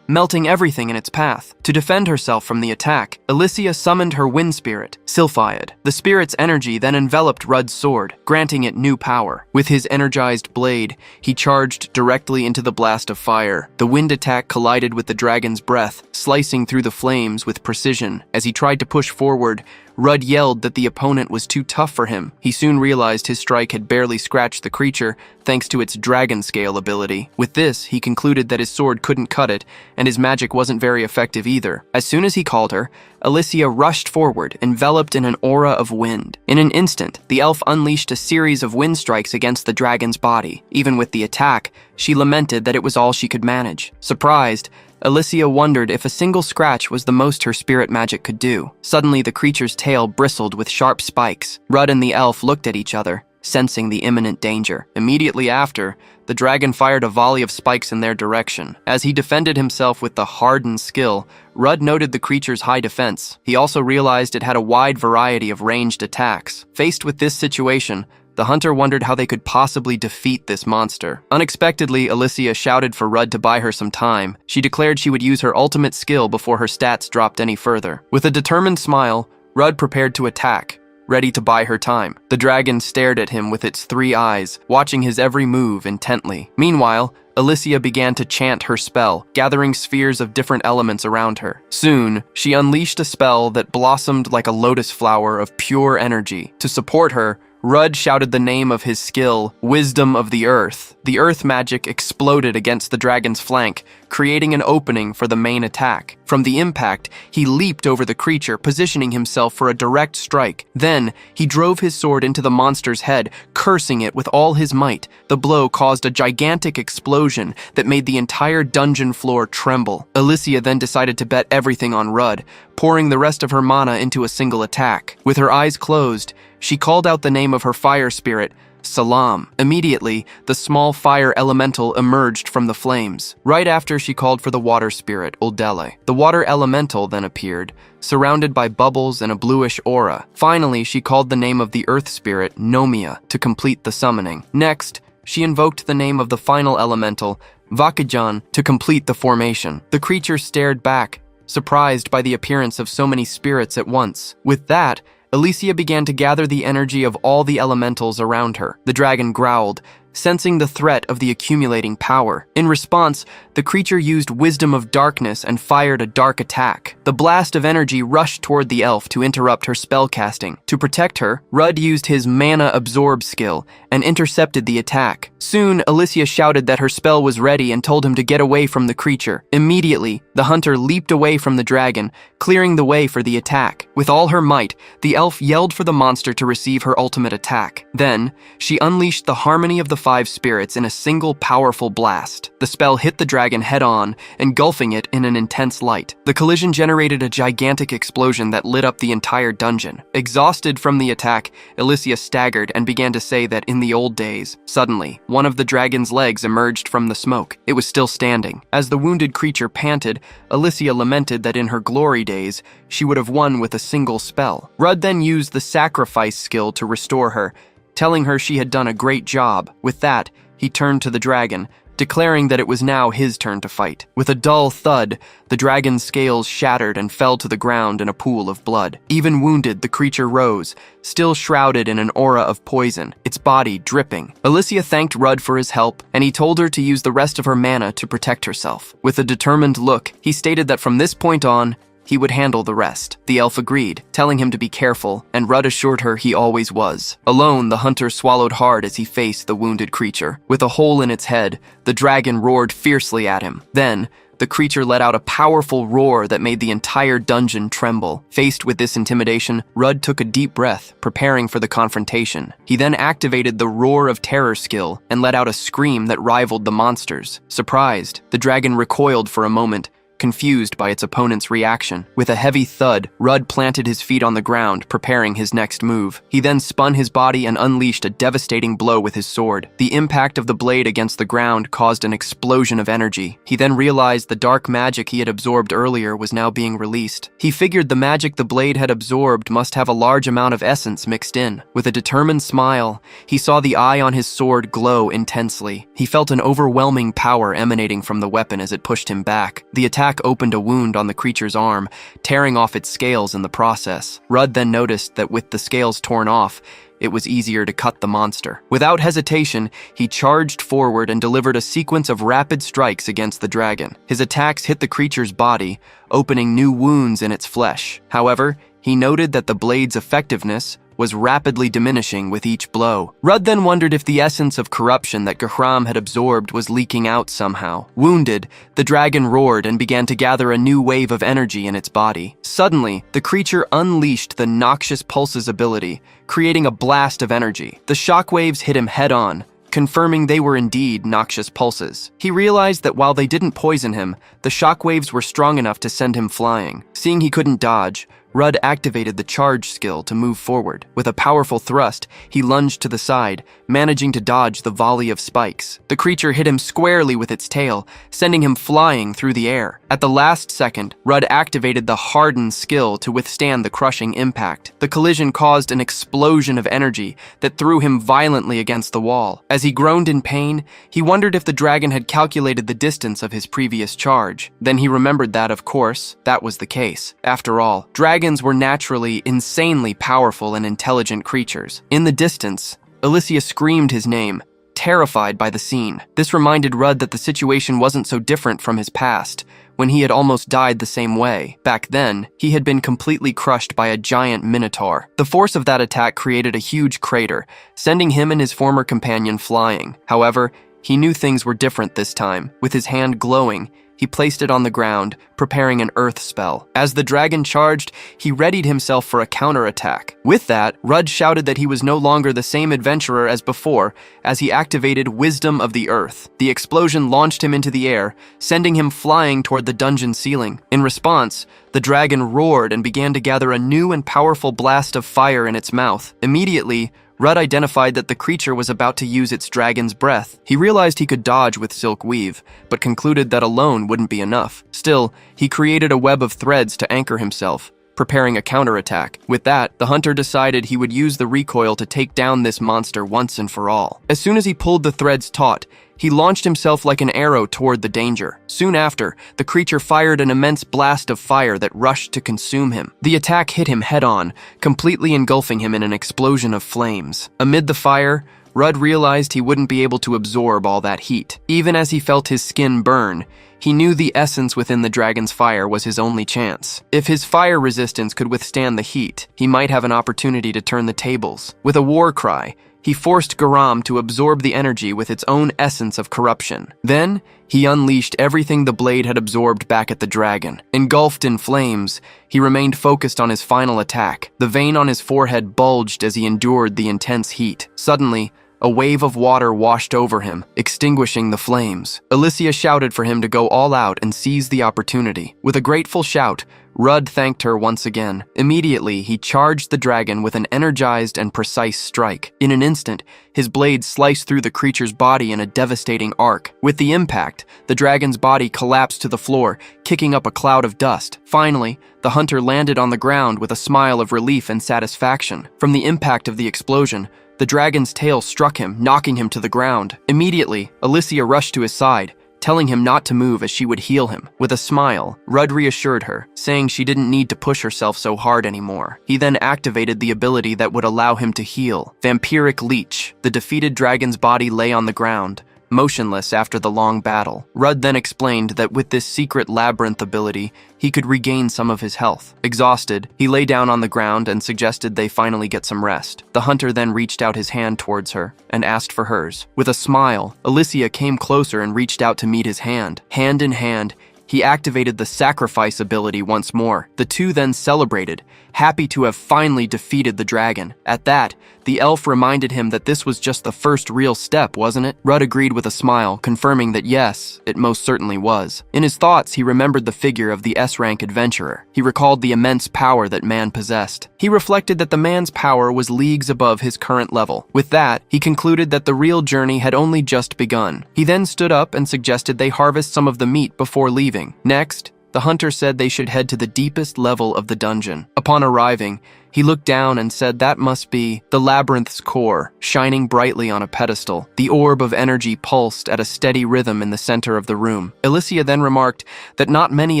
melting everything in its path. To defend herself from the attack, Alicia summoned her wind spirit, Sylphiad. The spirit's energy then enveloped Rudd's sword, granting it new power. With his energized blade, he charged directly into the blast of fire. The wind attack collided with the dragon's breath, slicing through the flames with precision. As he tried to push forward, Rudd yelled that the opponent was too tough for him. He soon realized his strike had barely scratched the creature, thanks to its dragon scale ability. With this, he concluded that his sword couldn't cut it, and his magic wasn't very effective either. As soon as he called her, Alicia rushed forward, enveloped in an aura of wind. In an instant, the elf unleashed a series of wind strikes against the dragon's body. Even with the attack, she lamented that it was all she could manage. Surprised, Alicia wondered if a single scratch was the most her spirit magic could do. Suddenly, the creature's tail bristled with sharp spikes. Rudd and the elf looked at each other, sensing the imminent danger. Immediately after, the dragon fired a volley of spikes in their direction. As he defended himself with the hardened skill, Rudd noted the creature's high defense. He also realized it had a wide variety of ranged attacks. Faced with this situation, the hunter wondered how they could possibly defeat this monster. Unexpectedly, Alicia shouted for Rudd to buy her some time. She declared she would use her ultimate skill before her stats dropped any further. With a determined smile, Rudd prepared to attack, ready to buy her time. The dragon stared at him with its 3 eyes, watching his every move intently. Meanwhile, Alicia began to chant her spell, gathering spheres of different elements around her. Soon, she unleashed a spell that blossomed like a lotus flower of pure energy. To support her, Rudd shouted the name of his skill, Wisdom of the Earth. The earth magic exploded against the dragon's flank, creating an opening for the main attack. From the impact, he leaped over the creature, positioning himself for a direct strike. Then, he drove his sword into the monster's head, cursing it with all his might. The blow caused a gigantic explosion that made the entire dungeon floor tremble. Alicia then decided to bet everything on Rudd, pouring the rest of her mana into a single attack. With her eyes closed, she called out the name of her fire spirit, Salam. Immediately, the small fire elemental emerged from the flames. Right after, she called for the water spirit, Uldele. The water elemental then appeared, surrounded by bubbles and a bluish aura. Finally, she called the name of the earth spirit, Nomia, to complete the summoning. Next, she invoked the name of the final elemental, Vakajan, to complete the formation. The creature stared back, surprised by the appearance of so many spirits at once. With that, Alicia began to gather the energy of all the elementals around her. The dragon growled, sensing the threat of the accumulating power. In response, the creature used Wisdom of Darkness and fired a dark attack. The blast of energy rushed toward the elf to interrupt her spell casting. To protect her, Rudd used his Mana Absorb skill and intercepted the attack. Soon, Alicia shouted that her spell was ready and told him to get away from the creature. Immediately, the hunter leaped away from the dragon, clearing the way for the attack. With all her might, the elf yelled for the monster to receive her ultimate attack. Then, she unleashed the harmony of the 5 spirits in a single powerful blast. The spell hit the dragon head-on, engulfing it in an intense light. The collision generated a gigantic explosion that lit up the entire dungeon. Exhausted from the attack, Alicia staggered and began to say that in the old days, suddenly, one of the dragon's legs emerged from the smoke. It was still standing. As the wounded creature panted, Alicia lamented that in her glory days, she would have won with a single spell. Rudd then used the sacrifice skill to restore her, telling her she had done a great job. With that, he turned to the dragon, declaring that it was now his turn to fight. With a dull thud, the dragon's scales shattered and fell to the ground in a pool of blood. Even wounded, the creature rose, still shrouded in an aura of poison, its body dripping. Alicia thanked Rudd for his help, and he told her to use the rest of her mana to protect herself. With a determined look, he stated that from this point on, he would handle the rest. The elf agreed, telling him to be careful, and Rudd assured her he always was. Alone, the hunter swallowed hard as he faced the wounded creature. With a hole in its head, the dragon roared fiercely at him. Then, the creature let out a powerful roar that made the entire dungeon tremble. Faced with this intimidation, Rudd took a deep breath, preparing for the confrontation. He then activated the Roar of Terror skill and let out a scream that rivaled the monster's. Surprised, the dragon recoiled for a moment, confused by its opponent's reaction. With a heavy thud, Rudd planted his feet on the ground, preparing his next move. He then spun his body and unleashed a devastating blow with his sword. The impact of the blade against the ground caused an explosion of energy. He then realized the dark magic he had absorbed earlier was now being released. He figured the magic the blade had absorbed must have a large amount of essence mixed in. With a determined smile, he saw the eye on his sword glow intensely. He felt an overwhelming power emanating from the weapon as it pushed him back. The attack opened a wound on the creature's arm, tearing off its scales in the process. Rudd then noticed that with the scales torn off, it was easier to cut the monster. Without hesitation, he charged forward and delivered a sequence of rapid strikes against the dragon. His attacks hit the creature's body, opening new wounds in its flesh. However, he noted that the blade's effectiveness was rapidly diminishing with each blow. Rudd then wondered if the essence of corruption that Gahram had absorbed was leaking out somehow. Wounded, the dragon roared and began to gather a new wave of energy in its body. Suddenly, the creature unleashed the Noxious Pulses ability, creating a blast of energy. The shockwaves hit him head-on, confirming they were indeed noxious pulses. He realized that while they didn't poison him, the shockwaves were strong enough to send him flying. Seeing he couldn't dodge, Rudd activated the charge skill to move forward. With a powerful thrust, he lunged to the side, managing to dodge the volley of spikes. The creature hit him squarely with its tail, sending him flying through the air. At the last second, Rudd activated the Harden skill to withstand the crushing impact. The collision caused an explosion of energy that threw him violently against the wall. As he groaned in pain, he wondered if the dragon had calculated the distance of his previous charge. Then he remembered that, of course, that was the case. After all, dragons were naturally insanely powerful and intelligent creatures. In the distance, Alicia screamed his name, terrified by the scene. This reminded Rudd that the situation wasn't so different from his past, when he had almost died the same way. Back then, he had been completely crushed by a giant minotaur. The force of that attack created a huge crater, sending him and his former companion flying. However, he knew things were different this time. With his hand glowing, he placed it on the ground, preparing an earth spell. As the dragon charged, he readied himself for a counterattack. With that, Rudd shouted that he was no longer the same adventurer as before, as he activated Wisdom of the Earth. The explosion launched him into the air, sending him flying toward the dungeon ceiling. In response, the dragon roared and began to gather a new and powerful blast of fire in its mouth. Immediately, Rudd identified that the creature was about to use its dragon's breath. He realized he could dodge with Silk Weave, but concluded that alone wouldn't be enough. Still, he created a web of threads to anchor himself, preparing a counterattack. With that, the hunter decided he would use the recoil to take down this monster once and for all. As soon as he pulled the threads taut, he launched himself like an arrow toward the danger. Soon after, the creature fired an immense blast of fire that rushed to consume him. The attack hit him head-on, completely engulfing him in an explosion of flames. Amid the fire, Rudd realized he wouldn't be able to absorb all that heat. Even as he felt his skin burn, he knew the essence within the dragon's fire was his only chance. If his fire resistance could withstand the heat, he might have an opportunity to turn the tables. With a war cry, he forced Gahram to absorb the energy with its own essence of corruption. Then, he unleashed everything the blade had absorbed back at the dragon. Engulfed in flames, he remained focused on his final attack. The vein on his forehead bulged as he endured the intense heat. Suddenly, a wave of water washed over him, extinguishing the flames. Alicia shouted for him to go all out and seize the opportunity. With a grateful shout, Rudd thanked her once again. Immediately, he charged the dragon with an energized and precise strike. In an instant, his blade sliced through the creature's body in a devastating arc. With the impact, the dragon's body collapsed to the floor, kicking up a cloud of dust. Finally, the hunter landed on the ground with a smile of relief and satisfaction. From the impact of the explosion, the dragon's tail struck him, knocking him to the ground. Immediately, Alicia rushed to his side, telling him not to move as she would heal him. With a smile, Rudd reassured her, saying she didn't need to push herself so hard anymore. He then activated the ability that would allow him to heal. Vampiric Leech. The defeated dragon's body lay on the ground, motionless after the long battle. Rudd then explained that with this secret labyrinth ability, he could regain some of his health. Exhausted, he lay down on the ground and suggested they finally get some rest. The hunter then reached out his hand towards her and asked for hers. With a smile, Alicia came closer and reached out to meet his hand. Hand in hand, he activated the sacrifice ability once more. The two then celebrated, happy to have finally defeated the dragon. At that, the elf reminded him that this was just the first real step, wasn't it? Rudd agreed with a smile, confirming that yes, it most certainly was. In his thoughts, he remembered the figure of the S-rank adventurer. He recalled the immense power that man possessed. He reflected that the man's power was leagues above his current level. With that, he concluded that the real journey had only just begun. He then stood up and suggested they harvest some of the meat before leaving. Next, the hunter said they should head to the deepest level of the dungeon. Upon arriving, he looked down and said that must be the labyrinth's core, shining brightly on a pedestal. The orb of energy pulsed at a steady rhythm in the center of the room. Alicia then remarked that not many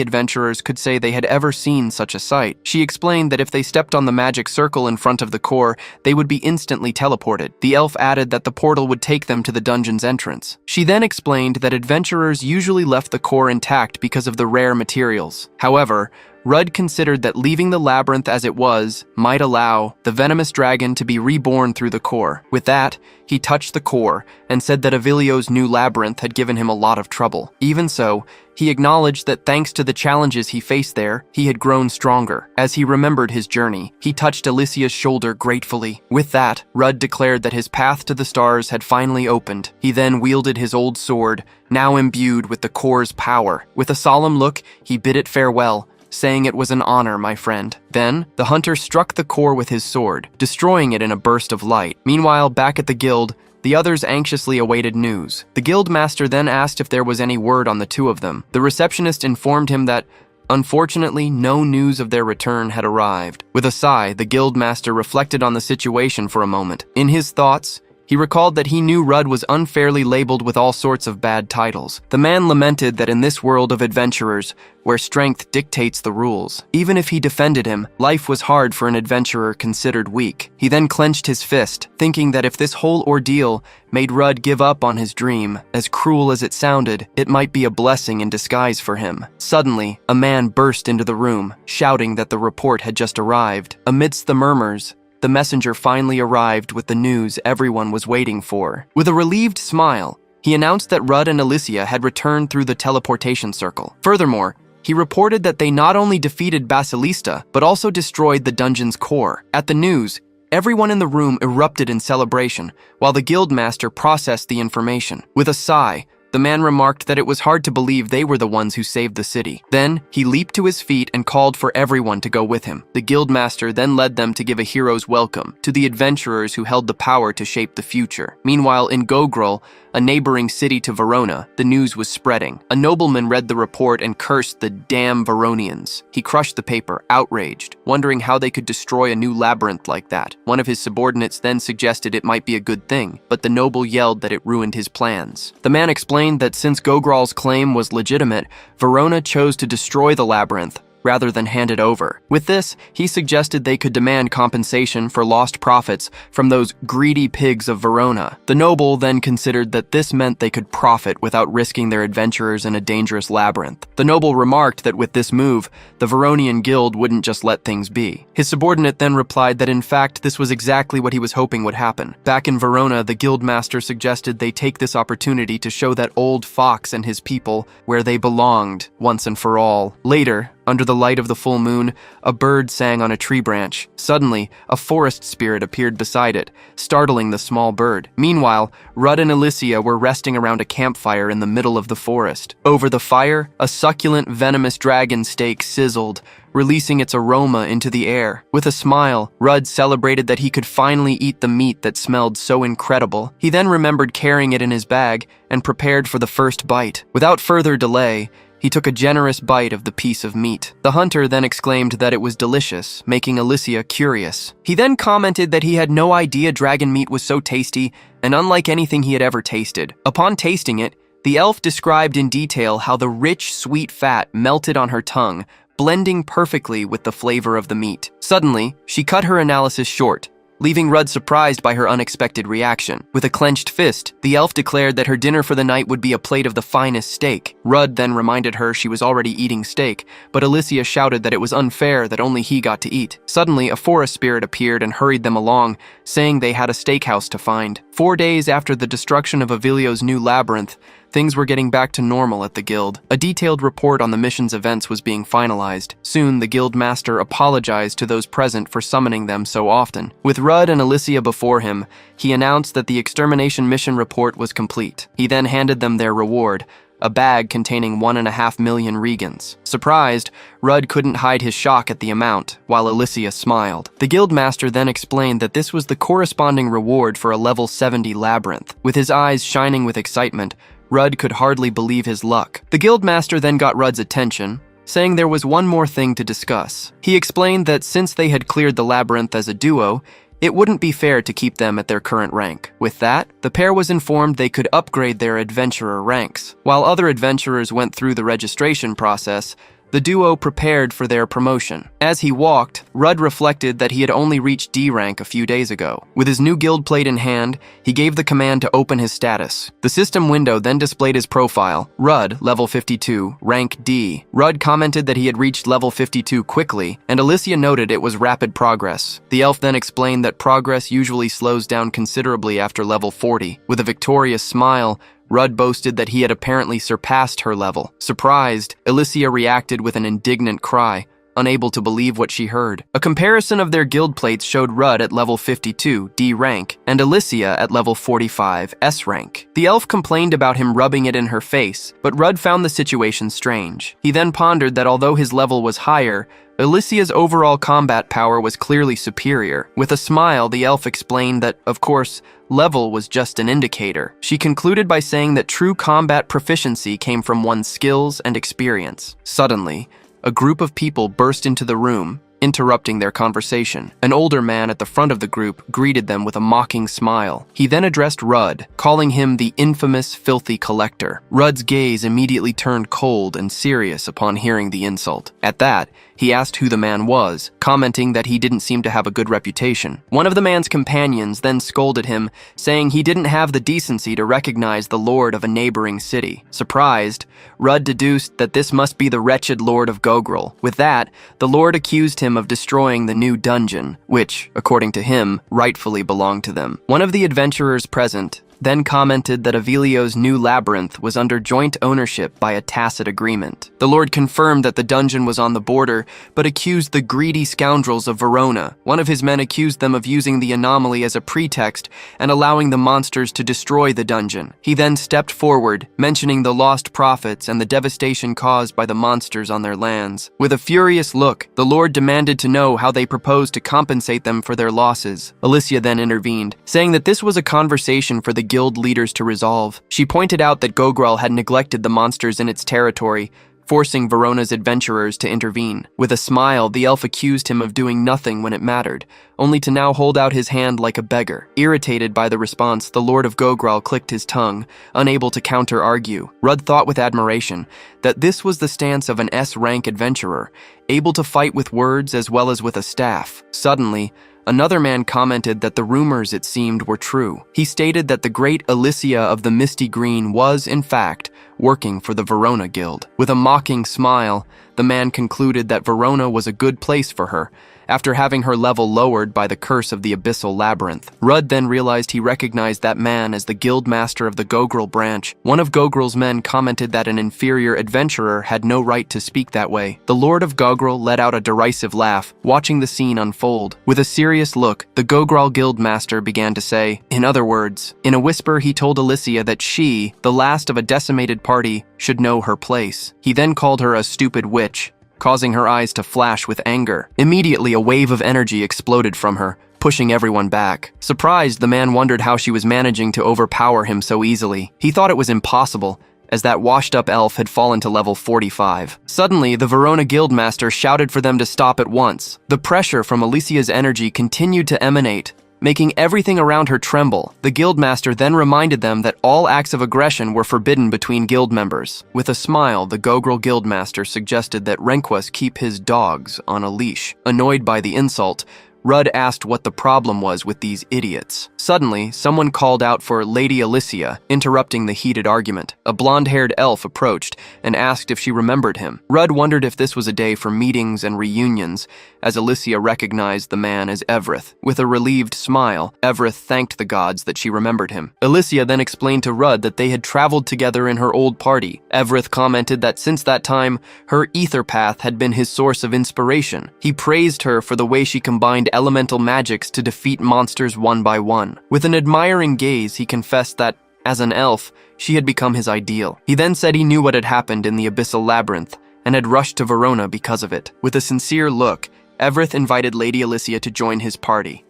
adventurers could say they had ever seen such a sight. She explained that if they stepped on the magic circle in front of the core, they would be instantly teleported. The elf added that the portal would take them to the dungeon's entrance. She then explained that adventurers usually left the core intact because of the rare materials. However, Rudd considered that leaving the labyrinth as it was might allow the venomous dragon to be reborn through the core. With that, he touched the core and said that Avilio's new labyrinth had given him a lot of trouble. Even so, he acknowledged that thanks to the challenges he faced there, he had grown stronger. As he remembered his journey, he touched Alicia's shoulder gratefully. With that, Rudd declared that his path to the stars had finally opened. He then wielded his old sword, now imbued with the core's power. With a solemn look, he bid it farewell, saying it was an honor, my friend. Then, the hunter struck the core with his sword, destroying it in a burst of light. Meanwhile, back at the guild, the others anxiously awaited news. The guild master then asked if there was any word on the two of them. The receptionist informed him that, unfortunately, no news of their return had arrived. With a sigh, the guild master reflected on the situation for a moment. In his thoughts, he recalled that he knew Rudd was unfairly labeled with all sorts of bad titles. The man lamented that in this world of adventurers, where strength dictates the rules, even if he defended him, life was hard for an adventurer considered weak. He then clenched his fist, thinking that if this whole ordeal made Rudd give up on his dream, as cruel as it sounded, it might be a blessing in disguise for him. Suddenly, a man burst into the room, shouting that the report had just arrived. Amidst the murmurs, the messenger finally arrived with the news everyone was waiting for. With a relieved smile, he announced that Rudd and Alicia had returned through the teleportation circle. Furthermore, he reported that they not only defeated Basilista, but also destroyed the dungeon's core. At the news, everyone in the room erupted in celebration, while the guildmaster processed the information. With a sigh, the man remarked that it was hard to believe they were the ones who saved the city. Then, he leaped to his feet and called for everyone to go with him. The guildmaster then led them to give a hero's welcome to the adventurers who held the power to shape the future. Meanwhile, in Gogrel, a neighboring city to Verona, the news was spreading. A nobleman read the report and cursed the damn Veronians. He crushed the paper, outraged, wondering how they could destroy a new labyrinth like that. One of his subordinates then suggested it might be a good thing, but the noble yelled that it ruined his plans. The man explained that since Gogral's claim was legitimate, Verona chose to destroy the labyrinth rather than hand it over. With this, he suggested they could demand compensation for lost profits from those greedy pigs of Verona. The noble then considered that this meant they could profit without risking their adventurers in a dangerous labyrinth. The noble remarked that with this move, the Veronian guild wouldn't just let things be. His subordinate then replied that in fact this was exactly what he was hoping would happen. Back in Verona, the guildmaster suggested they take this opportunity to show that old fox and his people where they belonged once and for all. Later, Under the light of the full moon, a bird sang on a tree branch. Suddenly, a forest spirit appeared beside it, startling the small bird. Meanwhile, Rudd and Alicia were resting around a campfire in the middle of the forest. Over the fire, a succulent, venomous dragon steak sizzled, releasing its aroma into the air. With a smile, Rudd celebrated that he could finally eat the meat that smelled so incredible. He then remembered carrying it in his bag and prepared for the first bite. Without further delay, he took a generous bite of the piece of meat. The hunter then exclaimed that it was delicious, making Alicia curious. He then commented that he had no idea dragon meat was so tasty and unlike anything he had ever tasted. Upon tasting it, the elf described in detail how the rich, sweet fat melted on her tongue, blending perfectly with the flavor of the meat. Suddenly, she cut her analysis short, leaving Rudd surprised by her unexpected reaction. With a clenched fist, the elf declared that her dinner for the night would be a plate of the finest steak. Rudd then reminded her she was already eating steak, but Alicia shouted that it was unfair that only he got to eat. Suddenly, a forest spirit appeared and hurried them along, saying they had a steakhouse to find. 4 days after the destruction of Avilio's new labyrinth, things were getting back to normal at the guild. A detailed report on the mission's events was being finalized. Soon, the guild master apologized to those present for summoning them so often. With Rudd and Alicia before him, he announced that the extermination mission report was complete. He then handed them their reward, a bag containing 1.5 million Regans. Surprised, Rudd couldn't hide his shock at the amount, while Alicia smiled. The guild master then explained that this was the corresponding reward for a level 70 labyrinth. With his eyes shining with excitement, Rudd could hardly believe his luck. The guildmaster then got Rudd's attention, saying there was one more thing to discuss. He explained that since they had cleared the labyrinth as a duo, it wouldn't be fair to keep them at their current rank. With that, the pair was informed they could upgrade their adventurer ranks. While other adventurers went through the registration process, the duo prepared for their promotion. As he walked, Rudd reflected that he had only reached D rank a few days ago. With his new guild plate in hand, he gave the command to open his status. The system window then displayed his profile. Rudd, level 52, rank D. Rudd commented that he had reached level 52 quickly, and Alicia noted it was rapid progress. The elf then explained that progress usually slows down considerably after level 40. With a victorious smile, Rudd boasted that he had apparently surpassed her level. Surprised, Alicia reacted with an indignant cry, unable to believe what she heard. A comparison of their guild plates showed Rudd at level 52, D rank, and Alicia at level 45, S rank. The elf complained about him rubbing it in her face, but Rudd found the situation strange. He then pondered that although his level was higher, Alicia's overall combat power was clearly superior. With a smile, the elf explained that, of course, level was just an indicator. She concluded by saying that true combat proficiency came from one's skills and experience. Suddenly, a group of people burst into the room, interrupting their conversation. An older man at the front of the group greeted them with a mocking smile. He then addressed Rudd, calling him the infamous filthy collector. Rudd's gaze immediately turned cold and serious upon hearing the insult. At that, he asked who the man was, commenting that he didn't seem to have a good reputation. One of the man's companions then scolded him, saying he didn't have the decency to recognize the lord of a neighboring city. Surprised, Rudd deduced that this must be the wretched lord of Gogrel. With that, the lord accused him of destroying the new dungeon, which, according to him, rightfully belonged to them. One of the adventurers present then commented that Avilio's new labyrinth was under joint ownership by a tacit agreement. The lord confirmed that the dungeon was on the border, but accused the greedy scoundrels of Verona. One of his men accused them of using the anomaly as a pretext and allowing the monsters to destroy the dungeon. He then stepped forward, mentioning the lost prophets and the devastation caused by the monsters on their lands. With a furious look, the lord demanded to know how they proposed to compensate them for their losses. Alicia then intervened, saying that this was a conversation for the guild leaders to resolve. She pointed out that Gogrel had neglected the monsters in its territory, forcing Verona's adventurers to intervene. With a smile, the elf accused him of doing nothing when it mattered, only to now hold out his hand like a beggar. Irritated by the response, the Lord of Gogrel clicked his tongue, unable to counter-argue. Rudd thought with admiration that this was the stance of an S-rank adventurer, able to fight with words as well as with a staff. Suddenly, another man commented that the rumors, it seemed, were true. He stated that the great Alicia of the Misty Green was, in fact, working for the Verona Guild. With a mocking smile, the man concluded that Verona was a good place for her, after having her level lowered by the curse of the abyssal labyrinth. Rudd then realized he recognized that man as the guild master of the Gogrel branch. One of Gogrel's men commented that an inferior adventurer had no right to speak that way. The Lord of Gogrel let out a derisive laugh, watching the scene unfold. With a serious look, the Gogrel guild master began to say, in other words, in a whisper he told Alicia that she, the last of a decimated party, should know her place. He then called her a stupid witch, causing her eyes to flash with anger. Immediately, a wave of energy exploded from her, pushing everyone back. Surprised, the man wondered how she was managing to overpower him so easily. He thought it was impossible, as that washed-up elf had fallen to level 45. Suddenly, the Verona Guildmaster shouted for them to stop at once. The pressure from Alicia's energy continued to emanate, making everything around her tremble. The guildmaster then reminded them that all acts of aggression were forbidden between guild members. With a smile, the Gogrel guildmaster suggested that Manhwas keep his dogs on a leash. Annoyed by the insult, Rudd asked what the problem was with these idiots. Suddenly, someone called out for Lady Alicia, interrupting the heated argument. A blonde-haired elf approached and asked if she remembered him. Rudd wondered if this was a day for meetings and reunions, as Alicia recognized the man as Evereth. With a relieved smile, Evereth thanked the gods that she remembered him. Alicia then explained to Rudd that they had traveled together in her old party. Evereth commented that since that time, her ether path had been his source of inspiration. He praised her for the way she combined elemental magics to defeat monsters one by one. With an admiring gaze, he confessed that, as an elf, she had become his ideal. He then said he knew what had happened in the abyssal labyrinth and had rushed to Verona because of it. With a sincere look, Evereth invited Lady Alicia to join his party.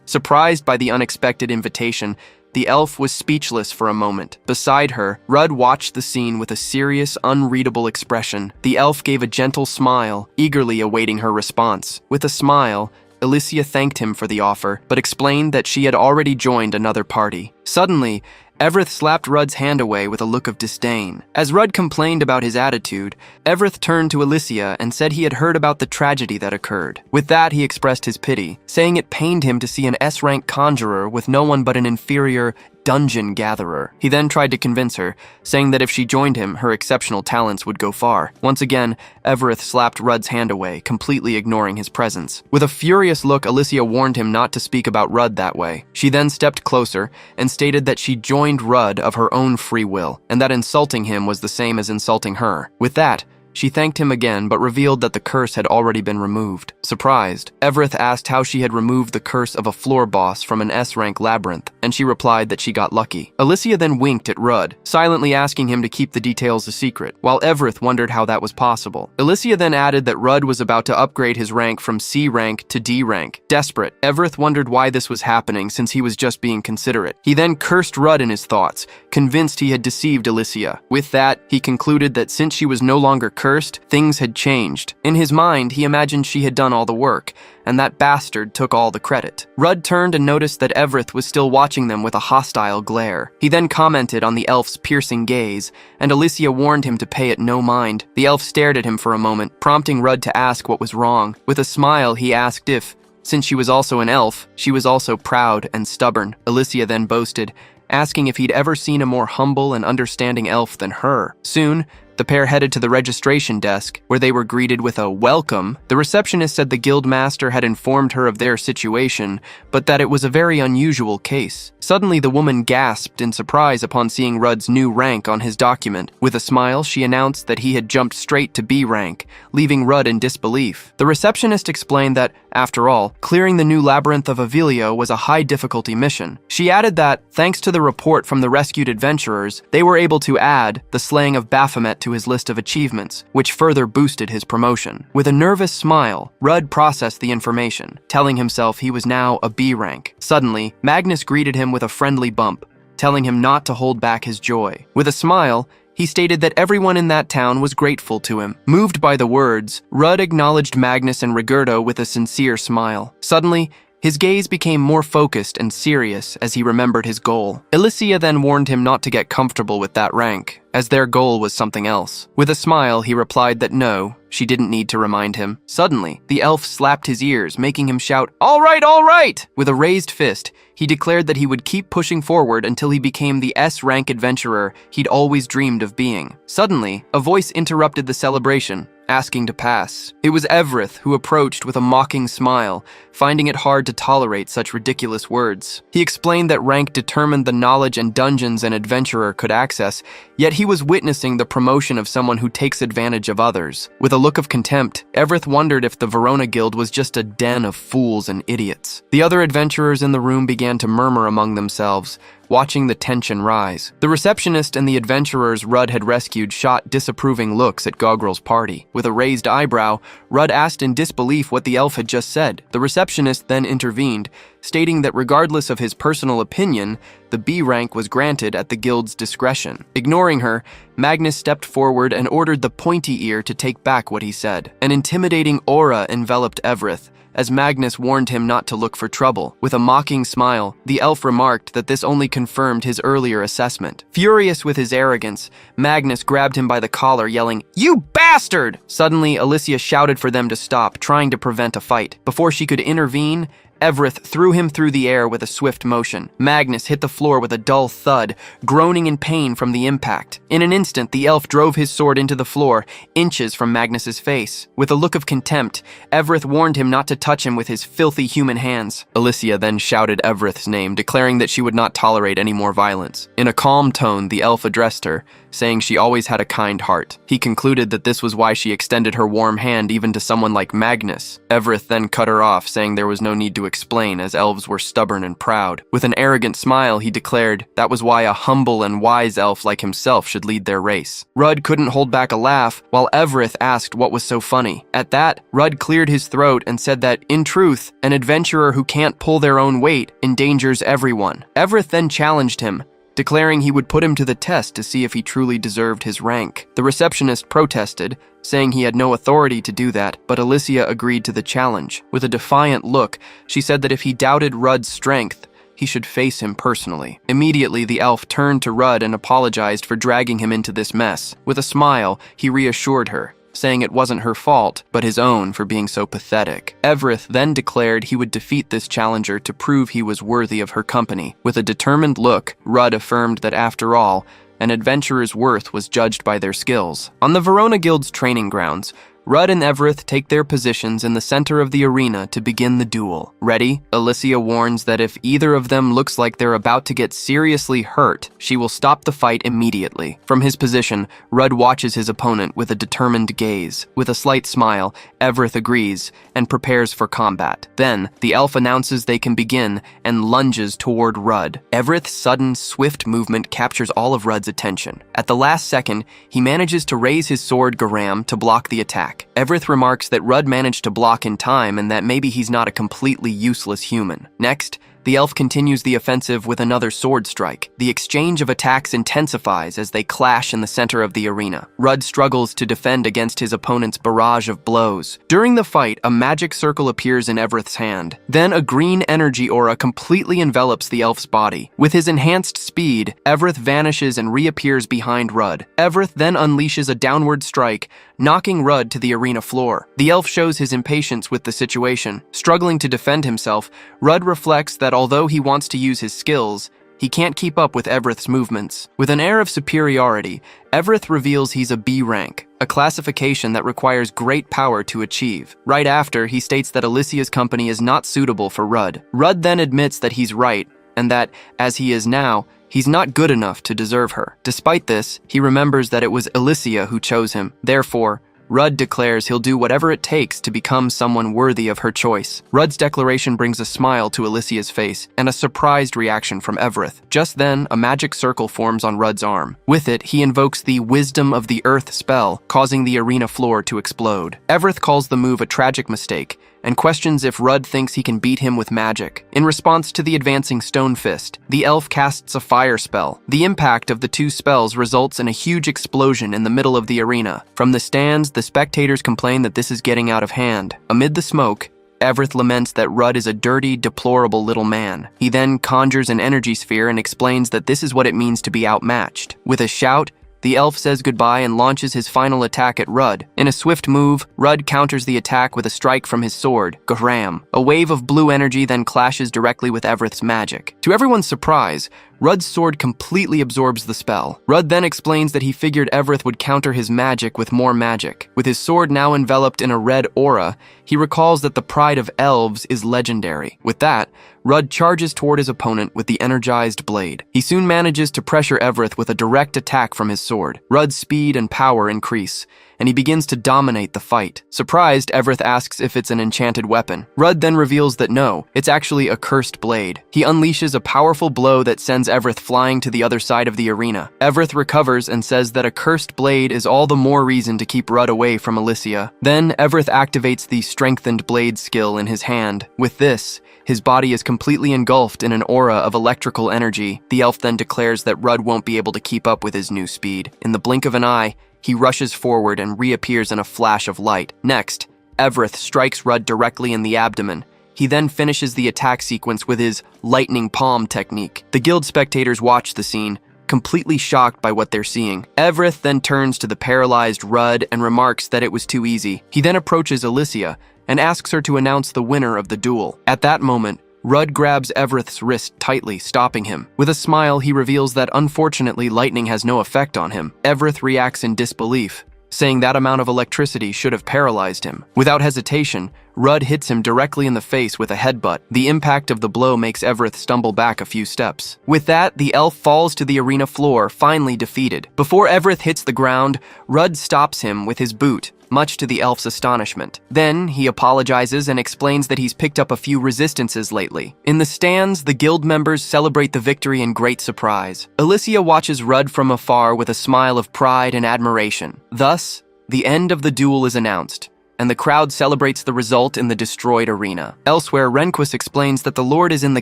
Surprised by the unexpected invitation, the elf was speechless for a moment. Beside her, Rudd watched the scene with a serious, unreadable expression. The elf gave a gentle smile, eagerly awaiting her response. With a smile, Alicia thanked him for the offer, but explained that she had already joined another party. Suddenly, Evereth slapped Rudd's hand away with a look of disdain. As Rudd complained about his attitude, Evereth turned to Alicia and said he had heard about the tragedy that occurred. With that, he expressed his pity, saying it pained him to see an S-rank conjurer with no one but an inferior dungeon gatherer. He then tried to convince her, saying that if she joined him, her exceptional talents would go far. Once again, Evereth slapped Rudd's hand away, completely ignoring his presence. With a furious look, Alicia warned him not to speak about Rudd that way. She then stepped closer and stated that she joined Rudd of her own free will, and that insulting him was the same as insulting her. With that, she thanked him again, but revealed that the curse had already been removed. Surprised, Evereth asked how she had removed the curse of a floor boss from an S-rank labyrinth, and she replied that she got lucky. Alicia then winked at Rudd, silently asking him to keep the details a secret, while Evereth wondered how that was possible. Alicia then added that Rudd was about to upgrade his rank from C rank to D rank. Desperate, Evereth wondered why this was happening since he was just being considerate. He then cursed Rudd in his thoughts, convinced he had deceived Alicia. With that, he concluded that since she was no longer cursed, things had changed. In his mind, he imagined she had done all the work, and that bastard took all the credit. Rudd turned and noticed that Evereth was still watching them with a hostile glare. He then commented on the elf's piercing gaze, and Alicia warned him to pay it no mind. The elf stared at him for a moment, prompting Rudd to ask what was wrong. With a smile, he asked if, since she was also an elf, she was also proud and stubborn. Alicia then boasted, asking if he'd ever seen a more humble and understanding elf than her. Soon, the pair headed to the registration desk, where they were greeted with a welcome. The receptionist said the guild master had informed her of their situation, but that it was a very unusual case. Suddenly, the woman gasped in surprise upon seeing Rudd's new rank on his document. With a smile, she announced that he had jumped straight to B rank, leaving Rudd in disbelief. The receptionist explained that, after all, clearing the new labyrinth of Avilio was a high-difficulty mission. She added that, thanks to the report from the rescued adventurers, they were able to add the slaying of Baphomet to his list of achievements, which further boosted his promotion. With a nervous smile, Rudd processed the information, telling himself he was now a B rank. Suddenly, Magnus greeted him with a friendly bump, telling him not to hold back his joy. With a smile, he stated that everyone in that town was grateful to him. Moved by the words, Rudd acknowledged Magnus and Rigurdo with a sincere smile. Suddenly, His gaze became more focused and serious as he remembered his goal. Alicia then warned him not to get comfortable with that rank, as their goal was something else. With a smile, he replied that no, she didn't need to remind him. Suddenly, the elf slapped his ears, making him shout, "All right, all right!" With a raised fist, he declared that he would keep pushing forward until he became the S-rank adventurer he'd always dreamed of being. Suddenly, a voice interrupted the celebration, asking to pass. It was Everett, who approached with a mocking smile, finding it hard to tolerate such ridiculous words. He explained that rank determined the knowledge and dungeons an adventurer could access, yet he was witnessing the promotion of someone who takes advantage of others. With a look of contempt, Everett wondered if the Verona Guild was just a den of fools and idiots. The other adventurers in the room began to murmur among themselves, watching the tension rise. The receptionist and the adventurers Rudd had rescued shot disapproving looks at Gogrel's party. With a raised eyebrow, Rudd asked in disbelief what the elf had just said. The receptionist then intervened, stating that regardless of his personal opinion, the B rank was granted at the guild's discretion. Ignoring her, Magnus stepped forward and ordered the pointy ear to take back what he said. An intimidating aura enveloped Everett, as Magnus warned him not to look for trouble. With a mocking smile, the elf remarked that this only confirmed his earlier assessment. Furious with his arrogance, Magnus grabbed him by the collar, yelling, "You bastard!" Suddenly, Alicia shouted for them to stop, trying to prevent a fight. Before she could intervene, Everett threw him through the air with a swift motion. Magnus hit the floor with a dull thud, groaning in pain from the impact. In an instant, the elf drove his sword into the floor, inches from Magnus's face. With a look of contempt, Everett warned him not to touch him with his filthy human hands. Alicia then shouted Everett's name, declaring that she would not tolerate any more violence. In a calm tone, the elf addressed her, saying she always had a kind heart. He concluded that this was why she extended her warm hand even to someone like Magnus. Everett then cut her off, saying there was no need to explain, as elves were stubborn and proud. With an arrogant smile, he declared that was why a humble and wise elf like himself should lead their race. Rudd couldn't hold back a laugh, while Everett asked what was so funny. At that, Rudd cleared his throat and said that, in truth, an adventurer who can't pull their own weight endangers everyone. Everett then challenged him, declaring he would put him to the test to see if he truly deserved his rank. The receptionist protested, saying he had no authority to do that, but Alicia agreed to the challenge. With a defiant look, she said that if he doubted Rudd's strength, he should face him personally. Immediately, the elf turned to Rudd and apologized for dragging him into this mess. With a smile, he reassured her, saying it wasn't her fault, but his own for being so pathetic. Everett then declared he would defeat this challenger to prove he was worthy of her company. With a determined look, Rudd affirmed that after all, an adventurer's worth was judged by their skills. On the Verona Guild's training grounds, Rudd and Everett take their positions in the center of the arena to begin the duel. Ready? Alicia warns that if either of them looks like they're about to get seriously hurt, she will stop the fight immediately. From his position, Rudd watches his opponent with a determined gaze. With a slight smile, Everett agrees and prepares for combat. Then, the elf announces they can begin and lunges toward Rudd. Everett's sudden, swift movement captures all of Rudd's attention. At the last second, he manages to raise his sword Garam to block the attack. Everett remarks that Rudd managed to block in time and that maybe he's not a completely useless human. Next, the elf continues the offensive with another sword strike. The exchange of attacks intensifies as they clash in the center of the arena. Rudd struggles to defend against his opponent's barrage of blows. During the fight, a magic circle appears in Everett's hand. Then a green energy aura completely envelops the elf's body. With his enhanced speed, Everett vanishes and reappears behind Rudd. Everett then unleashes a downward strike, knocking Rudd to the arena floor. The elf shows his impatience with the situation. Struggling to defend himself, Rudd reflects that although he wants to use his skills, he can't keep up with Everett's movements. With an air of superiority, Everett reveals he's a B rank, a classification that requires great power to achieve. Right after, he states that Alicia's company is not suitable for Rudd. Rudd then admits that he's right, and that, as he is now, he's not good enough to deserve her. Despite this, he remembers that it was Alicia who chose him. Therefore, Rudd declares he'll do whatever it takes to become someone worthy of her choice. Rudd's declaration brings a smile to Alicia's face and a surprised reaction from Everett. Just then, a magic circle forms on Rudd's arm. With it, he invokes the Wisdom of the Earth spell, causing the arena floor to explode. Everett calls the move a tragic mistake and questions if Rudd thinks he can beat him with magic. In response to the advancing stone fist, the elf casts a fire spell. The impact of the two spells results in a huge explosion in the middle of the arena. From the stands, the spectators complain that this is getting out of hand. Amid the smoke, Everett laments that Rudd is a dirty, deplorable little man. He then conjures an energy sphere and explains that this is what it means to be outmatched. With a shout, the elf says goodbye and launches his final attack at Rudd. In a swift move, Rudd counters the attack with a strike from his sword, Gahram. A wave of blue energy then clashes directly with Everett's magic. To everyone's surprise, Rudd's sword completely absorbs the spell. Rudd then explains that he figured Everett would counter his magic with more magic. With his sword now enveloped in a red aura, he recalls that the pride of elves is legendary. With that, Rudd charges toward his opponent with the energized blade. He soon manages to pressure Everett with a direct attack from his sword. Rudd's speed and power increase, and he begins to dominate the fight. Surprised, Everett asks if it's an enchanted weapon. Rudd then reveals that no, it's actually a cursed blade. He unleashes a powerful blow that sends Everett flying to the other side of the arena. Everett recovers and says that a cursed blade is all the more reason to keep Rudd away from Alicia. Then Everett activates the strengthened blade skill in his hand. With this, his body is completely engulfed in an aura of electrical energy. The elf then declares that Rudd won't be able to keep up with his new speed. In the blink of an eye, he rushes forward and reappears in a flash of light. Next, Everett strikes Rudd directly in the abdomen. He then finishes the attack sequence with his lightning palm technique. The guild spectators watch the scene, completely shocked by what they're seeing. Everett then turns to the paralyzed Rudd and remarks that it was too easy. He then approaches Alicia and asks her to announce the winner of the duel. At that moment, Rudd grabs Everett's wrist tightly, stopping him. With a smile, he reveals that unfortunately lightning has no effect on him. Everett reacts in disbelief, saying that amount of electricity should have paralyzed him. Without hesitation, Rudd hits him directly in the face with a headbutt. The impact of the blow makes Everett stumble back a few steps. With that, the elf falls to the arena floor, finally defeated. Before Everett hits the ground, Rudd stops him with his boot, much to the elf's astonishment. Then, he apologizes and explains that he's picked up a few resistances lately. In the stands, the guild members celebrate the victory in great surprise. Alicia watches Rudd from afar with a smile of pride and admiration. Thus, the end of the duel is announced, and the crowd celebrates the result in the destroyed arena. Elsewhere, Rehnquist explains that the Lord is in the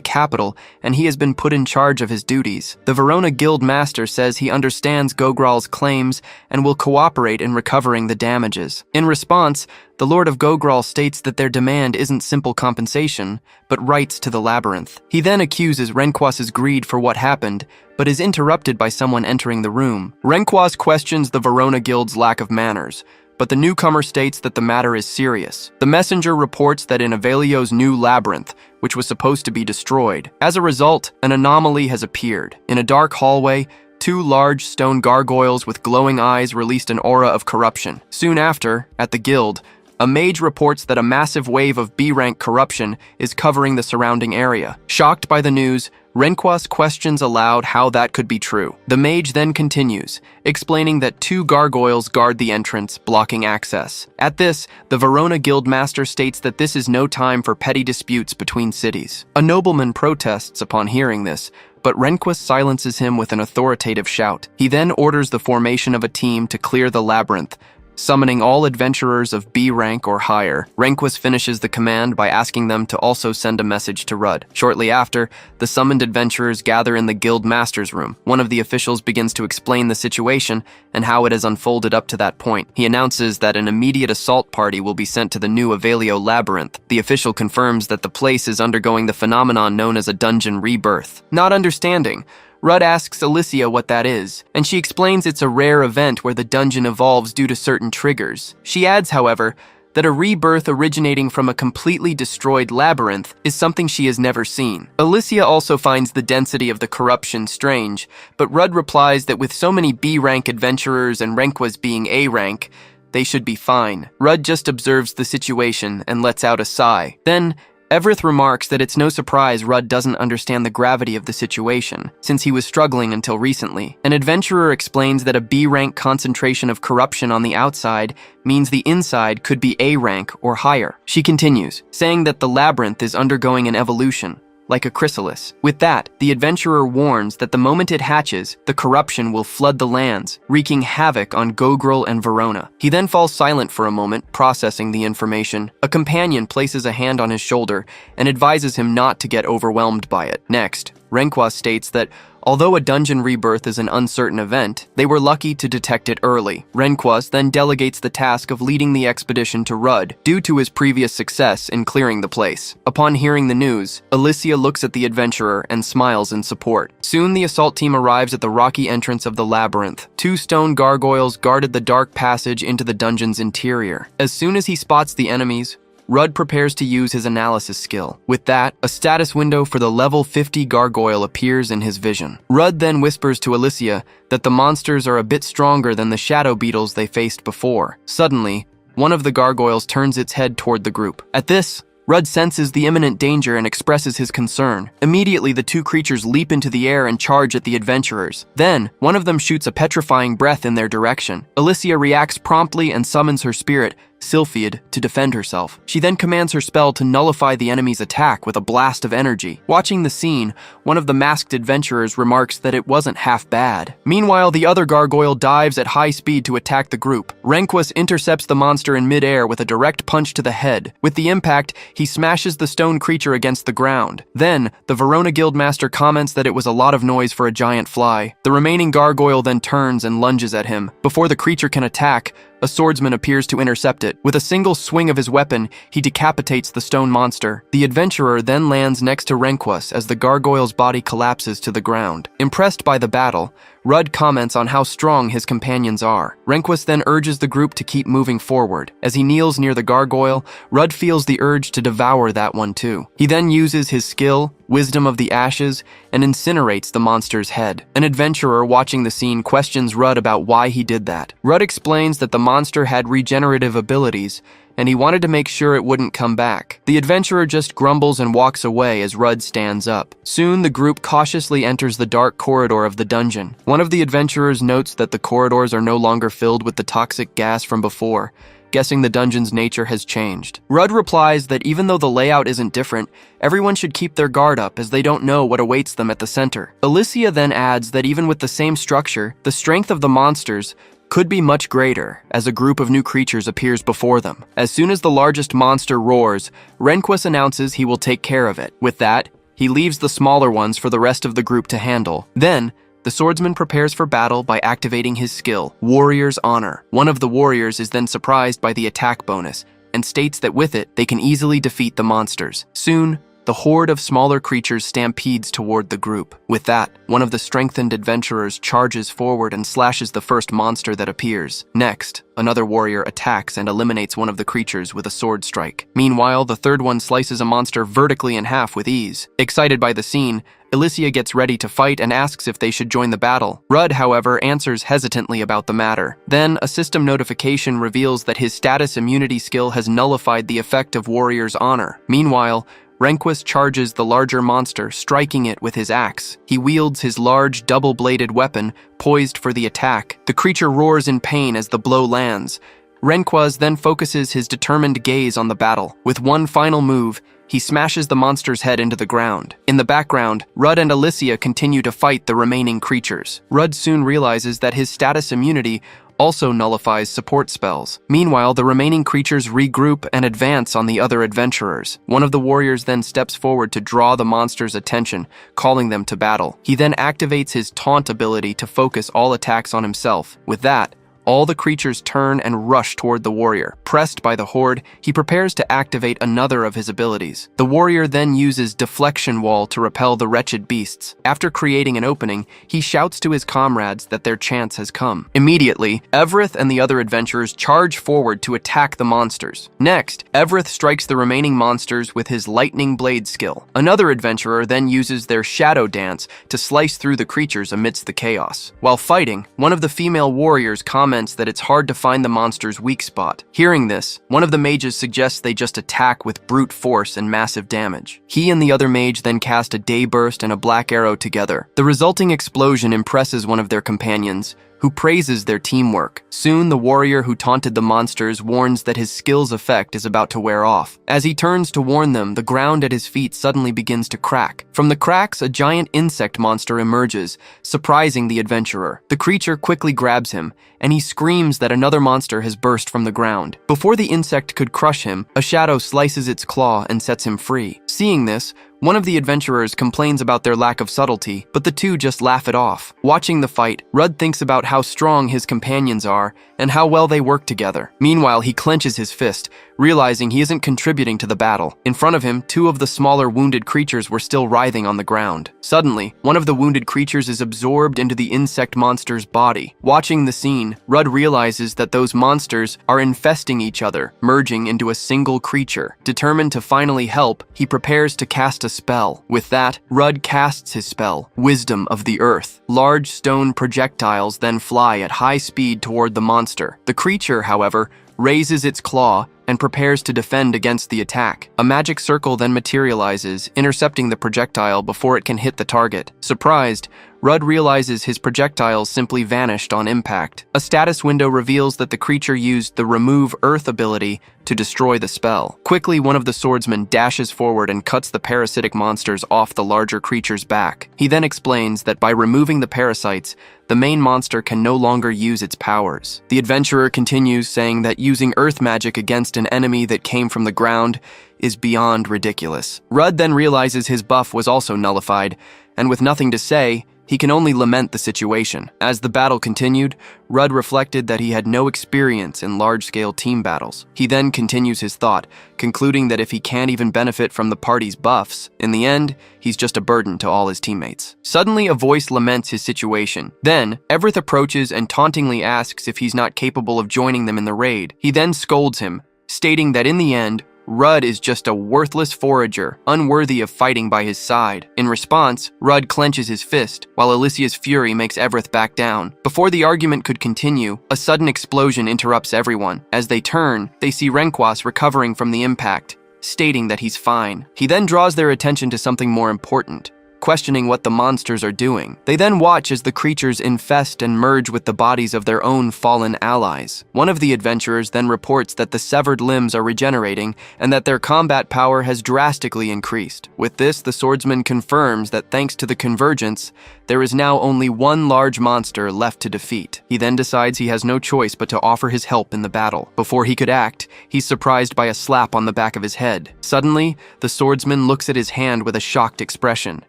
capital and he has been put in charge of his duties. The Verona Guild Master says he understands Gogral's claims and will cooperate in recovering the damages. In response, the Lord of Gogral states that their demand isn't simple compensation, but rights to the labyrinth. He then accuses Rehnquist's greed for what happened, but is interrupted by someone entering the room. Rehnquist questions the Verona Guild's lack of manners, but the newcomer states that the matter is serious. The messenger reports that in Avelio's new labyrinth, which was supposed to be destroyed, as a result, an anomaly has appeared. In a dark hallway, two large stone gargoyles with glowing eyes released an aura of corruption. Soon after, at the guild, a mage reports that a massive wave of B-rank corruption is covering the surrounding area. Shocked by the news, Rehnquist questions aloud how that could be true. The mage then continues, explaining that two gargoyles guard the entrance, blocking access. At this, the Verona Guild Master states that this is no time for petty disputes between cities. A nobleman protests upon hearing this, but Rehnquist silences him with an authoritative shout. He then orders the formation of a team to clear the labyrinth, summoning all adventurers of B rank or higher. Rehnquist finishes the command by asking them to also send a message to Rudd. Shortly after, the summoned adventurers gather in the guild master's room. One of the officials begins to explain the situation and how it has unfolded up to that point. He announces that an immediate assault party will be sent to the new Avelio labyrinth. The official confirms that the place is undergoing the phenomenon known as a dungeon rebirth. Not understanding, Rudd asks Alicia what that is, and she explains it's a rare event where the dungeon evolves due to certain triggers. She adds, however, that a rebirth originating from a completely destroyed labyrinth is something she has never seen. Alicia also finds the density of the corruption strange, but Rudd replies that with so many B-rank adventurers and Rehnquist being A-rank, they should be fine. Rudd just observes the situation and lets out a sigh. Then, Everett remarks that it's no surprise Rudd doesn't understand the gravity of the situation, since he was struggling until recently. An adventurer explains that a B-rank concentration of corruption on the outside means the inside could be A-rank or higher. She continues, saying that the labyrinth is undergoing an evolution, like a chrysalis. With that, the adventurer warns that the moment it hatches, the corruption will flood the lands, wreaking havoc on Gogral and Verona. He then falls silent for a moment, processing the information. A companion places a hand on his shoulder and advises him not to get overwhelmed by it. Next, Manhwa states that although a dungeon rebirth is an uncertain event, they were lucky to detect it early. Manhwa then delegates the task of leading the expedition to Rudd, due to his previous success in clearing the place. Upon hearing the news, Alicia looks at the adventurer and smiles in support. Soon the assault team arrives at the rocky entrance of the labyrinth. 2 stone gargoyles guarded the dark passage into the dungeon's interior. As soon as he spots the enemies, Rudd prepares to use his analysis skill. With that, a status window for the level 50 gargoyle appears in his vision. Rudd then whispers to Alicia that the monsters are a bit stronger than the shadow beetles they faced before. Suddenly, one of the gargoyles turns its head toward the group. At this, Rudd senses the imminent danger and expresses his concern. Immediately, the 2 creatures leap into the air and charge at the adventurers. Then, one of them shoots a petrifying breath in their direction. Alicia reacts promptly and summons her spirit, Sylphiad, to defend herself. She then commands her spell to nullify the enemy's attack with a blast of energy. Watching the scene, one of the masked adventurers remarks that it wasn't half bad. Meanwhile, the other gargoyle dives at high speed to attack the group. Manhwa intercepts the monster in midair with a direct punch to the head. With the impact, he smashes the stone creature against the ground. Then, the Verona Guildmaster comments that it was a lot of noise for a giant fly. The remaining gargoyle then turns and lunges at him. Before the creature can attack, a swordsman appears to intercept it. With a single swing of his weapon, he decapitates the stone monster. The adventurer then lands next to Manhwa as the gargoyle's body collapses to the ground. Impressed by the battle, Rudd comments on how strong his companions are. Manhwa then urges the group to keep moving forward. As he kneels near the gargoyle, Rudd feels the urge to devour that one too. He then uses his skill, Wisdom of the Ashes, and incinerates the monster's head. An adventurer watching the scene questions Rudd about why he did that. Rudd explains that the monster had regenerative abilities, and he wanted to make sure it wouldn't come back. The adventurer just grumbles and walks away as Rudd stands up. Soon, the group cautiously enters the dark corridor of the dungeon. One of the adventurers notes that the corridors are no longer filled with the toxic gas from before, guessing the dungeon's nature has changed. Rudd replies that even though the layout isn't different, everyone should keep their guard up as they don't know what awaits them at the center. Alicia then adds that even with the same structure, the strength of the monsters could be much greater as a group of new creatures appears before them. As soon as the largest monster roars, Manhwa announces he will take care of it. With that, he leaves the smaller ones for the rest of the group to handle. Then, the swordsman prepares for battle by activating his skill, Warrior's Honor. One of the warriors is then surprised by the attack bonus and states that with it, they can easily defeat the monsters. Soon, the horde of smaller creatures stampedes toward the group. With that, one of the strengthened adventurers charges forward and slashes the first monster that appears. Next, another warrior attacks and eliminates one of the creatures with a sword strike. Meanwhile, the third one slices a monster vertically in half with ease. Excited by the scene, Alicia gets ready to fight and asks if they should join the battle. Rudd, however, answers hesitantly about the matter. Then, a system notification reveals that his status immunity skill has nullified the effect of Warrior's Honor. Meanwhile, Manhwa charges the larger monster, striking it with his axe. He wields his large, double-bladed weapon, poised for the attack. The creature roars in pain as the blow lands. Manhwa then focuses his determined gaze on the battle. With one final move, he smashes the monster's head into the ground. In the background, Rudd and Alicia continue to fight the remaining creatures. Rudd soon realizes that his status immunity also nullifies support spells. Meanwhile, the remaining creatures regroup and advance on the other adventurers. One of the warriors then steps forward to draw the monster's attention, calling them to battle. He then activates his taunt ability to focus all attacks on himself. With that, all the creatures turn and rush toward the warrior. Pressed by the horde, he prepares to activate another of his abilities. The warrior then uses Deflection Wall to repel the wretched beasts. After creating an opening, he shouts to his comrades that their chance has come. Immediately, Evereth and the other adventurers charge forward to attack the monsters. Next, Evereth strikes the remaining monsters with his Lightning Blade skill. Another adventurer then uses their Shadow Dance to slice through the creatures amidst the chaos. While fighting, one of the female warriors comments that it's hard to find the monster's weak spot. Hearing this, one of the mages suggests they just attack with brute force and massive damage. He and the other mage then cast a Dayburst and a Black Arrow together. The resulting explosion impresses one of their companions, who praises their teamwork. Soon, the warrior who taunted the monsters warns that his skill's effect is about to wear off. As he turns to warn them, the ground at his feet suddenly begins to crack. From the cracks, a giant insect monster emerges, surprising the adventurer. The creature quickly grabs him, and he screams that another monster has burst from the ground. Before the insect could crush him, a shadow slices its claw and sets him free. Seeing this, One of the adventurers complains about their lack of subtlety, but the two just laugh it off. Watching the fight, Rudd thinks about how strong his companions are and how well they work together. Meanwhile, he clenches his fist, realizing he isn't contributing to the battle. In front of him, two of the smaller wounded creatures were still writhing on the ground. Suddenly, one of the wounded creatures is absorbed into the insect monster's body. Watching the scene, Rudd realizes that those monsters are infesting each other, merging into a single creature. Determined to finally help, he prepares to cast a spell. With that, Rudd casts his spell, Wisdom of the Earth. Large stone projectiles then fly at high speed toward the monster. The creature, however, raises its claw and prepares to defend against the attack. A magic circle then materializes, intercepting the projectile before it can hit the target. Surprised, Rudd realizes his projectiles simply vanished on impact. A status window reveals that the creature used the Remove Earth ability to destroy the spell. Quickly, one of the swordsmen dashes forward and cuts the parasitic monsters off the larger creature's back. He then explains that by removing the parasites, the main monster can no longer use its powers. The adventurer continues, saying that using earth magic against an enemy that came from the ground is beyond ridiculous. Rudd then realizes his buff was also nullified, and with nothing to say, he can only lament the situation. As the battle continued, Rudd reflected that he had no experience in large-scale team battles. He then continues his thought, concluding that if he can't even benefit from the party's buffs, in the end, he's just a burden to all his teammates. Suddenly, a voice laments his situation. Then, Everett approaches and tauntingly asks if he's not capable of joining them in the raid. He then scolds him, stating that in the end, Rudd is just a worthless forager, unworthy of fighting by his side. In response, Rudd clenches his fist, while Alicia's fury makes Everett back down. Before the argument could continue, a sudden explosion interrupts everyone. As they turn, they see Manhwas recovering from the impact, stating that he's fine. He then draws their attention to something more important, questioning what the monsters are doing. They then watch as the creatures infest and merge with the bodies of their own fallen allies. One of the adventurers then reports that the severed limbs are regenerating and that their combat power has drastically increased. With this, the swordsman confirms that thanks to the convergence, there is now only one large monster left to defeat. He then decides he has no choice but to offer his help in the battle. Before he could act, he's surprised by a slap on the back of his head. Suddenly, the swordsman looks at his hand with a shocked expression.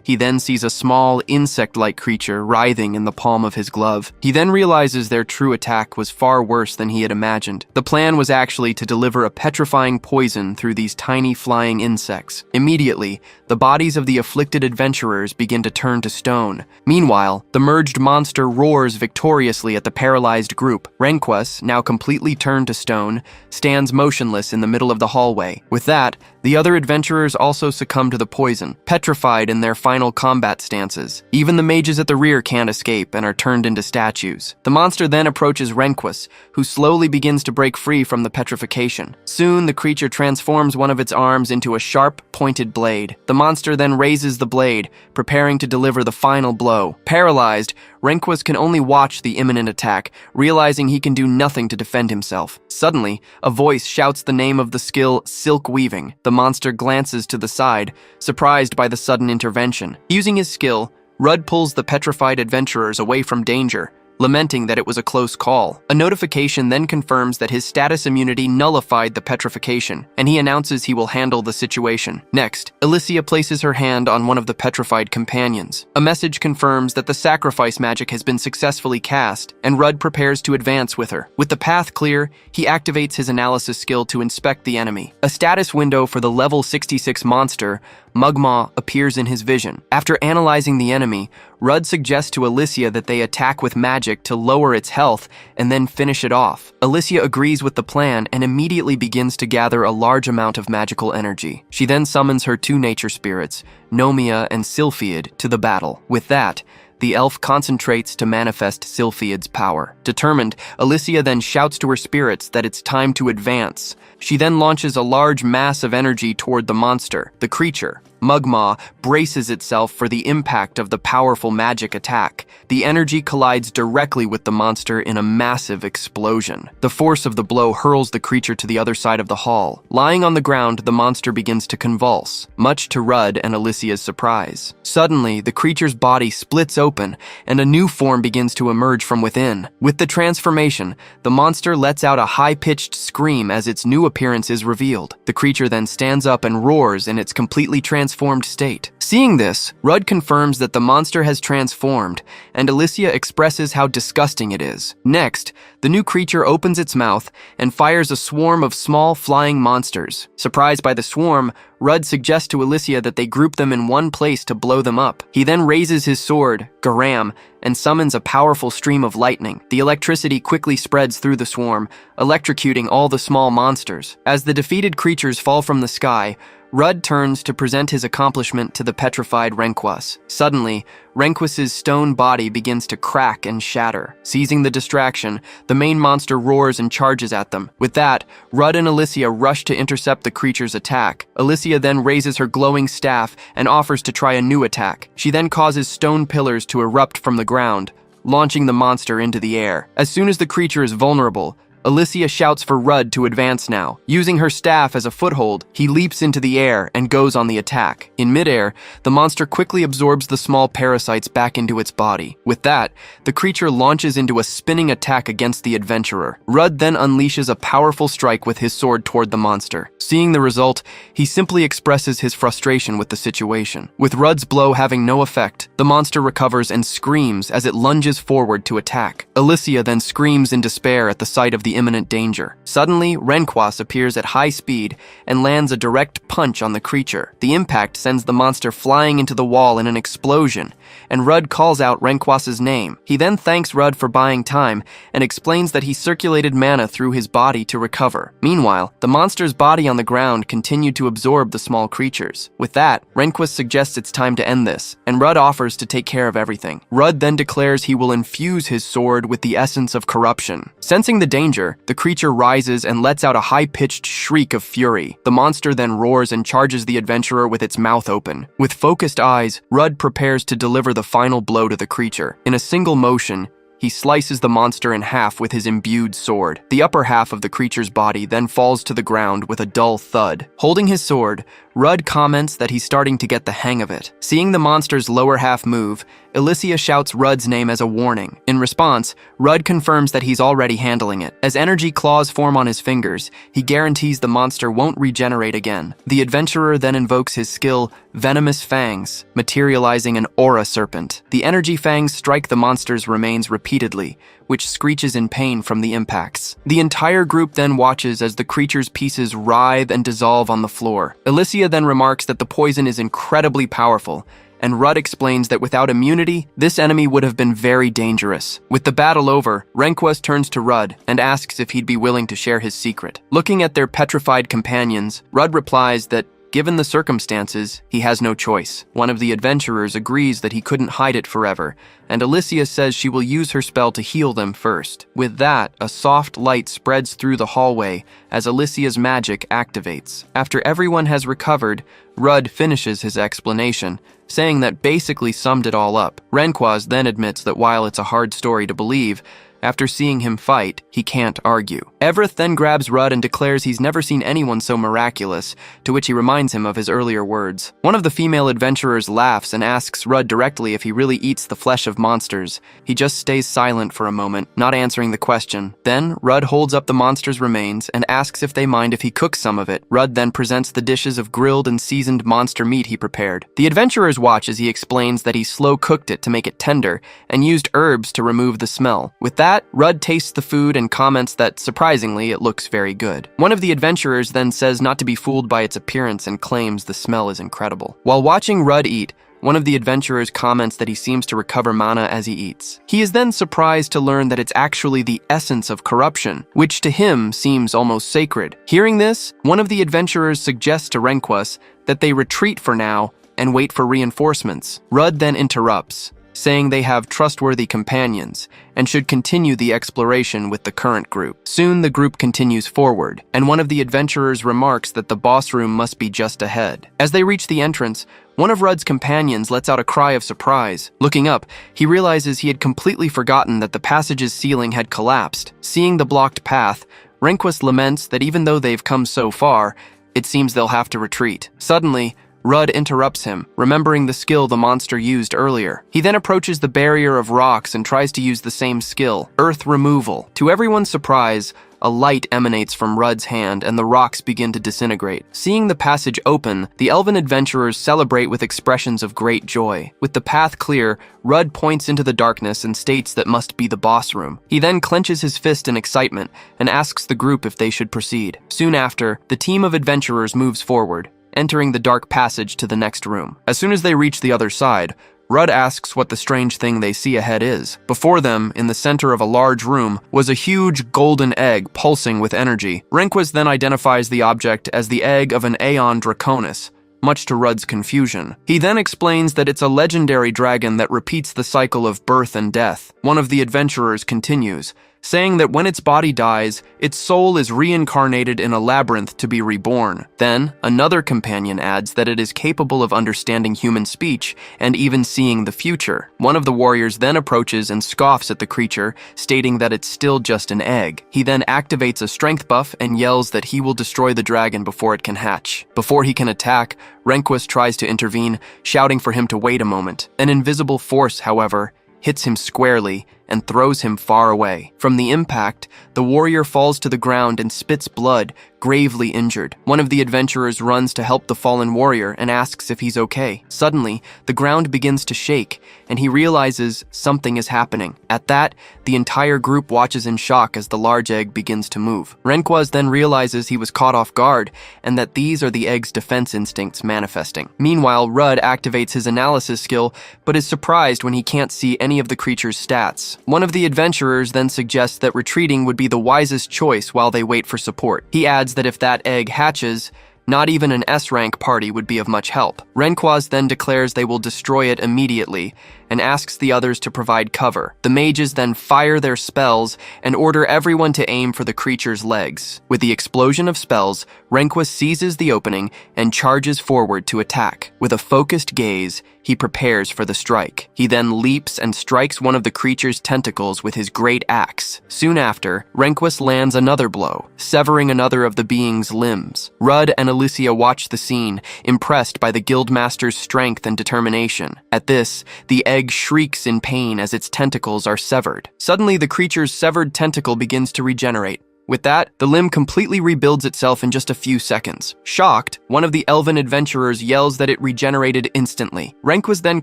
He then sees a small, insect-like creature writhing in the palm of his glove. He then realizes their true attack was far worse than he had imagined. The plan was actually to deliver a petrifying poison through these tiny flying insects. Immediately, the bodies of the afflicted adventurers begin to turn to stone. Meanwhile, the merged monster roars victoriously at the paralyzed group. Manhwas, now completely turned to stone, stands motionless in the middle of the hallway. With that, the other adventurers also succumb to the poison, petrified in their final combat stances. Even the mages at the rear can't escape and are turned into statues. The monster then approaches Manhwas, who slowly begins to break free from the petrification. Soon, the creature transforms one of its arms into a sharp, pointed blade. The monster then raises the blade, preparing to deliver the final blow. Paralyzed, Manhwas can only watch the imminent attack, realizing he can do nothing to defend himself. Suddenly, a voice shouts the name of the skill Silk Weaving. The monster glances to the side, surprised by the sudden intervention. Using his skill, Rudd pulls the petrified adventurers away from danger, lamenting that it was a close call. A notification then confirms that his status immunity nullified the petrification, and he announces he will handle the situation. Next, Alicia places her hand on one of the petrified companions. A message confirms that the sacrifice magic has been successfully cast, and Rudd prepares to advance with her. With the path clear, he activates his analysis skill to inspect the enemy. A status window for the level 66 monster, Manhwa, appears in his vision. After analyzing the enemy, Rudd suggests to Alicia that they attack with magic to lower its health and then finish it off. Alicia agrees with the plan and immediately begins to gather a large amount of magical energy. She then summons her two nature spirits, Nomia and Sylphiid, to the battle. With that, the elf concentrates to manifest Sylphiid's power. Determined, Alicia then shouts to her spirits that it's time to advance. She then launches a large mass of energy toward the monster. The creature, Manhwa, braces itself for the impact of the powerful magic attack. The energy collides directly with the monster in a massive explosion. The force of the blow hurls the creature to the other side of the hall. Lying on the ground, the monster begins to convulse, much to Rudd and Alicia's surprise. Suddenly, the creature's body splits open, and a new form begins to emerge from within. With the transformation, the monster lets out a high-pitched scream as its new appearance is revealed. The creature then stands up and roars in its completely transformed transformed state. Seeing this, Rudd confirms that the monster has transformed, and Alicia expresses how disgusting it is. Next, the new creature opens its mouth and fires a swarm of small flying monsters. Surprised by the swarm, Rudd suggests to Alicia that they group them in one place to blow them up. He then raises his sword, Garam, and summons a powerful stream of lightning. The electricity quickly spreads through the swarm, electrocuting all the small monsters. As the defeated creatures fall from the sky, Rudd turns to present his accomplishment to the petrified Manhwas. Suddenly, Manhwas's stone body begins to crack and shatter. Seizing the distraction, the main monster roars and charges at them. With that, Rudd and Alicia rush to intercept the creature's attack. Alicia then raises her glowing staff and offers to try a new attack. She then causes stone pillars to erupt from the ground, launching the monster into the air. As soon as the creature is vulnerable, Alicia shouts for Rudd to advance now. Using her staff as a foothold, he leaps into the air and goes on the attack. In midair, the monster quickly absorbs the small parasites back into its body. With that, the creature launches into a spinning attack against the adventurer. Rudd then unleashes a powerful strike with his sword toward the monster. Seeing the result, he simply expresses his frustration with the situation. With Rudd's blow having no effect, the monster recovers and screams as it lunges forward to attack. Alicia then screams in despair at the sight of the imminent danger. Suddenly, Manhwas appears at high speed and lands a direct punch on the creature. The impact sends the monster flying into the wall in an explosion, and Rudd calls out Manhwas's name. He then thanks Rudd for buying time and explains that he circulated mana through his body to recover. Meanwhile, the monster's body on the ground continued to absorb the small creatures. With that, Manhwas suggests it's time to end this, and Rudd offers to take care of everything. Rudd then declares he will infuse his sword with the essence of corruption. Sensing the danger, the creature rises and lets out a high-pitched shriek of fury. The monster then roars and charges the adventurer with its mouth open. With focused eyes, Rudd prepares to deliver the final blow to the creature. In a single motion, he slices the monster in half with his imbued sword. The upper half of the creature's body then falls to the ground with a dull thud. Holding his sword, Rudd comments that he's starting to get the hang of it. Seeing the monster's lower half move, Alicia shouts Rudd's name as a warning. In response, Rudd confirms that he's already handling it. As energy claws form on his fingers, he guarantees the monster won't regenerate again. The adventurer then invokes his skill, Venomous Fangs, materializing an aura serpent. The energy fangs strike the monster's remains repeatedly, which screeches in pain from the impacts. The entire group then watches as the creature's pieces writhe and dissolve on the floor. Alicia then remarks that the poison is incredibly powerful, and Rudd explains that without immunity, this enemy would have been very dangerous. With the battle over, Manhwas turns to Rudd and asks if he'd be willing to share his secret. Looking at their petrified companions, Rudd replies that given the circumstances, he has no choice. One of the adventurers agrees that he couldn't hide it forever, and Alicia says she will use her spell to heal them first. With that, a soft light spreads through the hallway as Alicia's magic activates. After everyone has recovered, Rudd finishes his explanation, saying that basically summed it all up. Manhwas then admits that while it's a hard story to believe, after seeing him fight, he can't argue. Everett then grabs Rudd and declares he's never seen anyone so miraculous, to which he reminds him of his earlier words. One of the female adventurers laughs and asks Rudd directly if he really eats the flesh of monsters. He just stays silent for a moment, not answering the question. Then, Rudd holds up the monster's remains and asks if they mind if he cooks some of it. Rudd then presents the dishes of grilled and seasoned monster meat he prepared. The adventurers watch as he explains that he slow-cooked it to make it tender and used herbs to remove the smell. With that, Rudd tastes the food and comments that, surprisingly, it looks very good. One of the adventurers then says not to be fooled by its appearance and claims the smell is incredible. While watching Rudd eat, one of the adventurers comments that he seems to recover mana as he eats. He is then surprised to learn that it's actually the essence of corruption, which to him seems almost sacred. Hearing this, one of the adventurers suggests to Manhwas that they retreat for now and wait for reinforcements. Rudd then interrupts, saying they have trustworthy companions and should continue the exploration with the current group. Soon the group continues forward, and one of the adventurers remarks that the boss room must be just ahead. As they reach the entrance, one of Rudd's companions lets out a cry of surprise. Looking up, he realizes he had completely forgotten that the passage's ceiling had collapsed. Seeing the blocked path, Manhwas laments that even though they've come so far, it seems they'll have to retreat. Suddenly, Rudd interrupts him, remembering the skill the monster used earlier. He then approaches the barrier of rocks and tries to use the same skill, earth removal. To everyone's surprise, a light emanates from Rudd's hand and the rocks begin to disintegrate. Seeing the passage open, the elven adventurers celebrate with expressions of great joy. With the path clear, Rudd points into the darkness and states that must be the boss room. He then clenches his fist in excitement and asks the group if they should proceed. Soon after, the team of adventurers moves forward, entering the dark passage to the next room. As soon as they reach the other side, Rudd asks what the strange thing they see ahead is. Before them, in the center of a large room, was a huge golden egg pulsing with energy. Rehnquist then identifies the object as the egg of an Aeon Draconis, much to Rudd's confusion. He then explains that it's a legendary dragon that repeats the cycle of birth and death. One of the adventurers continues, saying that when its body dies, its soul is reincarnated in a labyrinth to be reborn. Then, another companion adds that it is capable of understanding human speech and even seeing the future. One of the warriors then approaches and scoffs at the creature, stating that it's still just an egg. He then activates a strength buff and yells that he will destroy the dragon before it can hatch. Before he can attack, Rehnquist tries to intervene, shouting for him to wait a moment. An invisible force, however, hits him squarely and throws him far away. From the impact, the warrior falls to the ground and spits blood, gravely injured. One of the adventurers runs to help the fallen warrior and asks if he's okay. Suddenly, the ground begins to shake, and he realizes something is happening. At that, the entire group watches in shock as the large egg begins to move. Rehnquist then realizes he was caught off guard, and that these are the egg's defense instincts manifesting. Meanwhile, Rudd activates his analysis skill, but is surprised when he can't see any of the creature's stats. One of the adventurers then suggests that retreating would be the wisest choice while they wait for support. He adds that if that egg hatches, not even an S-rank party would be of much help. Rehnquist then declares they will destroy it immediately and asks the others to provide cover. The mages then fire their spells and order everyone to aim for the creature's legs. With the explosion of spells, Rehnquist seizes the opening and charges forward to attack. With a focused gaze, he prepares for the strike. He then leaps and strikes one of the creature's tentacles with his great axe. Soon after, Rehnquist lands another blow, severing another of the being's limbs. Rudd and Alicia watch the scene, impressed by the guildmaster's strength and determination. At this, the egg shrieks in pain as its tentacles are severed. Suddenly, the creature's severed tentacle begins to regenerate. With that, the limb completely rebuilds itself in just a few seconds. Shocked, one of the elven adventurers yells that it regenerated instantly. Rehnquist then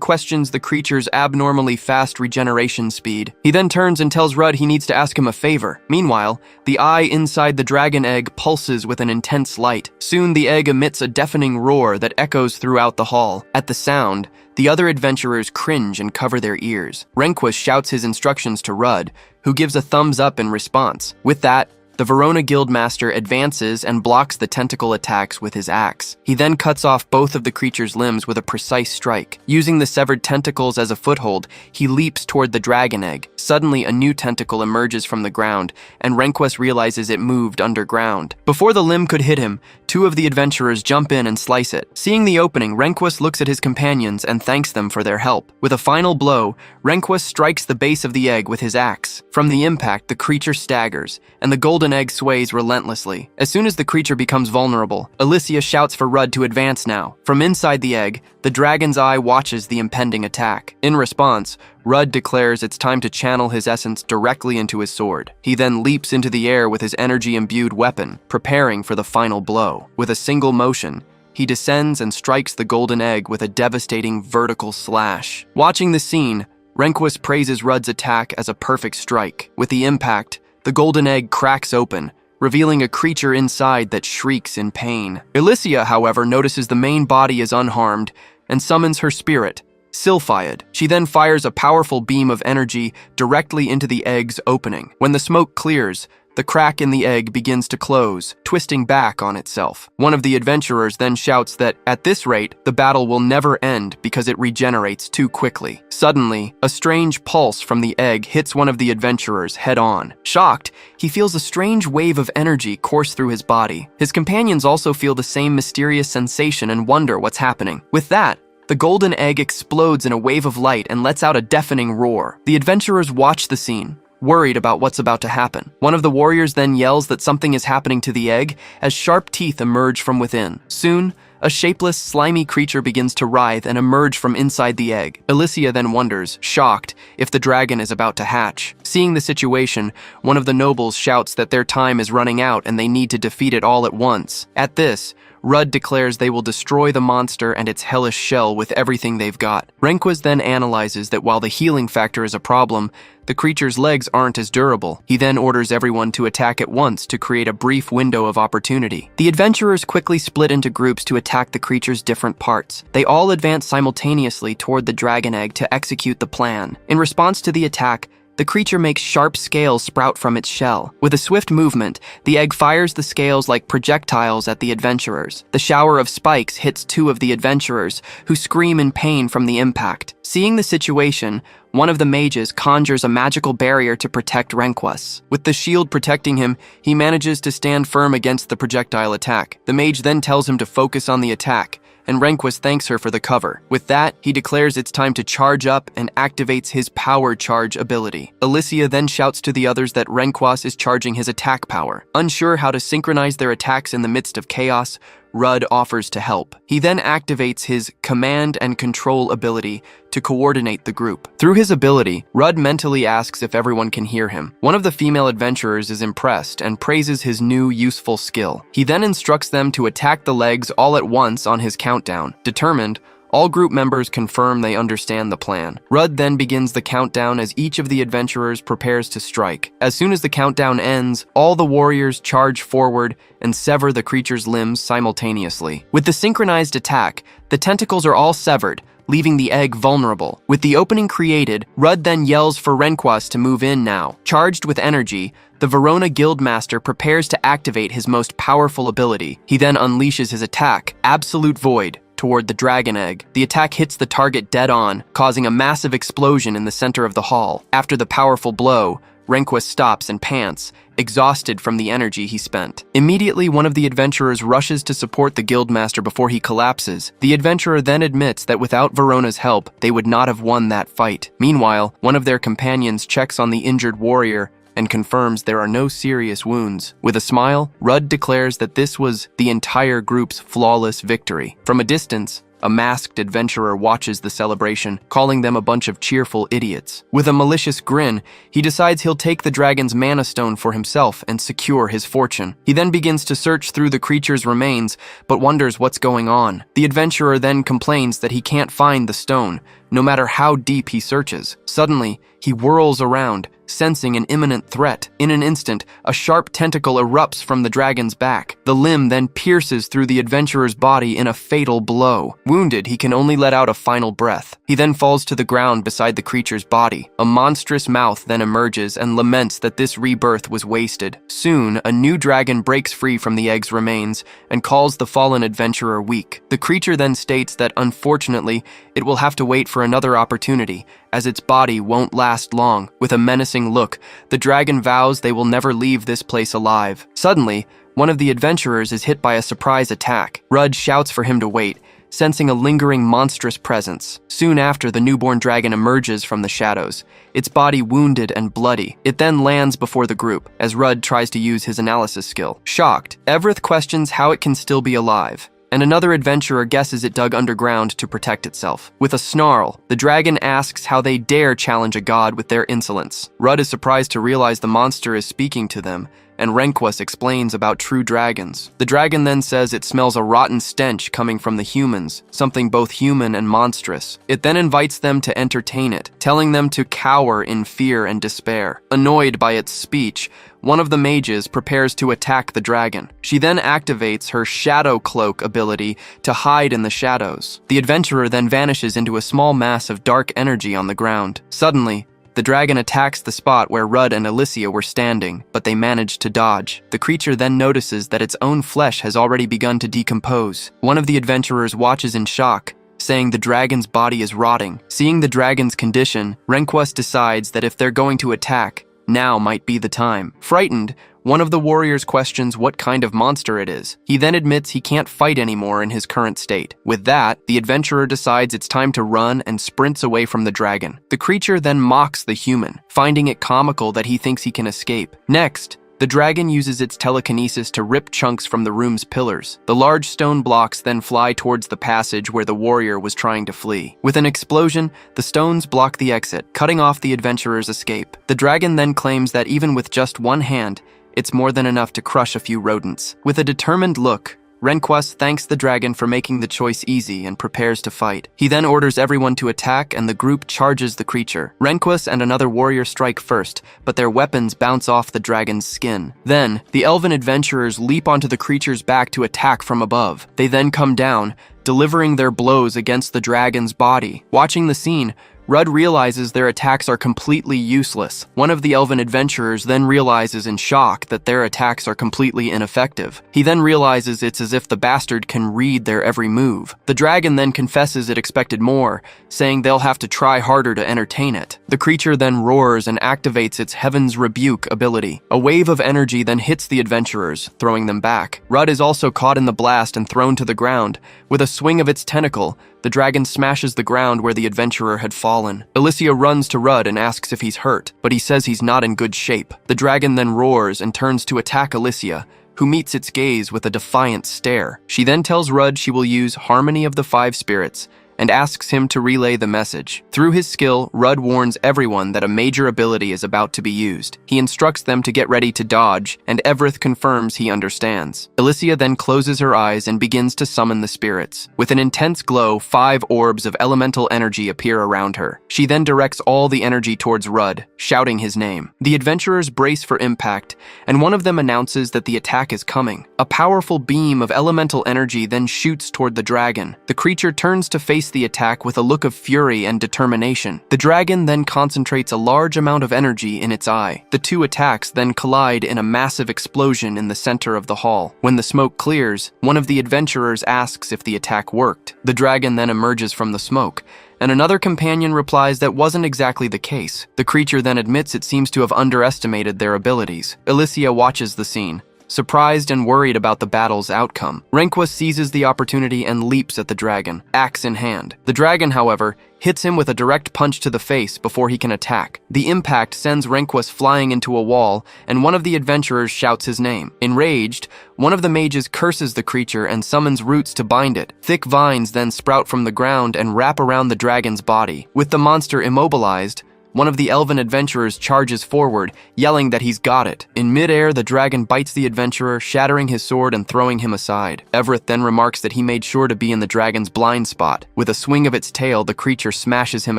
questions the creature's abnormally fast regeneration speed. He then turns and tells Rudd he needs to ask him a favor. Meanwhile, the eye inside the dragon egg pulses with an intense light. Soon the egg emits a deafening roar that echoes throughout the hall. At the sound, the other adventurers cringe and cover their ears. Rehnquist shouts his instructions to Rudd, who gives a thumbs up in response. With that, the Verona Guildmaster advances and blocks the tentacle attacks with his axe. He then cuts off both of the creature's limbs with a precise strike. Using the severed tentacles as a foothold, he leaps toward the dragon egg. Suddenly, a new tentacle emerges from the ground, and Rehnquist realizes it moved underground. Before the limb could hit him, two of the adventurers jump in and slice it. Seeing the opening, Rehnquist looks at his companions and thanks them for their help. With a final blow, Rehnquist strikes the base of the egg with his axe. From the impact, the creature staggers, and the golden egg sways relentlessly. As soon as the creature becomes vulnerable, Alicia shouts for Rudd to advance now. From inside the egg, the dragon's eye watches the impending attack. In response, Rudd declares it's time to channel his essence directly into his sword. He then leaps into the air with his energy-imbued weapon, preparing for the final blow. With a single motion, he descends and strikes the golden egg with a devastating vertical slash. Watching the scene, Rehnquist praises Rudd's attack as a perfect strike. With the impact, the golden egg cracks open, revealing a creature inside that shrieks in pain. Alicia, however, notices the main body is unharmed and summons her spirit, Sylphiad. She then fires a powerful beam of energy directly into the egg's opening. When the smoke clears, the crack in the egg begins to close, twisting back on itself. One of the adventurers then shouts that, at this rate, the battle will never end because it regenerates too quickly. Suddenly, a strange pulse from the egg hits one of the adventurers head-on. Shocked, he feels a strange wave of energy course through his body. His companions also feel the same mysterious sensation and wonder what's happening. With that, the golden egg explodes in a wave of light and lets out a deafening roar. The adventurers watch the scene, worried about what's about to happen. One of the warriors then yells that something is happening to the egg as sharp teeth emerge from within. Soon, A shapeless, slimy creature begins to writhe and emerge from inside the egg. Alicia then wonders, shocked, if the dragon is about to hatch. Seeing the situation, one of the nobles shouts that their time is running out and they need to defeat it all at once. At this, Rudd declares they will destroy the monster and its hellish shell with everything they've got. Rehnquist then analyzes that while the healing factor is a problem, the creature's legs aren't as durable. He then orders everyone to attack at once to create a brief window of opportunity. The adventurers quickly split into groups to attack the creature's different parts. They all advance simultaneously toward the dragon egg to execute the plan. In response to the attack, the creature makes sharp scales sprout from its shell. With a swift movement, the egg fires the scales like projectiles at the adventurers. The shower of spikes hits two of the adventurers, who scream in pain from the impact. Seeing the situation, one of the mages conjures a magical barrier to protect Rehnquist. With the shield protecting him, he manages to stand firm against the projectile attack. The mage then tells him to focus on the attack, and Rehnquist thanks her for the cover. With that, he declares it's time to charge up and activates his power charge ability. Alicia then shouts to the others that Rehnquist is charging his attack power. Unsure how to synchronize their attacks in the midst of chaos, Rudd offers to help. He then activates his command and control ability to coordinate the group. Through his ability, Rudd mentally asks if everyone can hear him. One of the female adventurers is impressed and praises his new useful skill. He then instructs them to attack the legs all at once on his countdown. Determined, all group members confirm they understand the plan. Rudd then begins the countdown as each of the adventurers prepares to strike. As soon as the countdown ends, all the warriors charge forward and sever the creature's limbs simultaneously. With the synchronized attack, the tentacles are all severed, leaving the egg vulnerable. With the opening created, Rudd then yells for Rehnquist to move in now. Charged with energy, the Verona Guildmaster prepares to activate his most powerful ability. He then unleashes his attack, Absolute Void, toward the dragon egg. The attack hits the target dead on, causing a massive explosion in the center of the hall. After the powerful blow, Rehnquist stops and pants, exhausted from the energy he spent. Immediately, one of the adventurers rushes to support the guildmaster before he collapses. The adventurer then admits that without Verona's help, they would not have won that fight. Meanwhile, one of their companions checks on the injured warrior and confirms there are no serious wounds. With a smile, Rudd declares that this was the entire group's flawless victory. From a distance, a masked adventurer watches the celebration, calling them a bunch of cheerful idiots. With a malicious grin, he decides he'll take the dragon's mana stone for himself and secure his fortune. He then begins to search through the creature's remains, but wonders what's going on. The adventurer then complains that he can't find the stone, no matter how deep he searches. Suddenly, he whirls around, sensing an imminent threat. In an instant, a sharp tentacle erupts from the dragon's back. The limb then pierces through the adventurer's body in a fatal blow. Wounded, he can only let out a final breath. He then falls to the ground beside the creature's body. A monstrous mouth then emerges and laments that this rebirth was wasted. Soon, a new dragon breaks free from the egg's remains and calls the fallen adventurer weak. The creature then states that, unfortunately, it will have to wait for another opportunity, as its body won't last long. With a menacing look, the dragon vows they will never leave this place alive. Suddenly, one of the adventurers is hit by a surprise attack. Rudd shouts for him to wait, sensing a lingering monstrous presence. Soon after, the newborn dragon emerges from the shadows, its body wounded and bloody. It then lands before the group, as Rudd tries to use his analysis skill. Shocked, Evereth questions how it can still be alive, and another adventurer guesses it dug underground to protect itself. With a snarl, the dragon asks how they dare challenge a god with their insolence. Rudd is surprised to realize the monster is speaking to them, and Rehnquist explains about true dragons. The dragon then says it smells a rotten stench coming from the humans, something both human and monstrous. It then invites them to entertain it, telling them to cower in fear and despair. Annoyed by its speech, one of the mages prepares to attack the dragon. She then activates her Shadow Cloak ability to hide in the shadows. The adventurer then vanishes into a small mass of dark energy on the ground. Suddenly, the dragon attacks the spot where Rudd and Alicia were standing, but they manage to dodge. The creature then notices that its own flesh has already begun to decompose. One of the adventurers watches in shock, saying the dragon's body is rotting. Seeing the dragon's condition, Rehnquist decides that if they're going to attack, now might be the time. Frightened, one of the warriors questions what kind of monster it is. He then admits he can't fight anymore in his current state. With that, the adventurer decides it's time to run and sprints away from the dragon. The creature then mocks the human, finding it comical that he thinks he can escape. Next, The dragon uses its telekinesis to rip chunks from the room's pillars. The large stone blocks then fly towards the passage where the warrior was trying to flee. With an explosion, the stones block the exit, cutting off the adventurer's escape. The dragon then claims that even with just one hand, it's more than enough to crush a few rodents. With a determined look, Manhwas thanks the dragon for making the choice easy and prepares to fight. He then orders everyone to attack and the group charges the creature. Manhwas and another warrior strike first, but their weapons bounce off the dragon's skin. Then, the elven adventurers leap onto the creature's back to attack from above. They then come down, delivering their blows against the dragon's body. Watching the scene, Rudd realizes their attacks are completely useless. One of the elven adventurers then realizes in shock that their attacks are completely ineffective. He then realizes it's as if the bastard can read their every move. The dragon then confesses it expected more, saying they'll have to try harder to entertain it. The creature then roars and activates its Heaven's Rebuke ability. A wave of energy then hits the adventurers, throwing them back. Rudd is also caught in the blast and thrown to the ground. With a swing of its tentacle, the dragon smashes the ground where the adventurer had fallen. Alicia runs to Rudd and asks if he's hurt, but he says he's not in good shape. The dragon then roars and turns to attack Alicia, who meets its gaze with a defiant stare. She then tells Rudd she will use Harmony of the Five Spirits and asks him to relay the message. Through his skill, Rudd warns everyone that a major ability is about to be used. He instructs them to get ready to dodge, and Evereth confirms he understands. Alicia then closes her eyes and begins to summon the spirits. With an intense glow, 5 orbs of elemental energy appear around her. She then directs all the energy towards Rudd, shouting his name. The adventurers brace for impact, and one of them announces that the attack is coming. A powerful beam of elemental energy then shoots toward the dragon. The creature turns to face the attack with a look of fury and determination. The dragon then concentrates a large amount of energy in its eye. The two attacks then collide in a massive explosion in the center of the hall. When the smoke clears, one of the adventurers asks if the attack worked. The dragon then emerges from the smoke, and another companion replies that wasn't exactly the case. The creature then admits it seems to have underestimated their abilities. Alicia watches the scene, surprised and worried about the battle's outcome. Manhwa seizes the opportunity and leaps at the dragon, axe in hand. The dragon, however, hits him with a direct punch to the face before he can attack. The impact sends Manhwa flying into a wall, and one of the adventurers shouts his name. Enraged, one of the mages curses the creature and summons roots to bind it. Thick vines then sprout from the ground and wrap around the dragon's body. With the monster immobilized, one of the elven adventurers charges forward, yelling that he's got it. In midair, the dragon bites the adventurer, shattering his sword and throwing him aside. Everett then remarks that he made sure to be in the dragon's blind spot. With a swing of its tail, the creature smashes him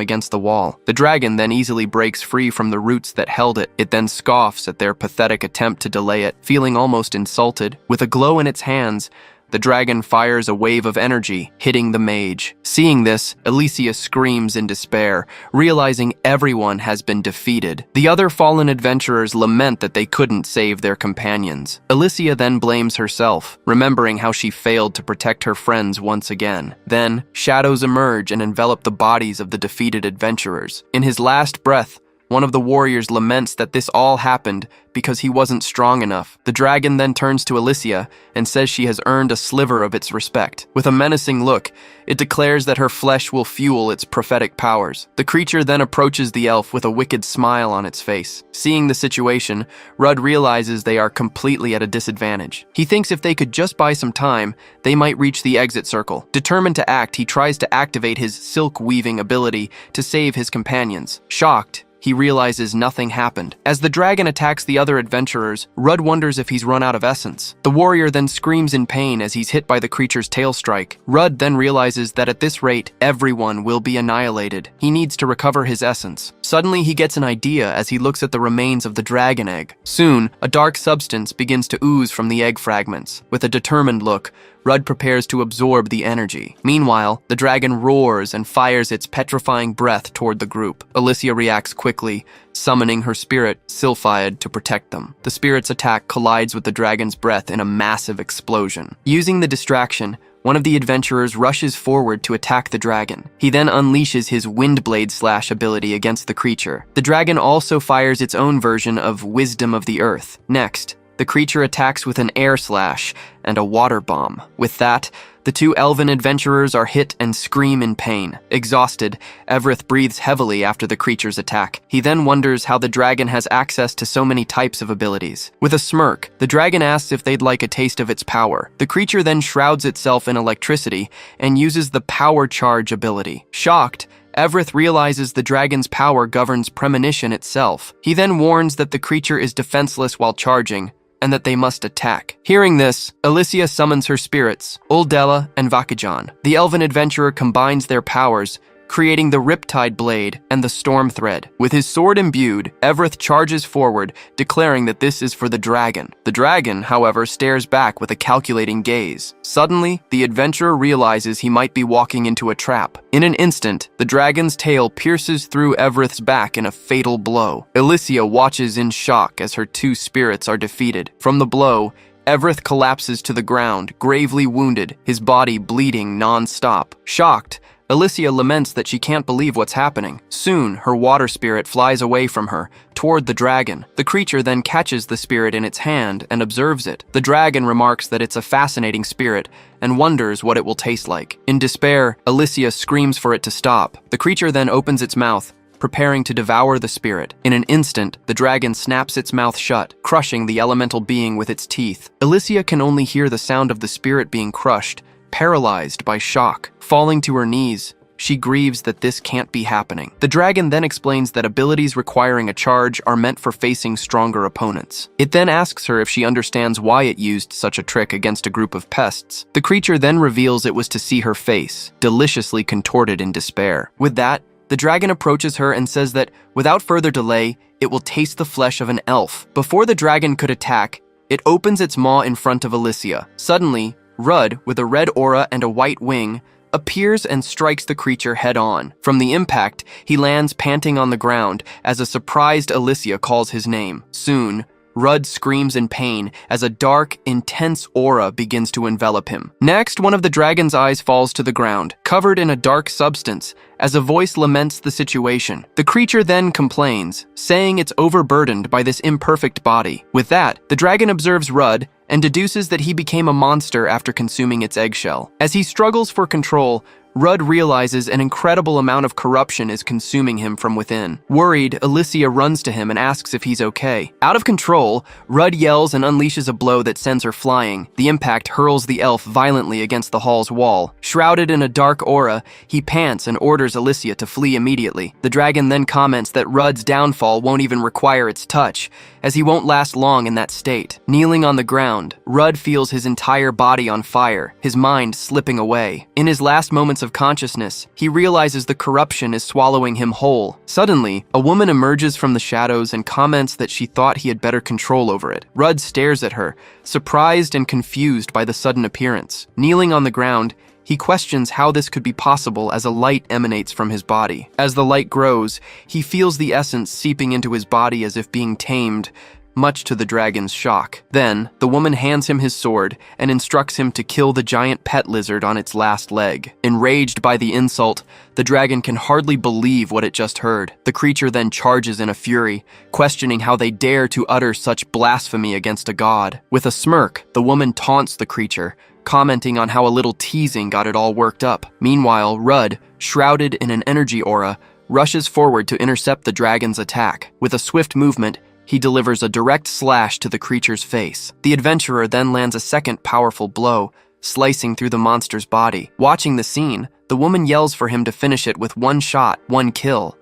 against the wall. The dragon then easily breaks free from the roots that held it. It then scoffs at their pathetic attempt to delay it, feeling almost insulted. With a glow in its hands, the dragon fires a wave of energy, hitting the mage. Seeing this, Alicia screams in despair, realizing everyone has been defeated. The other fallen adventurers lament that they couldn't save their companions. Alicia then blames herself, remembering how she failed to protect her friends once again. Then, shadows emerge and envelop the bodies of the defeated adventurers. In his last breath, one of the warriors laments that this all happened because he wasn't strong enough. The dragon then turns to Alicia and says she has earned a sliver of its respect. With a menacing look, it declares that her flesh will fuel its prophetic powers. The creature then approaches the elf with a wicked smile on its face. Seeing the situation, Rudd realizes they are completely at a disadvantage. He thinks if they could just buy some time, they might reach the exit circle. Determined to act, he tries to activate his silk weaving ability to save his companions. Shocked, he realizes nothing happened. As the dragon attacks the other adventurers, Rudd wonders if he's run out of essence. The warrior then screams in pain as he's hit by the creature's tail strike. Rudd then realizes that at this rate, everyone will be annihilated. He needs to recover his essence. Suddenly, he gets an idea as he looks at the remains of the dragon egg. Soon, a dark substance begins to ooze from the egg fragments. With a determined look, Rudd prepares to absorb the energy. Meanwhile, the dragon roars and fires its petrifying breath toward the group. Alicia reacts quickly, summoning her spirit, Sylphiad, to protect them. The spirit's attack collides with the dragon's breath in a massive explosion. Using the distraction, one of the adventurers rushes forward to attack the dragon. He then unleashes his Windblade Slash ability against the creature. The dragon also fires its own version of Wisdom of the Earth. Next, the creature attacks with an air slash and a water bomb. With that, The two elven adventurers are hit and scream in pain. Exhausted, Evereth breathes heavily after the creature's attack. He then wonders how the dragon has access to so many types of abilities. With a smirk, the dragon asks if they'd like a taste of its power. The creature then shrouds itself in electricity and uses the power charge ability. Shocked, Evereth realizes the dragon's power governs premonition itself. He then warns that the creature is defenseless while charging, and that they must attack. Hearing this, Alicia summons her spirits, Uldella and Vakajan. The elven adventurer combines their powers, creating the Riptide Blade and the Storm Thread. With his sword imbued, Evereth charges forward, declaring that this is for the dragon. The dragon, however, stares back with a calculating gaze. Suddenly, the adventurer realizes he might be walking into a trap. In an instant, the dragon's tail pierces through Evereth's back in a fatal blow. Alicia watches in shock as her two spirits are defeated. From the blow, Evereth collapses to the ground, gravely wounded, his body bleeding non-stop. Shocked, Alicia laments that she can't believe what's happening. Soon, her water spirit flies away from her, toward the dragon. The creature then catches the spirit in its hand and observes it. The dragon remarks that it's a fascinating spirit and wonders what it will taste like. In despair, Alicia screams for it to stop. The creature then opens its mouth, preparing to devour the spirit. In an instant, the dragon snaps its mouth shut, crushing the elemental being with its teeth. Alicia can only hear the sound of the spirit being crushed, paralyzed by shock. Falling to her knees, she grieves that this can't be happening. The dragon then explains that abilities requiring a charge are meant for facing stronger opponents. It then asks her if she understands why it used such a trick against a group of pests. The creature then reveals it was to see her face, deliciously contorted in despair. With that, the dragon approaches her and says that, without further delay, it will taste the flesh of an elf. Before the dragon could attack, it opens its maw in front of Alicia. Suddenly, Rudd, with a red aura and a white wing, appears and strikes the creature head-on. From the impact, he lands panting on the ground as a surprised Alicia calls his name. Soon, Rudd screams in pain as a dark, intense aura begins to envelop him. Next, one of the dragon's eyes falls to the ground, covered in a dark substance, as a voice laments the situation. The creature then complains, saying it's overburdened by this imperfect body. With that, the dragon observes Rudd and deduces that he became a monster after consuming its eggshell. As he struggles for control, Rudd realizes an incredible amount of corruption is consuming him from within. Worried, Alicia runs to him and asks if he's okay. Out of control, Rudd yells and unleashes a blow that sends her flying. The impact hurls the elf violently against the hall's wall. Shrouded in a dark aura, he pants and orders Alicia to flee immediately. The dragon then comments that Rudd's downfall won't even require its touch, as he won't last long in that state. Kneeling on the ground, Rudd feels his entire body on fire, his mind slipping away. In his last moments of consciousness, he realizes the corruption is swallowing him whole. Suddenly, a woman emerges from the shadows and comments that she thought he had better control over it. Rudd stares at her, surprised and confused by the sudden appearance. Kneeling on the ground, he questions how this could be possible as a light emanates from his body. As the light grows, he feels the essence seeping into his body as if being tamed, much to the dragon's shock. Then, the woman hands him his sword and instructs him to kill the giant pet lizard on its last leg. Enraged by the insult, the dragon can hardly believe what it just heard. The creature then charges in a fury, questioning how they dare to utter such blasphemy against a god. With a smirk, the woman taunts the creature, commenting on how a little teasing got it all worked up. Meanwhile, Rudd, shrouded in an energy aura, rushes forward to intercept the dragon's attack. With a swift movement, he delivers a direct slash to the creature's face. The adventurer then lands a second powerful blow, slicing through the monster's body. Watching the scene, the woman yells for him to finish it with one shot, one kill.